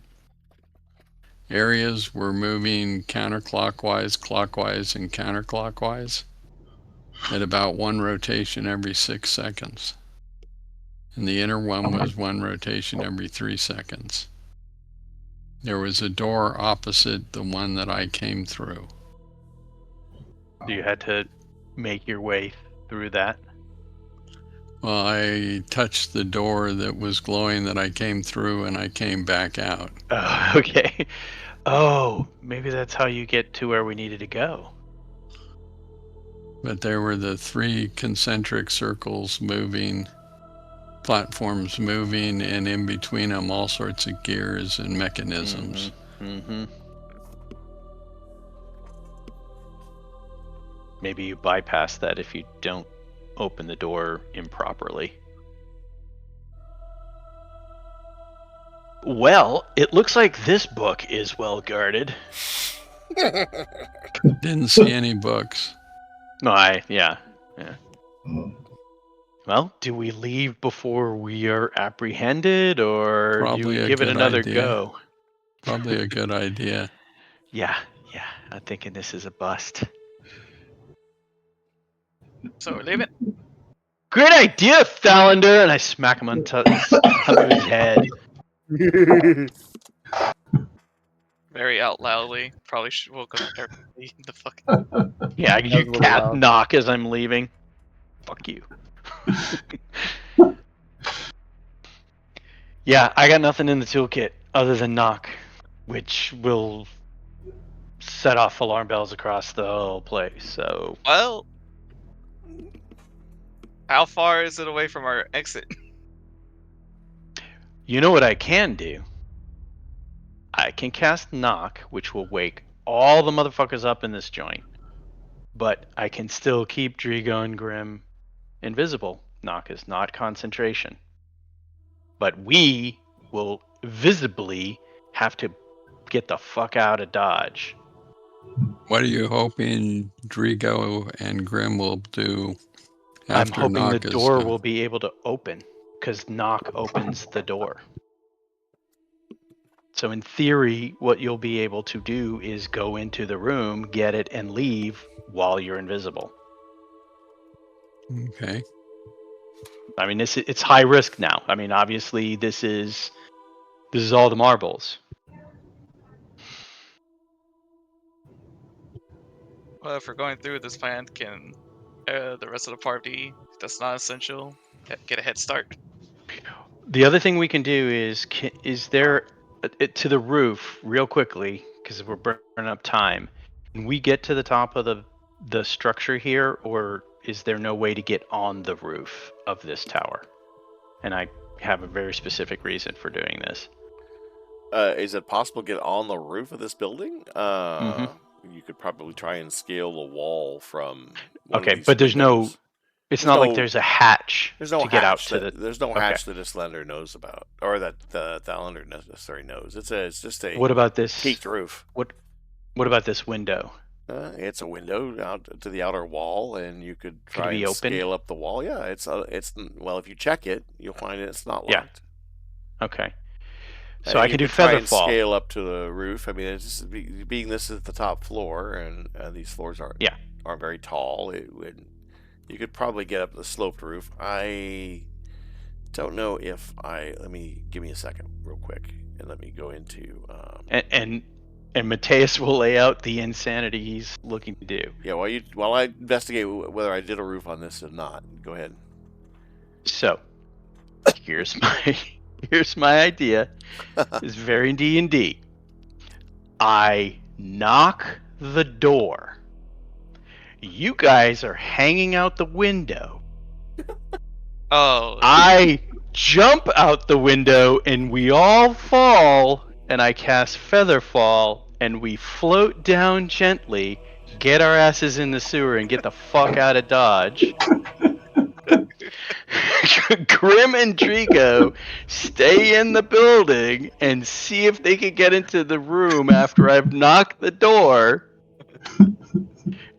S5: areas were moving counterclockwise, clockwise, and counterclockwise at about 1 rotation every 6 seconds. And the inner one was 1 rotation every 3 seconds. There was a door opposite the one that I came through.
S3: You had to make your way through that.
S5: Well, I touched the door that was glowing that I came through, and I came back out.
S3: Oh, okay. Oh, maybe that's how you get to where we needed to go.
S5: But there were the 3 concentric circles moving, platforms moving, and in between them all sorts of gears and mechanisms.
S3: Mm-hmm. Maybe you bypass that if you don't open the door improperly. Well, it looks like this book is well guarded.
S5: Didn't see any books.
S3: No, yeah. Well, do we leave before we are apprehended, or
S5: Probably
S3: do we
S5: a
S3: give it
S5: good
S3: another
S5: idea.
S3: go?
S5: Probably a good idea.
S3: Yeah, I'm thinking this is a bust.
S2: So we're leaving.
S3: Great idea, Thalander! And I smack him on top of his head.
S2: Very out loudly. Probably should woke up everybody in the fuck.
S3: Yeah,
S6: That
S3: you
S6: was a little
S3: cat
S6: loud.
S3: knock as I'm leaving. Fuck you. Yeah, I got nothing in the toolkit other than knock, which will set off alarm bells across the whole place. So,
S2: Well, how far is it away from our exit?
S3: you know what I can do? I can cast knock, which will wake all the motherfuckers up in this joint. But I can still keep Drigo and Grim invisible. Knock is not concentration. But we will visibly have to get the fuck out of Dodge.
S5: What are you hoping Drigo and Grim will do
S3: I'm
S5: after
S3: hoping
S5: Knock
S3: the
S5: is
S3: door
S5: done?
S3: will be able to open, because knock opens the door. So in theory, what you'll be able to do is go into the room, get it, and leave while you're invisible.
S5: Okay.
S3: I mean, it's high risk now. I mean, obviously, this is all the marbles.
S2: Well, if we're going through this plan, can the rest of the party. That's not essential. Get a head start.
S3: The other thing we can do is there to the roof real quickly because we're burning up time. Can we get to the top of the structure here, or is there no way to get on the roof of this tower? And I have a very specific reason for doing this.
S1: Is it possible to get on the roof of this building? You could probably try and scale the wall from.
S3: Okay, but there's
S1: windows.
S3: no. It's not like there's a hatch
S1: There's no
S3: to get out to the.
S1: There's no hatch that this lender knows about, or that the lender necessarily knows. It's just a.
S3: What about this
S1: peaked roof?
S3: What about this window?
S1: It's a window out to the outer wall, and you could try and
S3: open?
S1: scale up the wall. Yeah, it's well. If you check it, you'll find it's not locked.
S3: Yeah. Okay. So
S1: And
S3: I
S1: you
S3: can do
S1: try
S3: feather
S1: and
S3: fall.
S1: scale up to the roof. I mean, it's just, being this is the top floor, and these floors aren't very tall. You could probably get up the sloped roof. I don't know if give me a second, real quick, and let me go into.
S3: And Mateus will lay out the insanity he's looking to do.
S1: Yeah, while I investigate whether I did a roof on this or not, go ahead.
S3: So, here's my idea. It's very D&D. I knock the door. You guys are hanging out the window.
S2: Oh.
S3: I jump out the window and we all fall, and I cast Feather Fall, and we float down gently, get our asses in the sewer, and get the fuck out of Dodge. Grim and Drigo stay in the building and see if they can get into the room after I've knocked the door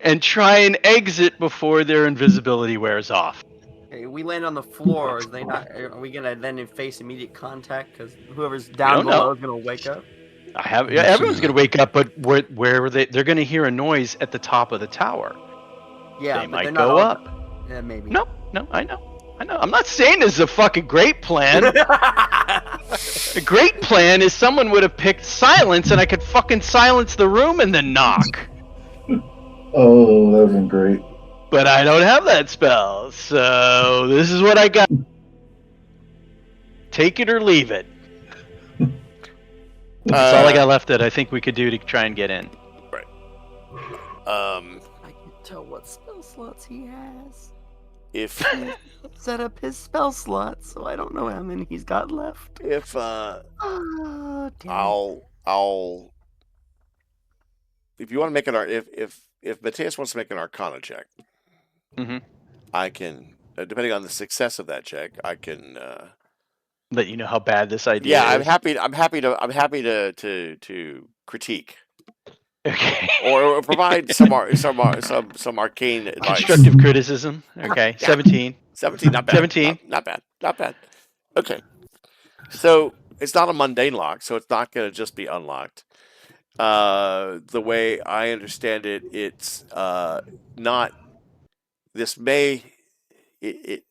S3: and try and exit before their invisibility wears off.
S9: Okay, we land on the floor. Are we gonna then face immediate contact? Because whoever's down below is gonna wake up.
S3: Everyone's gonna wake up, but where they're gonna hear a noise at the top of the tower.
S9: Yeah,
S3: they
S9: but
S3: might
S9: they're not
S3: go
S9: all-
S3: up.
S9: Yeah, maybe.
S3: No, I know. I'm not saying this is a fucking great plan. A great plan is someone would have picked silence, and I could fucking silence the room and then knock.
S4: Oh, that would have been great.
S3: But I don't have that spell, so this is what I got. Take it or leave it. That's all I got left that I think we could do to try and get in.
S1: Right.
S9: I can tell what spell slots he has.
S1: If
S9: Set up his spell slots, so I don't know how many he's got left.
S1: I'll if you want to make an if Mateus wants to make an Arcana check, I can, depending on the success of that check, I can
S3: let you know how bad this idea is.
S1: I'm happy to critique.
S3: Okay.
S1: Or provide some arcane advice.
S3: Constructive criticism. Okay.
S1: Yeah.
S3: 17.
S1: 17, not bad.
S3: 17.
S1: Not bad. Okay. So it's not a mundane lock, so it's not going to just be unlocked. The way I understand it, it's not. This may.
S3: It's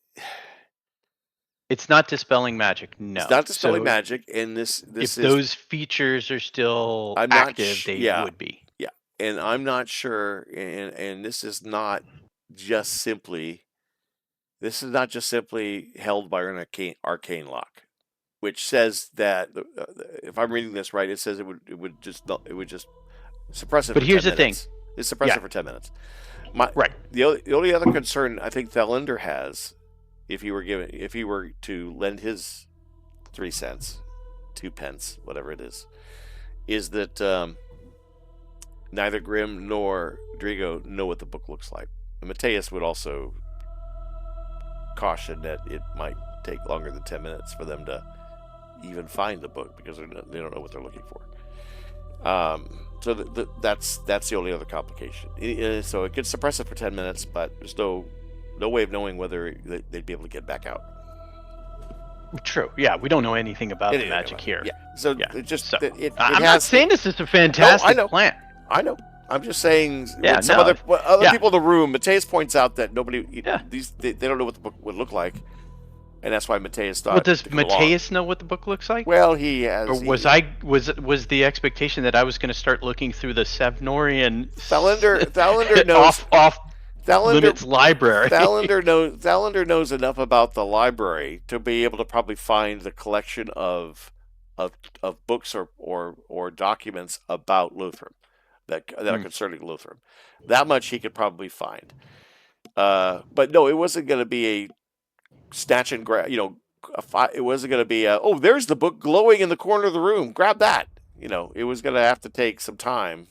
S3: not dispelling magic. No.
S1: It's not dispelling magic, and this
S3: if
S1: is.
S3: Those features are still active, they would be.
S1: Yeah, and I'm not sure, and this is not just simply. This is not just simply held by an arcane lock, which says that if I'm reading this right, it says it would just suppress it.
S3: But
S1: for
S3: here's
S1: 10
S3: the thing:
S1: minutes. It's suppress it for 10 minutes.
S3: Right.
S1: The only other concern I think the lender has, if he were to lend his 3 cents, 2 pence, whatever it is that neither Grim nor Drigo know what the book looks like. And Mateus would also caution that it might take longer than 10 minutes for them to even find the book because they don't know what they're looking for. So that's the only other complication. So it could suppress it for 10 minutes, but there's no way of knowing whether they'd be able to get back out.
S3: True. Yeah, we don't know anything about the magic here.
S1: Yeah. So
S3: I'm not saying this is a fantastic plan.
S1: I know. I'm just saying.
S3: Yeah.
S1: Other people in the room. Mateus points out that nobody. Yeah. They don't know what the book would look like, and that's why Mateus thought.
S3: Well, does Mateus know what the book looks like?
S1: Well, he has.
S3: Or was the expectation that I was going to start looking through the Sevnorian?
S1: Thalander knows.
S3: limits library.
S1: Thalander knows enough about the library to be able to probably find the collection of books or documents about Lutheran that are concerning Lutheran. That much he could probably find. But no, it wasn't going to be a snatch and grab. It wasn't going to be there's the book glowing in the corner of the room. Grab that. It was going to have to take some time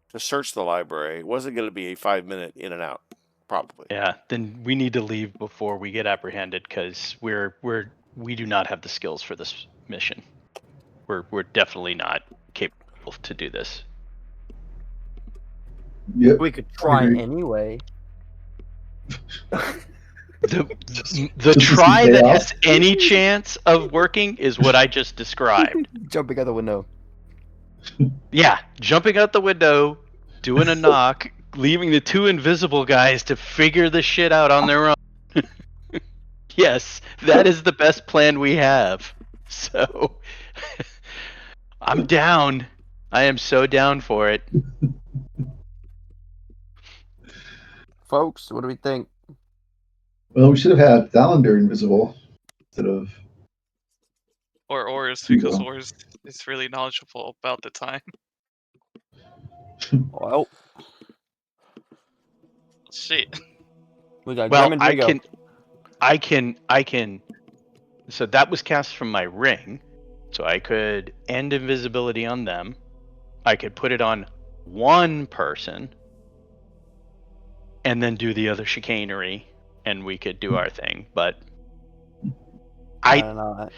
S1: to search the library. It wasn't going to be a 5-minute in and out, probably.
S3: Yeah, then we need to leave before we get apprehended because we do not have the skills for this mission. We're definitely not capable to do this.
S4: Yep.
S6: We could try
S4: Agreed.
S6: anyway.
S3: The try that has any chance of working is what I just described.
S6: Jumping out the window.
S3: Yeah, jumping out the window, doing a knock, leaving the two invisible guys to figure the shit out on their own. Yes, that is the best plan we have. So, I'm down. I am so down for it.
S6: Folks, what do we think?
S4: Well, we should have had Thalander invisible instead of.
S2: Or Oris, because Oris is really knowledgeable about the time.
S6: Well,
S2: Shit.
S6: we got
S3: Well,
S6: Grim and Drigo.
S3: I can. So that was cast from my ring, so I could end invisibility on them. I could put it on one person, and then do the other chicanery, and we could do our thing. But
S6: I don't know.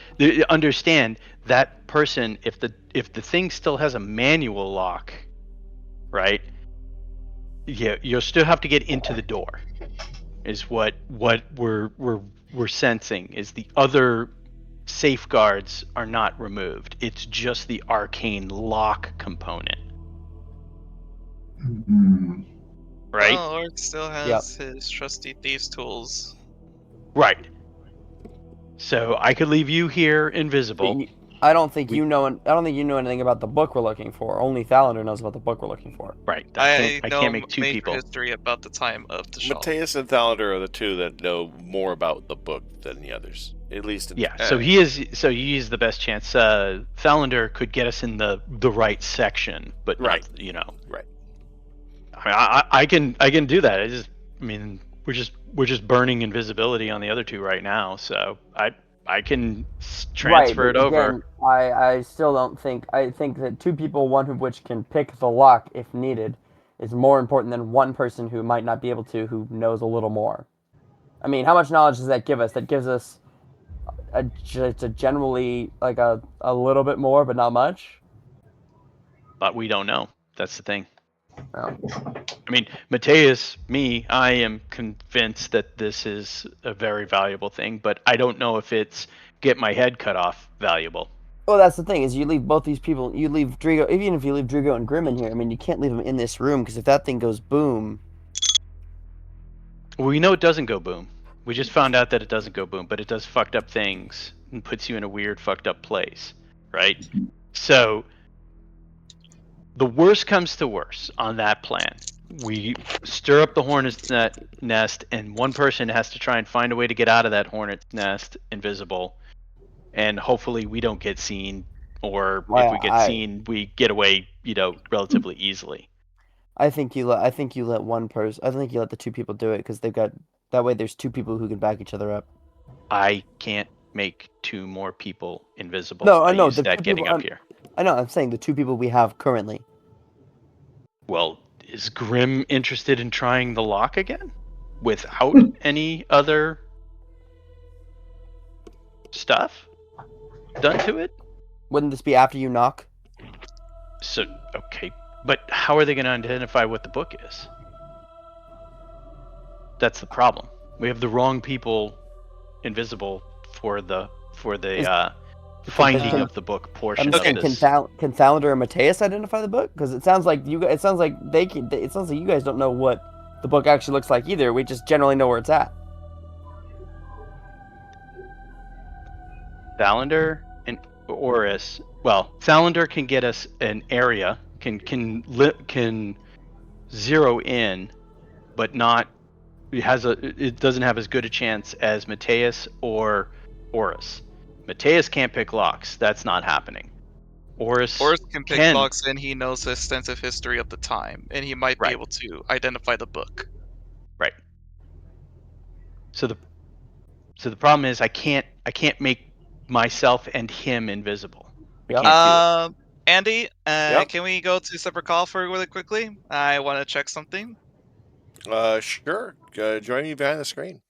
S3: understand that person, if the thing still has a manual lock, right? Yeah, you'll still have to get into the door. Is what we're sensing is the other safeguards are not removed. It's just the arcane lock component. Right?
S2: Well, Oris still has his trusty thieves tools.
S3: Right. So I could leave you here invisible.
S6: I don't think you know anything about the book we're looking for. Only Thalander knows about the book we're looking for.
S3: Right.
S2: I
S3: can't make two
S2: major
S3: people.
S2: history about the time of Tashal.
S1: Mateus and Thalander are the two that know more about the book than the others. At least
S3: So he is the best chance. Thalander could get us in the right section, but
S1: Right.
S3: not,
S1: Right.
S3: I can do that. We're just burning invisibility on the other two right now, so I can transfer it over.
S6: Again, I still don't think. I think that two people, one of which can pick the lock if needed, is more important than one person who might not be able to, who knows a little more. I mean, how much knowledge does that give us? That gives us it's a generally like a little bit more, but not much.
S3: But we don't know. That's the thing.
S6: Well,
S3: I mean, Mateus, I am convinced that this is a very valuable thing, but I don't know if it's get my head cut off valuable.
S6: well, that's the thing is you leave both these people. You leave Drigo, even if you leave Drigo and Grim in here. I mean, you can't leave them in this room because if that thing goes boom.
S3: Well, we know it doesn't go boom. We just found out that it doesn't go boom, but it does fucked up things and puts you in a weird fucked up place, right? So the worst comes to worst on that plan. We stir up the hornet's nest, and one person has to try and find a way to get out of that hornet's nest invisible, and hopefully we don't get seen, or if we get seen, we get away, relatively easily.
S6: I think you let one person. I think you let the two people do it because they've got that way. There's two people who can back each other up.
S3: I can't make two more people invisible.
S6: No, I know
S3: used that getting up here.
S6: I know. I'm saying the two people we have currently.
S3: Well, is Grim interested in trying the lock again without any other stuff done to it?
S6: Wouldn't this be after you knock?
S3: So, okay, but how are they going to identify what the book is? That's the problem. We have the wrong people invisible for the finding of the book portion of this.
S6: Can Thalander and Mateus identify the book? Because it sounds like you guys. It sounds like they can. It sounds like you guys don't know what the book actually looks like either. We just generally know where it's at.
S3: Thalander and Oris. Well, Thalander can get us an area. Can zero in but not. It doesn't have as good a chance as Mateus or Horus. Mateus can't pick locks. That's not happening. Horus
S2: can pick locks, and he knows the extensive history of the time, and he might be able to identify the book.
S3: Right. So the problem is I can't make myself and him invisible. I can't do it.
S2: Andy, can we go to separate call for really quickly? I want to check something.
S1: Sure. Join me behind the screen.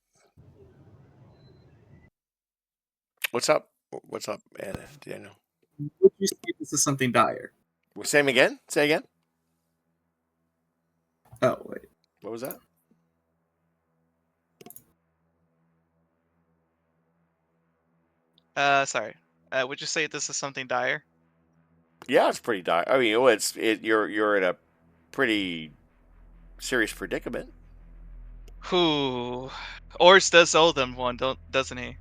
S1: What's up? What's up, Daniel?
S10: Would you say this is something dire?
S1: Say him again? Say again?
S10: Oh, wait.
S1: What was that?
S2: Sorry. Would you say this is something dire?
S1: Yeah, it's pretty dire. I mean, you're in a pretty serious predicament.
S2: Who? Ors does owe them one, doesn't he?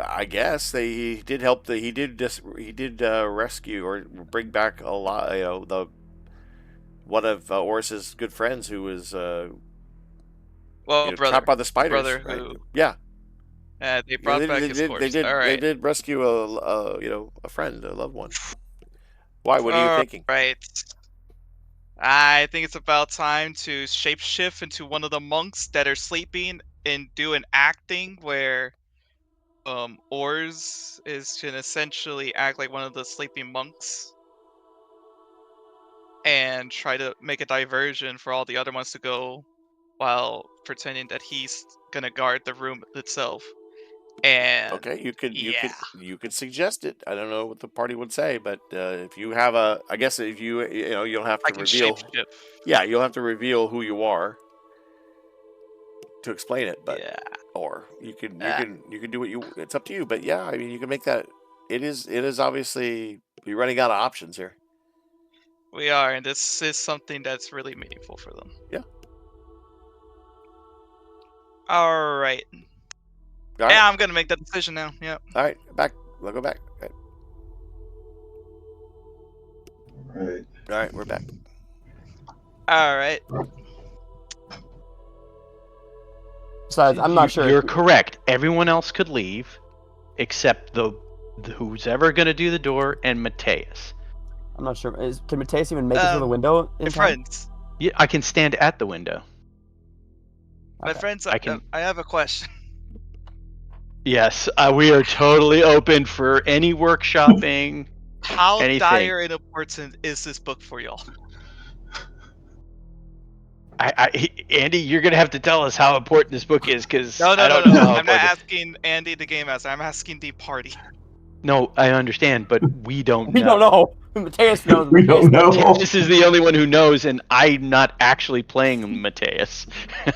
S1: I guess he did help. He did rescue or bring back a lot. One of Oris's good friends who was trapped by the spiders. Right? Yeah.
S2: They brought back his corpse.
S1: They did rescue a friend, a loved one. Why? What are you thinking?
S2: Right. I think it's about time to shapeshift into one of the monks that are sleeping and do an acting where Ors can essentially act like one of the sleeping monks and try to make a diversion for all the other ones to go while pretending that he's gonna guard the room itself. And
S1: okay, you could suggest it. I don't know what the party would say, but if you have I guess if you'll have to reveal. Yeah, you'll have to reveal who you are to explain it. But or you can do what it's up to you. But yeah, I mean, you can make that. It is obviously you're running out of options here.
S2: We are, and this is something that's really meaningful for them.
S1: Yeah.
S2: All right. Yeah, I'm gonna make that decision now. Yeah.
S1: All right, back. We'll go back. Okay. All right, we're back.
S2: All right.
S6: Besides, I'm not sure.
S3: You're correct. Everyone else could leave, except who's ever gonna do the door and Mateus.
S6: I'm not sure. Can Mateus even make it through the window in time?
S2: Friends.
S3: Yeah, I can stand at the window.
S2: My friends, I have a question.
S3: Yes, we are totally open for any workshopping.
S2: How
S3: anything.
S2: Dire and important is this book for y'all?
S3: Andy, you're gonna have to tell us how important this book is, because
S2: no. I'm not asking Andy the game master. I'm asking the party.
S3: No, I understand, but we don't.
S6: We don't know. Mateus knows.
S4: We don't know.
S3: This is the only one who knows, and I'm not actually playing Mateus.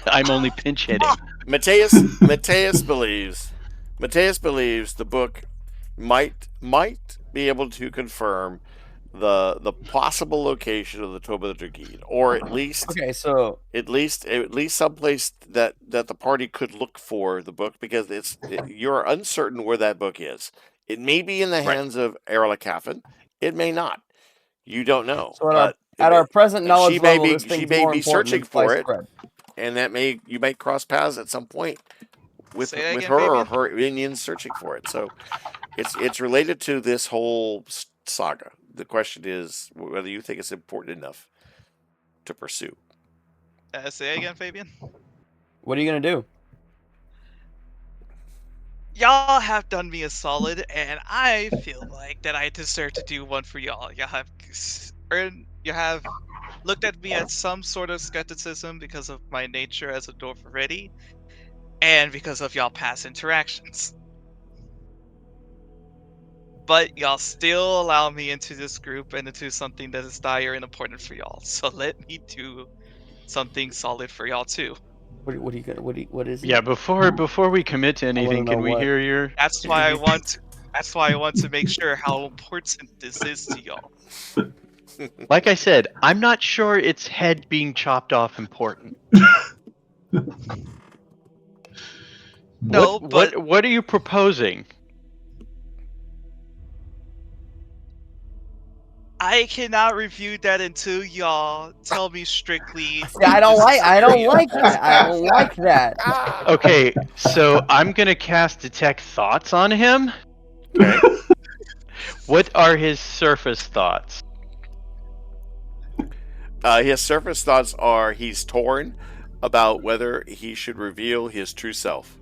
S3: I'm only pinch hitting.
S1: Mateus believes the book might be able to confirm the possible location of the Tomb of the Dragoon, or at least at least someplace that the party could look for the book, because you're uncertain where that book is. It may be in the hands of Erla Caffin. It may not. You don't know.
S6: So at our present knowledge level,
S1: she may be searching for it, and you may cross paths at some point with her or her minions searching for it. So it's related to this whole saga. The question is whether you think it's important enough to pursue.
S2: Say again, Fabian.
S6: What are you gonna do?
S2: Y'all have done me a solid, and I feel like that I deserve to do one for y'all. You have looked at me as some sort of skepticism because of my nature as a dwarf already, and because of y'all past interactions. But y'all still allow me into this group and into something that is dire and important for y'all. So let me do something solid for y'all too.
S6: What is it?
S3: Yeah, before we commit to anything, can we hear your?
S2: That's why I want to make sure how important this is to y'all.
S3: Like I said, I'm not sure its head being chopped off important.
S2: No,
S3: what are you proposing?
S2: I cannot review that until y'all tell me strictly.
S9: See, I don't
S2: this
S9: like.
S2: is
S9: I don't
S2: great.
S9: like that. I don't like that.
S3: Okay, so I'm gonna cast Detect Thoughts on him.
S1: Okay.
S3: What are his surface thoughts?
S1: His surface thoughts are he's torn about whether he should reveal his true self.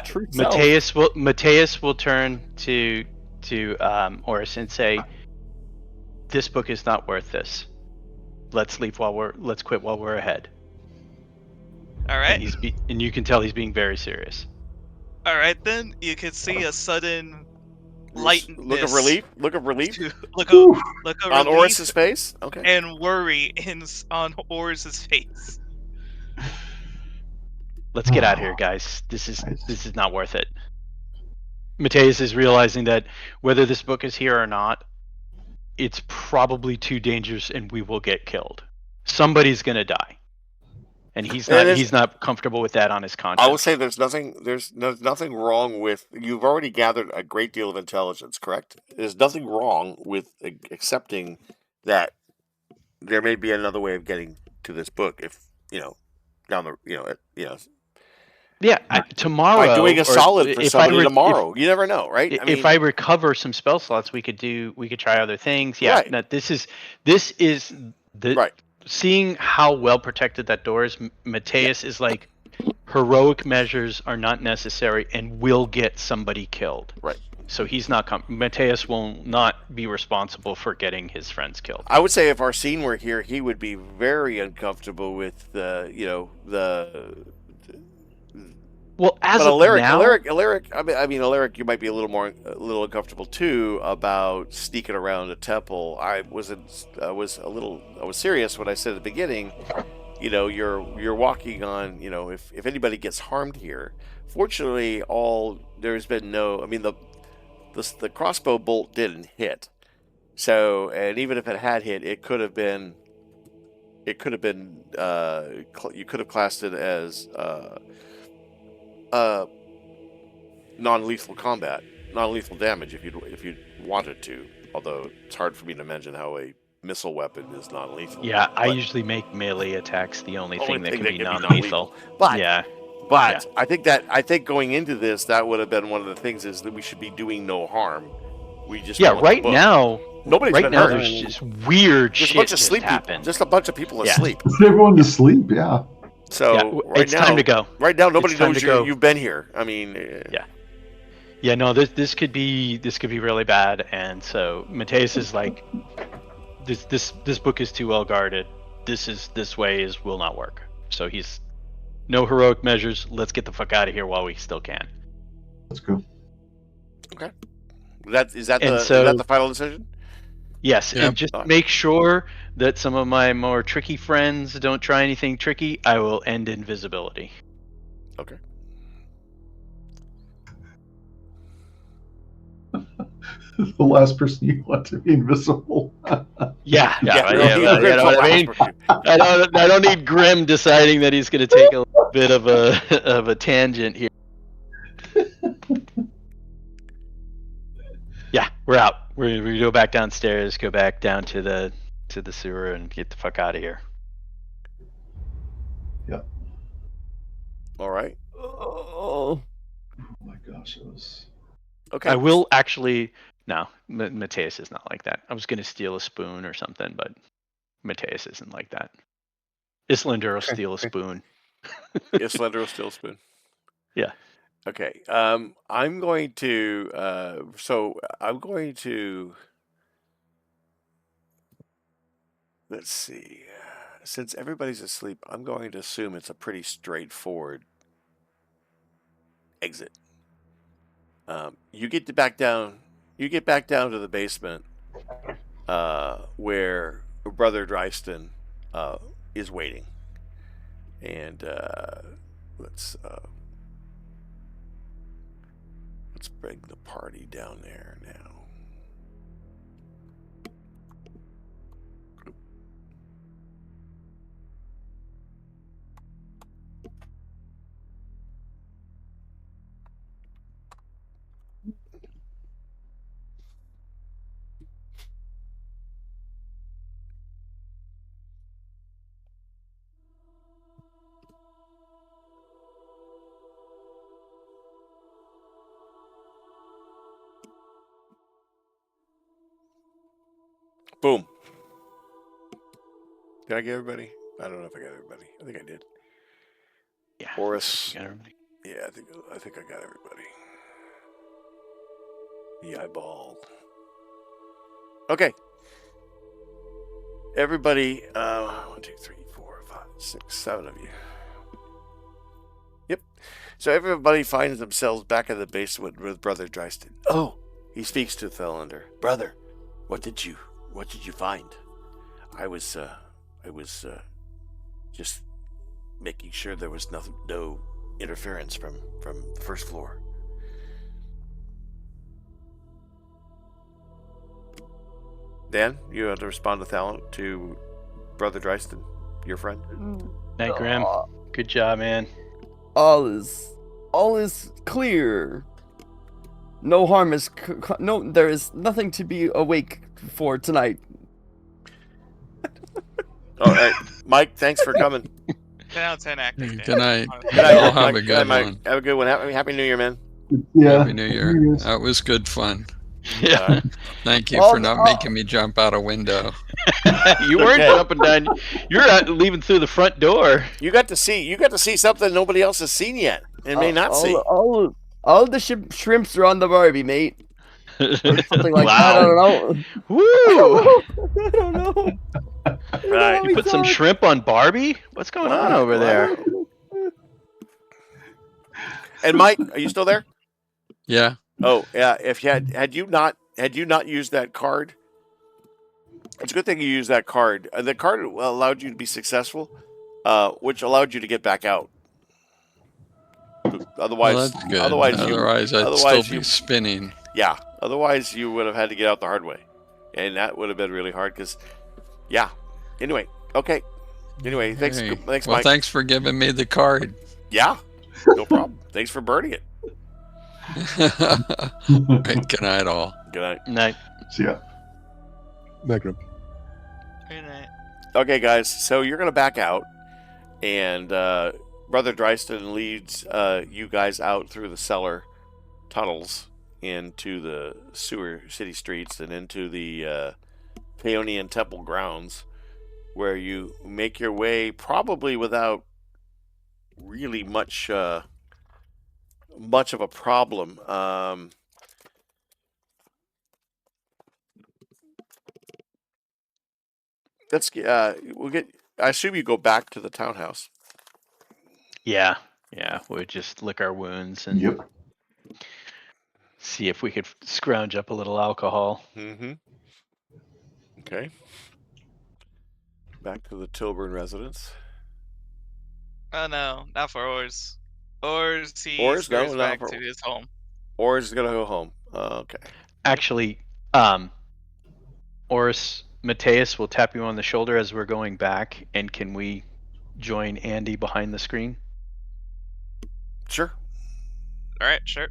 S9: True self.
S3: Mateus will turn to Oris and say, "This book is not worth this. Let's quit while we're ahead."
S2: All
S3: And
S2: right.
S3: and you can tell he's being very serious.
S2: All right, then you can see a sudden lightness.
S1: Look of relief. Look of relief
S2: Look of
S1: on
S2: relief
S1: Oris's face. Okay.
S2: and worry on Oris's face.
S3: Let's get out of here, guys. This is not worth it. Mateus is realizing that whether this book is here or not, it's probably too dangerous and we will get killed. Somebody's gonna die. And he's not comfortable with that on his conscience.
S1: I would say there's nothing wrong with, you've already gathered a great deal of intelligence, correct? There's nothing wrong with accepting that there may be another way of getting to this book if, down the,
S3: Yeah, tomorrow.
S1: by doing a solid for
S3: if
S1: somebody tomorrow. You never know, right?
S3: If I recover some spell slots, we could try other things. Yeah,
S1: Right.
S3: no, this is the
S1: Right.
S3: seeing how well protected that door is. Mateus is like, heroic measures are not necessary and will get somebody killed.
S1: Right.
S3: So he's not Mateus will not be responsible for getting his friends killed.
S1: I would say if Arsene were here, he would be very uncomfortable with
S3: Well, as
S1: but
S3: of
S1: Alaric,
S3: now,
S1: Alaric, you might be a little uncomfortable too about sneaking around a temple. I was serious when I said at the beginning, you're walking on, if anybody gets harmed here. Fortunately, there's been no. I mean, the crossbow bolt didn't hit, so, and even if it had hit, it could have been. You could have classed it as non-lethal combat, non-lethal damage if you wanted to. Although it's hard for me to imagine how a missile weapon is non-lethal.
S3: Yeah, I usually make melee attacks the only thing that can be non-lethal.
S1: non-lethal. But
S3: yeah,
S1: I think going into this, that would have been one of the things is that we should be doing no harm. We just
S3: right now.
S1: Nobody's been hurt.
S3: There's just weird
S1: There's
S3: shit
S1: a bunch of sleep
S3: happened.
S1: people. Just a bunch of people asleep.
S4: Put everyone to sleep, yeah.
S1: So
S3: it's time to go.
S1: Right now, nobody knows you've been here. I mean,
S3: yeah. No, this could be really bad, and so Mateus is like, this book is too well guarded. This way will not work. So he's no heroic measures. Let's get the fuck out of here while we still can.
S4: Let's go.
S1: Okay. Is that the final decision?
S3: Yes,
S5: Yep.
S3: and just make sure that some of my more tricky friends don't try anything tricky. I will end invisibility.
S1: Okay.
S4: The last person you want to be invisible.
S3: Yeah.
S1: You
S3: know what I mean? I don't need Grim deciding that he's going to take a bit of a tangent here. Yeah, we're out. We go back downstairs, go back down to the sewer, and get the fuck out of here.
S4: Yep.
S1: All right.
S9: Oh
S4: my gosh, it was.
S1: Okay.
S3: I will actually. No, Mateus is not like that. I was going to steal a spoon or something, but Mateus isn't like that. Islander will steal a spoon.
S1: Islander will steal a spoon.
S3: Yeah.
S1: Okay. I'm going to. Let's see. Since everybody's asleep, I'm going to assume it's a pretty straightforward exit. You get back down to the basement, where Brother Dryston is waiting, and let's bring the party down there now. Boom. Did I get everybody? I don't know if I got everybody. I think I did.
S3: Yeah.
S1: Horus.
S3: Got everybody.
S1: Yeah, I think I got everybody. The eyeball. Okay. Everybody, 1, 2, 3, 4, 5, 6, 7 of you. Yep. So everybody finds themselves back in the basement with Brother Dryston. Oh, he speaks to Thelander. Brother, what did you find? I was just making sure there was no interference from the first floor. Dan, you have to respond to Brother Dryston, your friend.
S3: Night, Graham. Good job, man.
S9: All is clear. No harm is there is nothing to be awake for tonight.
S1: All right, Mike. Thanks for coming.
S2: 10 out of 10 acting.
S5: Good night.
S1: Good night,
S5: Y'all have
S1: Mike.
S5: a good
S1: Mike.
S5: one.
S1: Have a good one. Happy New Year, man.
S4: Yeah.
S5: Happy New Year. That was good fun.
S3: Yeah.
S5: Thank you for not making me jump out a window.
S3: You weren't
S1: Okay.
S3: jumping down. You're out leaving through the front door.
S1: You got to see something nobody else has seen yet and may not see.
S9: All the shrimps are on the Barbie, mate. Or something like that. I
S3: Wow.
S9: don't know.
S3: Woo!
S9: I don't know.
S1: Right.
S3: You put some shrimp on Barbie? What's going on over there?
S1: And Mike, are you still there?
S5: Yeah.
S1: Oh, yeah. If you had you not used that card, it's a good thing you used that card. The card allowed you to be successful, which allowed you to get back out. Otherwise,
S5: Well, that's good.
S1: Otherwise,
S5: I'd still be spinning.
S1: Yeah. Otherwise, you would have had to get out the hard way, and that would have been really hard. Because, yeah. Anyway, okay. Anyway, thanks.
S5: Hey.
S1: Thanks,
S5: Well,
S1: Mike.
S5: thanks for giving me the card.
S1: Yeah. No problem. Thanks for burning it.
S5: Good night, all.
S1: Good night.
S3: Night.
S4: See ya.
S7: Night, Graham.
S2: Good night.
S1: Okay, guys. So you're gonna back out, and Brother Dryston leads you guys out through the cellar tunnels into the sewer city streets and into the Paeonian temple grounds, where you make your way probably without really much of a problem. We'll get. I assume you go back to the townhouse.
S3: Yeah. We'll just lick our wounds and
S4: Yep.
S3: see if we could scrounge up a little alcohol.
S1: Mm-hmm. Okay. Back to the Tilburn residence.
S2: Oh no, not for Ors. Ors, he
S1: Ors? No,
S2: scurries
S1: not
S2: back
S1: for-
S2: to his home.
S1: Or is gonna go home. Okay.
S3: Actually, Oris, Mateus will tap you on the shoulder as we're going back, and can we join Andy behind the screen?
S1: Sure.
S2: Alright, sure.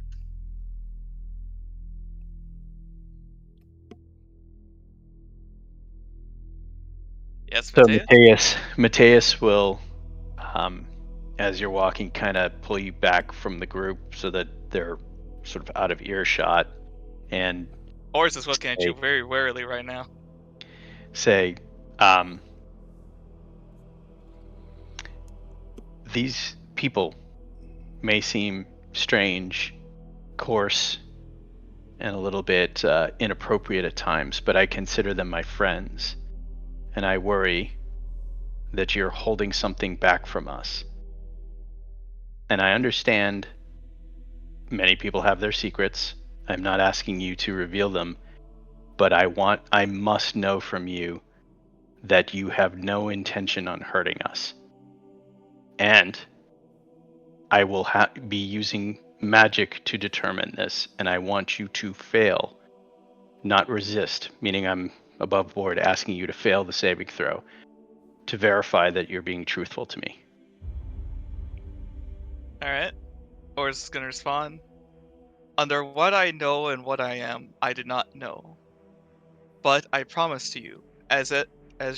S2: Yes,
S3: So
S2: Mateus?
S3: Mateus will, as you're walking, kind of pull you back from the group so that they're sort of out of earshot, and
S2: Ors is looking at you very warily right now.
S3: say, these people may seem strange, coarse, and a little bit inappropriate at times, but I consider them my friends, and I worry that you're holding something back from us. And I understand many people have their secrets. I'm not asking you to reveal them, but I must know from you that you have no intention on hurting us. And I will be using magic to determine this, and I want you to fail, not resist, meaning I'm above board asking you to fail the saving throw to verify that you're being truthful to me.
S2: Alright. Ors is gonna respond. Under what I know and what I am, I did not know. But I promise to you, as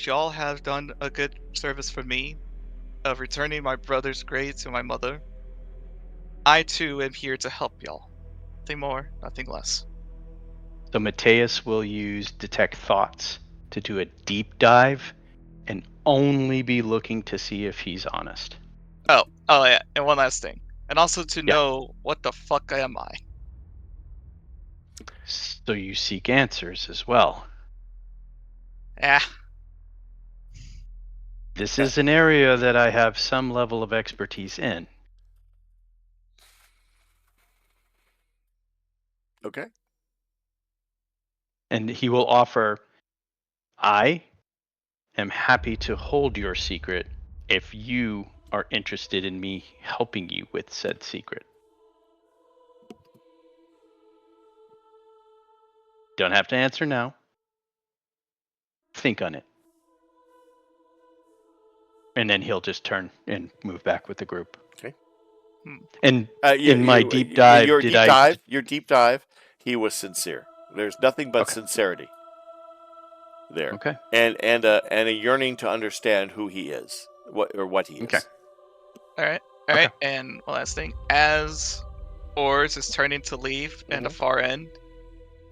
S2: y'all have done a good service for me, of returning my brother's grave to my mother, I too am here to help y'all. Nothing more, nothing less.
S3: So Mateus will use detect thoughts to do a deep dive and only be looking to see if he's honest.
S2: Oh yeah, and one last thing. And also to
S3: Yeah.
S2: know what the fuck am I?
S3: So you seek answers as well.
S2: Yeah.
S3: This is an area that I have some level of expertise in.
S1: Okay.
S3: And he will offer, I am happy to hold your secret if you are interested in me helping you with said secret. Don't have to answer now. Think on it. And then he'll just turn and move back with the group.
S1: Okay.
S3: And in my deep dive,
S1: your deep dive, he was sincere. There's nothing but sincerity there.
S3: Okay.
S1: And a yearning to understand who he is, what he is.
S3: Okay.
S2: All right. And one last thing, as Ors is turning to leave at the far end,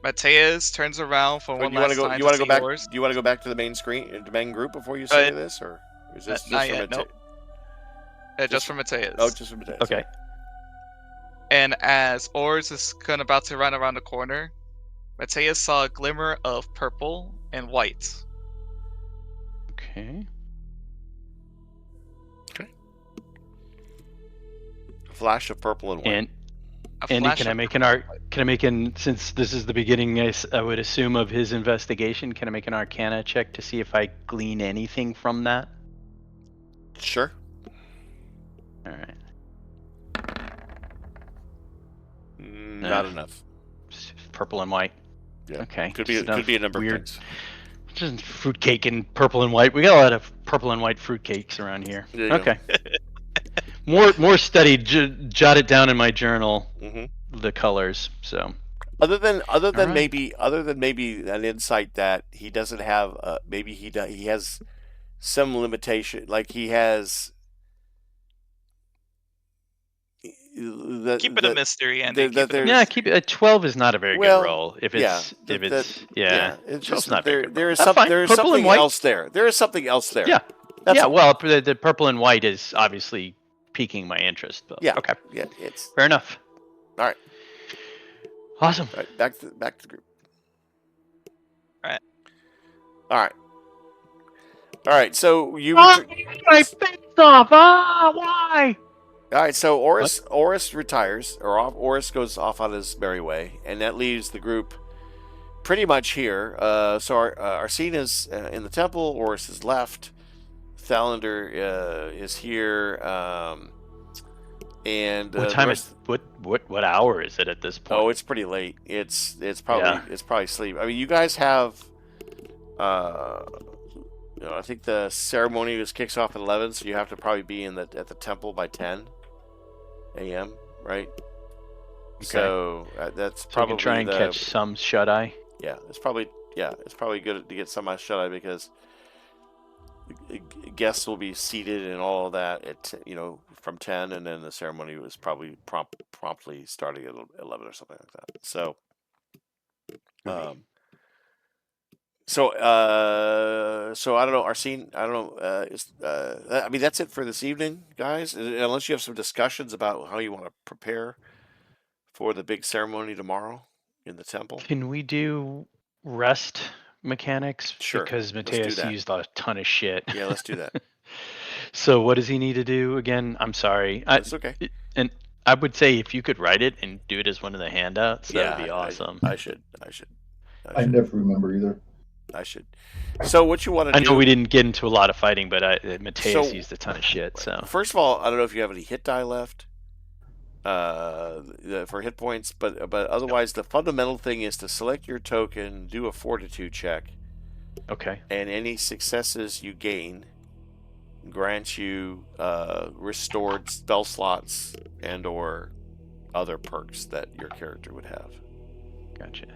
S2: Mateus turns around for one last time to see
S1: back?
S2: Ors.
S1: Do you want to go back to the main screen, the main group before you say this, or is this just
S2: not
S1: for
S2: yet?
S1: Mateus?
S2: Nope. Just for Mateus.
S1: Oh, just for Mateus.
S3: Okay.
S2: And as Ors is about to run around the corner, Mateus saw a glimmer of purple and white.
S3: Okay.
S1: Flash of purple and white.
S3: And Andy, can I make since this is the beginning, I would assume, of his investigation, can I make an Arcana check to see if I glean anything from that?
S1: Sure.
S3: All right.
S1: Not enough.
S3: Purple and white.
S1: Yeah.
S3: Okay.
S1: Could be a number of things.
S3: Just fruitcake and purple and white. We got a lot of purple and white fruitcakes around here. Okay. More studied. Jot it down in my journal. The colors. So.
S1: Other than maybe an insight that he doesn't have. Maybe he has some limitation. Like he has.
S2: Keep it a mystery, Andy.
S3: Keep it. 12 is not a very good roll. If it's
S1: 12's
S3: not very good.
S1: There is something else there. There is something else there.
S3: Yeah. Well, the purple and white is obviously piquing my interest. But,
S1: yeah.
S3: Okay.
S1: Yeah. It's
S3: fair enough.
S1: All right.
S3: Awesome.
S1: All right. Back to the group.
S2: All
S1: right. So you.
S3: My face off. Why?
S1: All right, so Oris retires, or Oris goes off on his merry way, and that leaves the group pretty much here. So Arsene is in the temple. Oris is left. Thalander is here, and
S3: what time is what hour is it at this point?
S1: Oh, it's pretty late. It's probably sleep. I mean, you guys have. I think the ceremony kicks off at 11, so you have to probably be at the temple by 10 a.m. Right? Okay. So that's probably.
S3: You can try and catch some shut eye.
S1: Yeah, it's probably good to get some shut eye because guests will be seated and all of that at from 10, and then the ceremony was probably promptly starting at 11 or something like that. So. So I don't know, Arsene. I don't know. I mean, that's it for this evening, guys. Unless you have some discussions about how you want to prepare for the big ceremony tomorrow in the temple.
S3: Can we do rest mechanics?
S1: Sure.
S3: Because Mateus used a ton of shit.
S1: Yeah, let's do that.
S3: So what does he need to do again? I'm sorry.
S1: That's okay.
S3: And I would say if you could write it and do it as one of the handouts, that would be awesome.
S1: I should.
S4: I never remember either.
S1: I should. So what you want to do?
S3: I know we didn't get into a lot of fighting, but Mateus used a ton of shit. So
S1: first of all, I don't know if you have any hit die left for hit points, but otherwise, the fundamental thing is to select your token, do a fortitude check.
S3: Okay.
S1: And any successes you gain grant you restored spell slots and/or other perks that your character would have.
S3: Gotcha.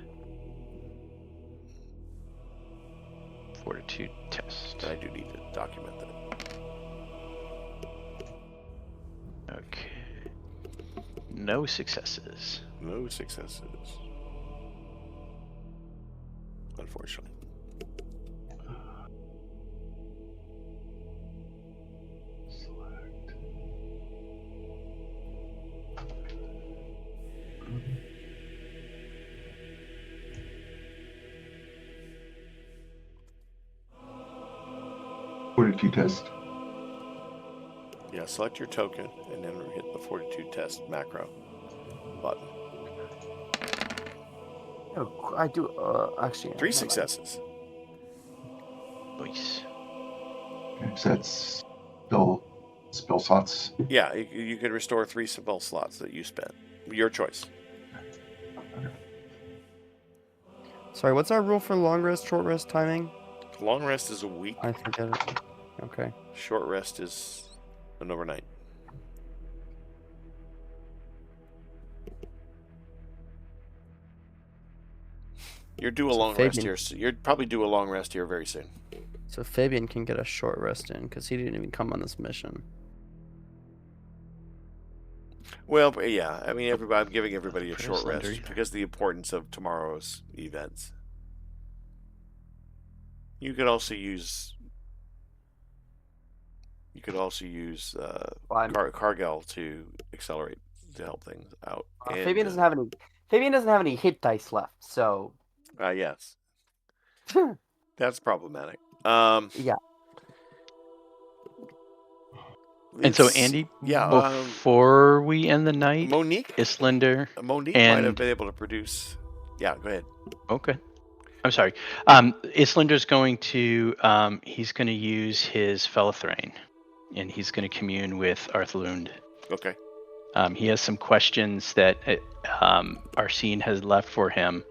S3: Fortitude test.
S1: I do need to document that.
S3: Okay. No successes.
S1: No successes. Unfortunately.
S4: fortitude test.
S1: Yeah, select your token and then hit the fortitude test macro button.
S9: Oh, I do. Actually,
S1: 3
S9: never mind.
S1: successes.
S3: Nice.
S4: Okay, so that's spell slots.
S1: Yeah, you can restore 3 spell slots that you spent. Your choice.
S9: Sorry, what's our rule for long rest, short rest timing?
S1: Long rest is a week.
S9: I forget it. Okay.
S1: Short rest is an overnight. You're due a long rest here. So you're probably due a long rest here very soon.
S9: So Fabian can get a short rest in because he didn't even come on this mission.
S1: Well, yeah. I mean, I'm giving everybody a
S3: For
S1: short
S3: slender
S1: rest
S3: either.
S1: because of the importance of tomorrow's events. You could also use. Cargill to accelerate to help things out.
S9: Fabian doesn't have any. Fabian doesn't have any hit dice left, so.
S1: Yes. That's problematic.
S9: Yeah.
S3: And so, Andy,
S1: yeah,
S3: before we end the night,
S1: Monique
S3: Islander
S1: might have been able to produce. Yeah, go ahead.
S3: Okay. I'm sorry. Islander's going to he's going to use his Felithrain, and he's going to commune with Arthlund.
S1: Okay.
S3: He has some questions that Arsene has left for him,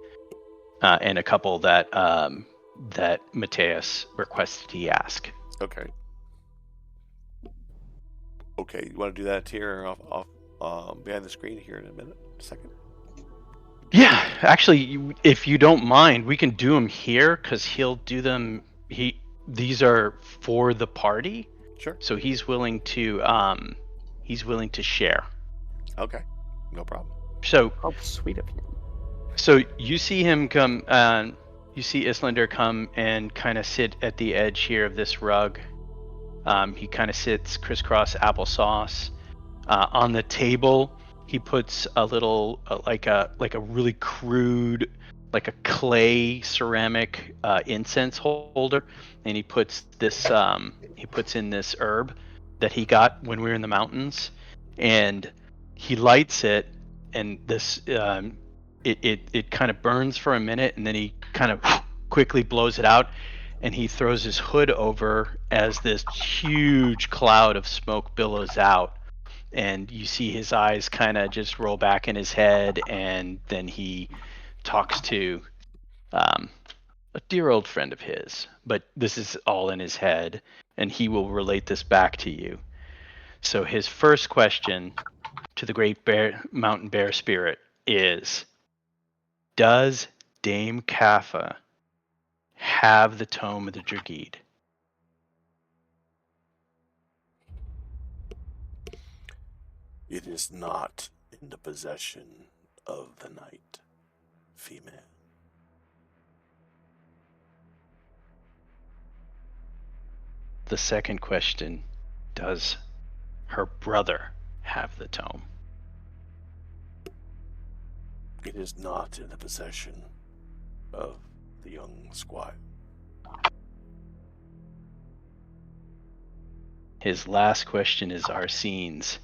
S3: and a couple that that Mateus requested he ask.
S1: Okay. Okay, you want to do that here off behind the screen here in a second?
S3: Yeah, actually, if you don't mind, we can do them here because he'll do them. These are for the party.
S1: Sure.
S3: So he's willing to share.
S1: Okay, no problem.
S3: So
S9: sweet of him.
S3: So you see him come. You see Islander come and kind of sit at the edge here of this rug. He kind of sits crisscross applesauce on the table. He puts a little like a really crude, like a clay ceramic incense holder, and he puts in this herb that he got when we were in the mountains, and he lights it, and this it kind of burns for a minute, and then he kind of quickly blows it out, and he throws his hood over as this huge cloud of smoke billows out. And you see his eyes kind of just roll back in his head, and then he talks to a dear old friend of his, but this is all in his head, and he will relate this back to you. So his first question to the great mountain bear spirit is, does Dame Kaffa have the Tome of the Drageed?
S1: It is not in the possession of the knight, female.
S3: The second question, does her brother have the tome?
S1: It is not in the possession of the young squire.
S3: His last question is Arsene's.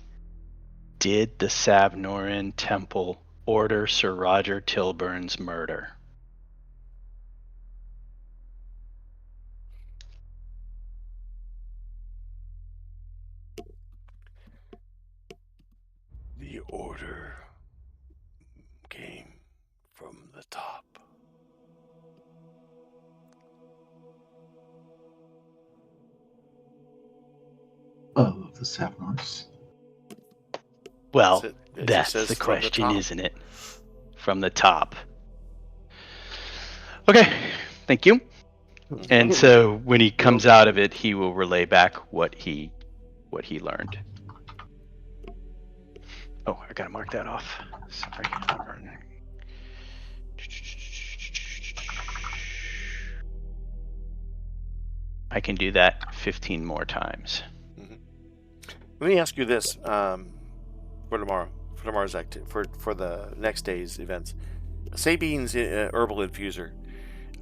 S3: Did the Savnoran Temple order Sir Roger Tilburn's murder?
S1: The order came from the top.
S4: Of the Savnors.
S3: Well, that's the question, isn't it? From the top. Okay, thank you. And so when he comes out of it, he will relay back what he learned. Oh, I gotta mark that off. Sorry. I can do that 15 more times.
S1: Mm-hmm. Let me ask you this for tomorrow's for the next day's events. Sabine's herbal infuser.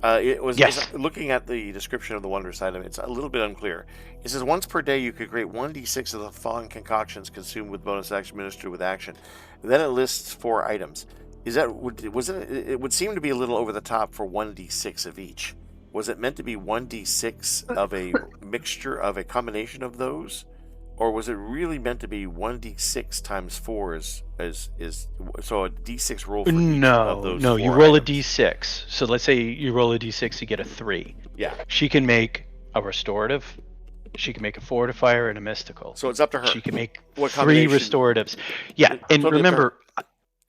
S1: It was
S3: Yes.
S1: looking at the description of the wondrous item. It's a little bit unclear. It says once per day you could create 1d6 of the following concoctions consumed with bonus action, administered with action. And then it lists 4 items. Is that was it? It would seem to be a little over the top for 1d6 of each. Was it meant to be 1d6 of a mixture of a combination of those, or was it really meant to be 1d6 times 4 is so a d6 roll for each of those?
S3: No,
S1: 4
S3: you roll
S1: items?
S3: a d6. So let's say you roll a d6, you get a 3.
S1: Yeah.
S3: She can make a restorative. She can make a fortifier and a mystical.
S1: So it's up to her.
S3: She can make
S1: What
S3: 3
S1: combination?
S3: restoratives. Yeah, and
S1: Totally up to her.
S3: remember,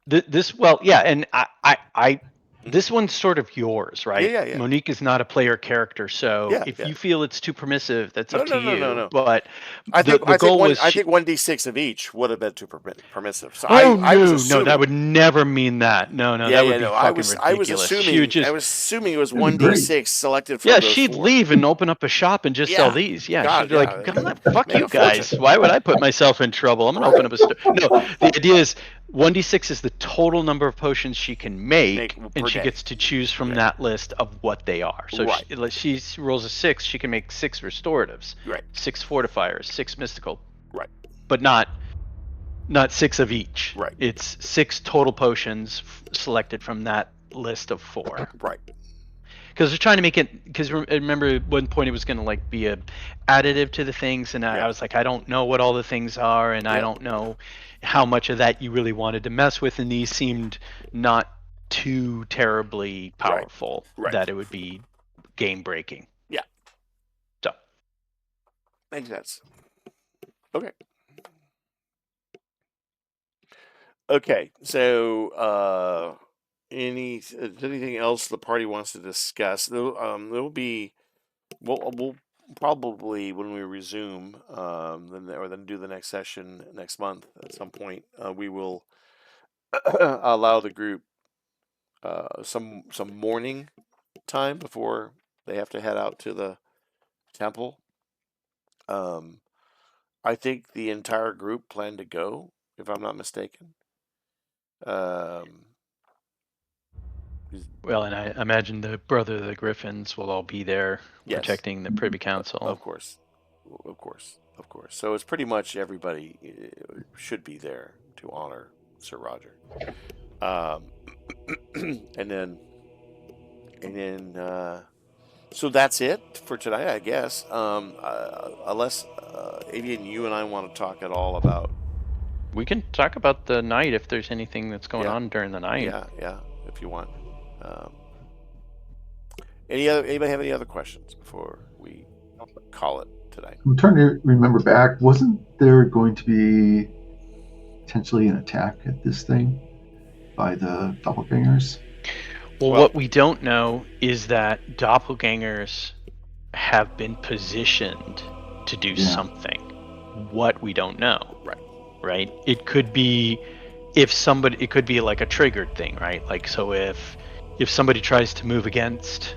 S3: this. Well, yeah, and I this one's sort of yours, right?
S1: Yeah.
S3: Monique is not a player character, so
S1: Yeah,
S3: if
S1: yeah.
S3: you feel it's too permissive, that's up to you.
S1: No.
S3: But
S1: I think
S3: the goal was.
S1: I think 1d6 of each would have been too permissive. So
S3: Oh
S1: I was
S3: no,
S1: assuming,
S3: that would never mean that. No, that would be fucking ridiculous.
S1: I was assuming.
S3: She would just,
S1: I was assuming it was
S4: That'd be great.
S1: 1d6 selected from
S3: yeah,
S1: those
S3: she'd
S1: 4.
S3: leave and open up a shop and just sell
S1: Yeah.
S3: these. Yeah,
S1: God,
S3: she'd be like,
S1: yeah.
S3: fuck
S1: Make
S3: you
S1: a fortune.
S3: guys. Why would I put myself in trouble? I'm gonna open up a store. No, the idea is 1d6 is the total number of potions she can make
S1: per
S3: and she
S1: day.
S3: gets to choose from
S1: Right.
S3: that list of what they are. So
S1: Right.
S3: she rolls a 6, she can make 6 restoratives,
S1: Right.
S3: 6 fortifiers, 6 mystical,
S1: Right.
S3: but not 6 of each.
S1: Right.
S3: It's 6 total potions selected from that list of 4.
S1: Right.
S3: Because they're trying to make it. Because remember, at one point it was going to like be a additive to the things, and I was like, I don't know what all the things are, and I don't know how much of that you really wanted to mess with, and these seemed not too terribly powerful
S1: Right.
S3: that it would be game breaking.
S1: Yeah.
S3: So
S1: Makes sense. Okay. Okay. So anything else the party wants to discuss? There'll be we'll probably, when we resume, then do the next session next month at some point, we will allow the group some morning time before they have to head out to the temple. I think the entire group plan to go, if I'm not mistaken.
S3: well, and I imagine the Brother of the Griffins will all be there
S1: Yes.
S3: protecting the Privy Council.
S1: Of course. So it's pretty much everybody should be there to honor Sir Roger. And then so that's it for tonight, I guess. Unless Avian, you and I want to talk at all about.
S3: We can talk about the night if there's anything that's going on during the night.
S1: Yeah, if you want. Anybody have any other questions before we call it tonight?
S4: I'm trying to remember back. Wasn't there going to be potentially an attack at this thing by the doppelgangers?
S3: Well, what we don't know is that doppelgangers have been positioned to do something. What we don't know. Right? It could be it could be like a triggered thing, right? Like, so if somebody tries to move against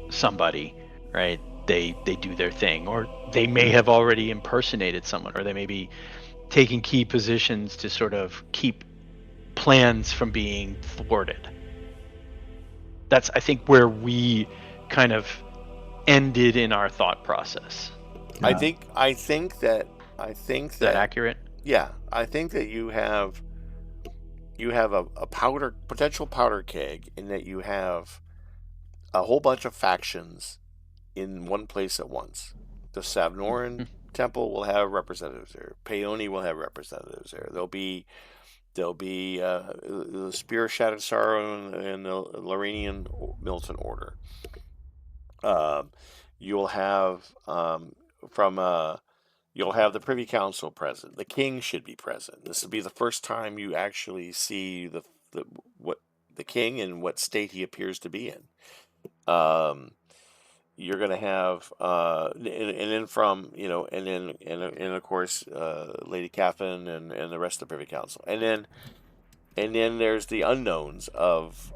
S3: somebody, right, they do their thing, or they may have already impersonated someone, or they may be taking key positions to sort of keep plans from being thwarted. That's, I think, where we kind of ended in our thought process.
S1: I think that
S3: Is that accurate?
S1: Yeah, I think that you have a potential powder keg, in that you have a whole bunch of factions in one place at once. The Savnoran Temple will have representatives there. Peony will have representatives there. There'll be the Spear of Shattered Sorrow and the Lorrainian Militant Order. You'll have you'll have the Privy Council present. The King should be present. This will be the first time you actually see the King and what state he appears to be in. You're going to have, and then from, and of course, Lady Catherine and the rest of the Privy Council, and then there's the unknowns of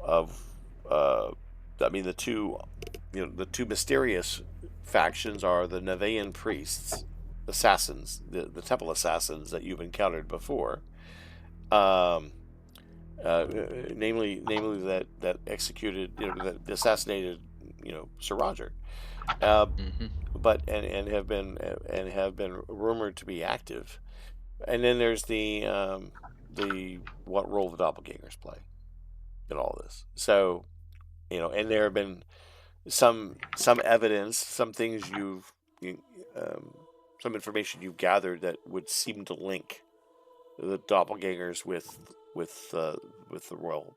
S1: the two mysterious factions are the Nevaean priests, assassins, the temple assassins that you've encountered before, namely that executed, that assassinated, Sir Roger,
S3: Mm-hmm.
S1: but and have been rumored to be active. And then there's the what role the doppelgangers play in all this. So and there have been some evidence, some things some information you've gathered that would seem to link the doppelgangers with the royal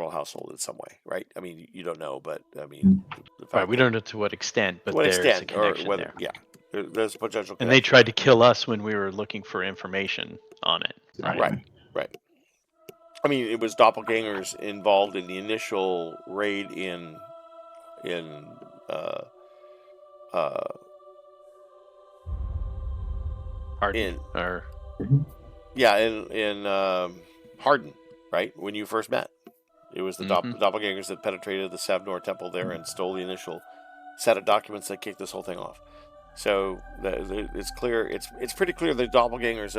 S1: household in some way, right? I mean, you don't know, but I mean, the fact
S3: Right, we don't know to what extent, but
S1: to what
S3: there's a
S1: extent, or
S3: connection
S1: whether,
S3: there.
S1: yeah, there's a potential
S3: And they
S1: connection.
S3: tried to kill us when we were looking for information on it.
S1: Right. I mean, it was doppelgangers involved in the initial raid in
S3: Harden, or
S1: in Harden, right? When you first met, it was the doppelgangers that penetrated the Savnor temple there and stole the initial set of documents that kicked this whole thing off. So it's clear. It's pretty clear the doppelgangers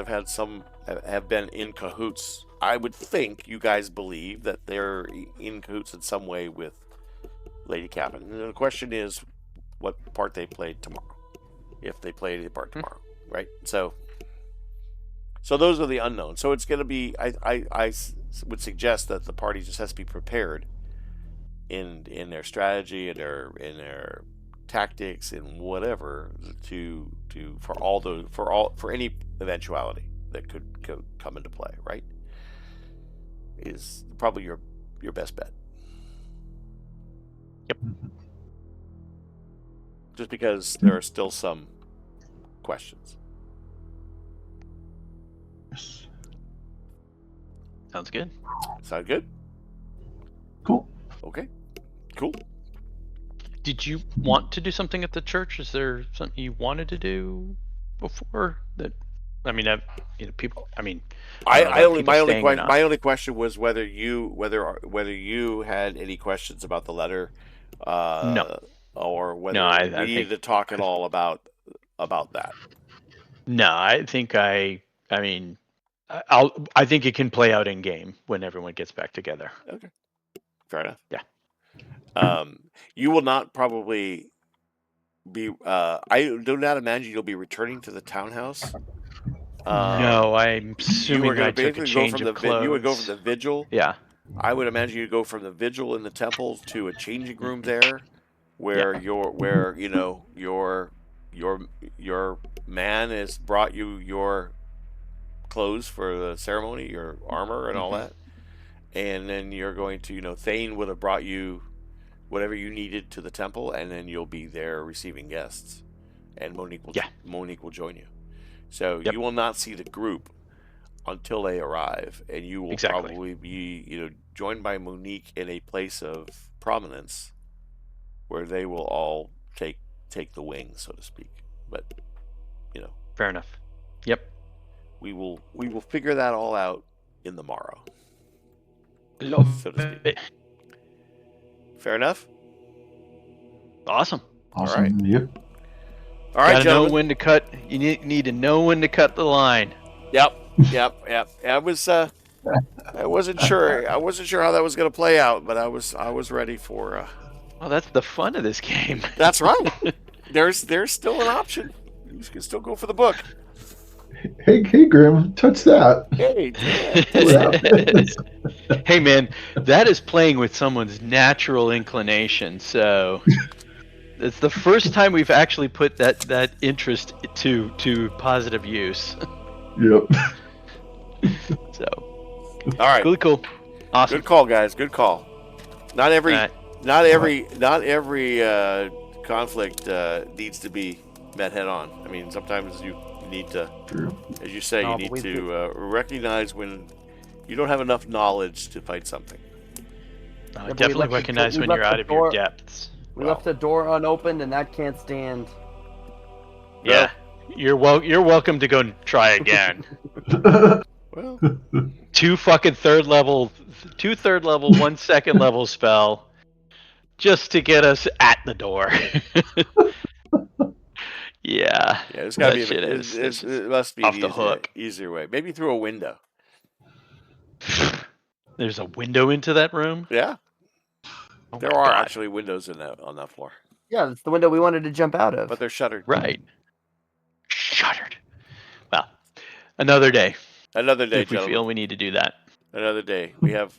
S1: have been in cahoots. I would think you guys believe that they're in cahoots in some way with Lady Cabin. And the question is, what part they played tomorrow, if they played any part tomorrow, right? So those are the unknowns. So it's going to be. I would suggest that the party just has to be prepared in their strategy and in their tactics and whatever for any eventuality that could come into play, right? Is probably your best bet.
S3: Yep.
S1: Just because there are still some questions.
S3: sounds good.
S1: Sound good?
S4: Cool.
S1: Okay. Cool.
S3: Did you want to do something at the church? Is there something you wanted to do before that? I mean, people. I mean,
S1: my only question was whether you had any questions about the letter,
S3: no,
S1: or whether we needed to talk at all about that.
S3: No, I think I think it can play out in game when everyone gets back together.
S1: Okay, fair enough.
S3: Yeah.
S1: You will not probably be. I do not imagine you'll be returning to the townhouse.
S3: No, I'm assuming I took a change of clothes.
S1: You would go from the vigil.
S3: Yeah.
S1: I would imagine you'd go from the vigil in the temple to a changing room there, where your man has brought you your clothes for the ceremony, your armor and all that, and then you're going to Thane would have brought you whatever you needed to the temple, and then you'll be there receiving guests, and Monique will join you. So you will not see the group until they arrive, and you will probably be joined by Monique in a place of prominence where they will all take the wing, so to speak. But
S3: fair enough. Yep.
S1: We will figure that all out in the morrow, so to speak. Fair enough.
S3: Awesome.
S1: All right.
S4: Yep.
S1: All right,
S3: Gotta
S1: gentlemen.
S3: know when to cut. You need to know when to cut the line.
S1: Yep. I wasn't sure how that was going to play out, but I was ready for.
S3: Well, that's the fun of this game.
S1: That's right. There's still an option. You can still go for the book.
S4: Hey, Grim, touch that.
S1: Hey,
S3: hey, man, that is playing with someone's natural inclination. So it's the first time we've actually put that interest to positive use.
S4: Yep.
S3: So,
S1: all right,
S3: really cool, awesome.
S1: Good call, guys. Good call. Not every conflict needs to be met head on. I mean, sometimes you need to, as you say, you need to recognize when you don't have enough knowledge to fight something.
S3: Definitely recognize when you're out of your depths.
S9: We left the door unopened, and that can't stand.
S3: Yeah, you're welcome to go and try again.
S1: Well,
S3: 2 third level, 1 second level spell, just to get us at the door. Yeah,
S1: it's gotta be.
S3: It
S1: must be
S3: off the hook.
S1: Easier way. Maybe through a window.
S3: There's a window into that room?
S1: Yeah.
S3: Oh
S1: There
S3: my
S1: are
S3: God.
S1: actually windows in that on that floor,
S9: Yeah, that's the window we wanted to jump out of.
S1: but they're shuttered.
S3: Right. Shuttered. Well, another day.
S1: Another day,
S3: If we
S1: gentlemen.
S3: feel we need to do that.
S1: Another day. We have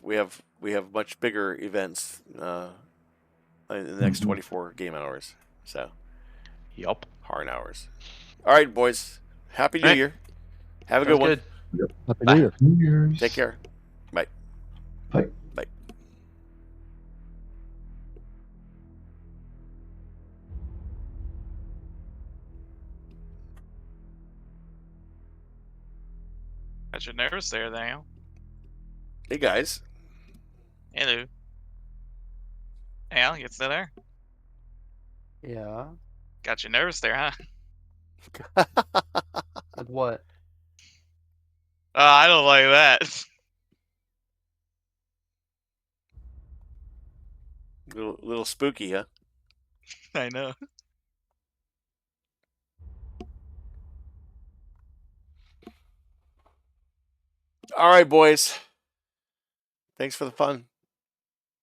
S1: much bigger events in the next 24 game hours. So
S3: Yup.
S1: hard hours. All right, boys. Happy New
S3: All right.
S1: Year. Have a
S3: Sounds
S1: good one.
S3: good.
S7: Happy
S3: Bye.
S7: New Year.
S4: New Year's.
S1: Take care. Bye.
S4: Bye.
S1: Bye.
S2: Got your nerves there, now.
S1: Hey guys.
S2: Hello. Al, you still there?
S9: Yeah.
S2: Got your nerves there, huh?
S9: With what?
S2: I don't like that.
S1: Little spooky, huh?
S2: I know.
S1: All right, boys. Thanks for the fun.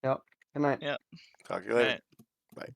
S9: Yep. Good night.
S2: Yeah.
S1: Talk to you later.
S2: Right.
S1: Bye.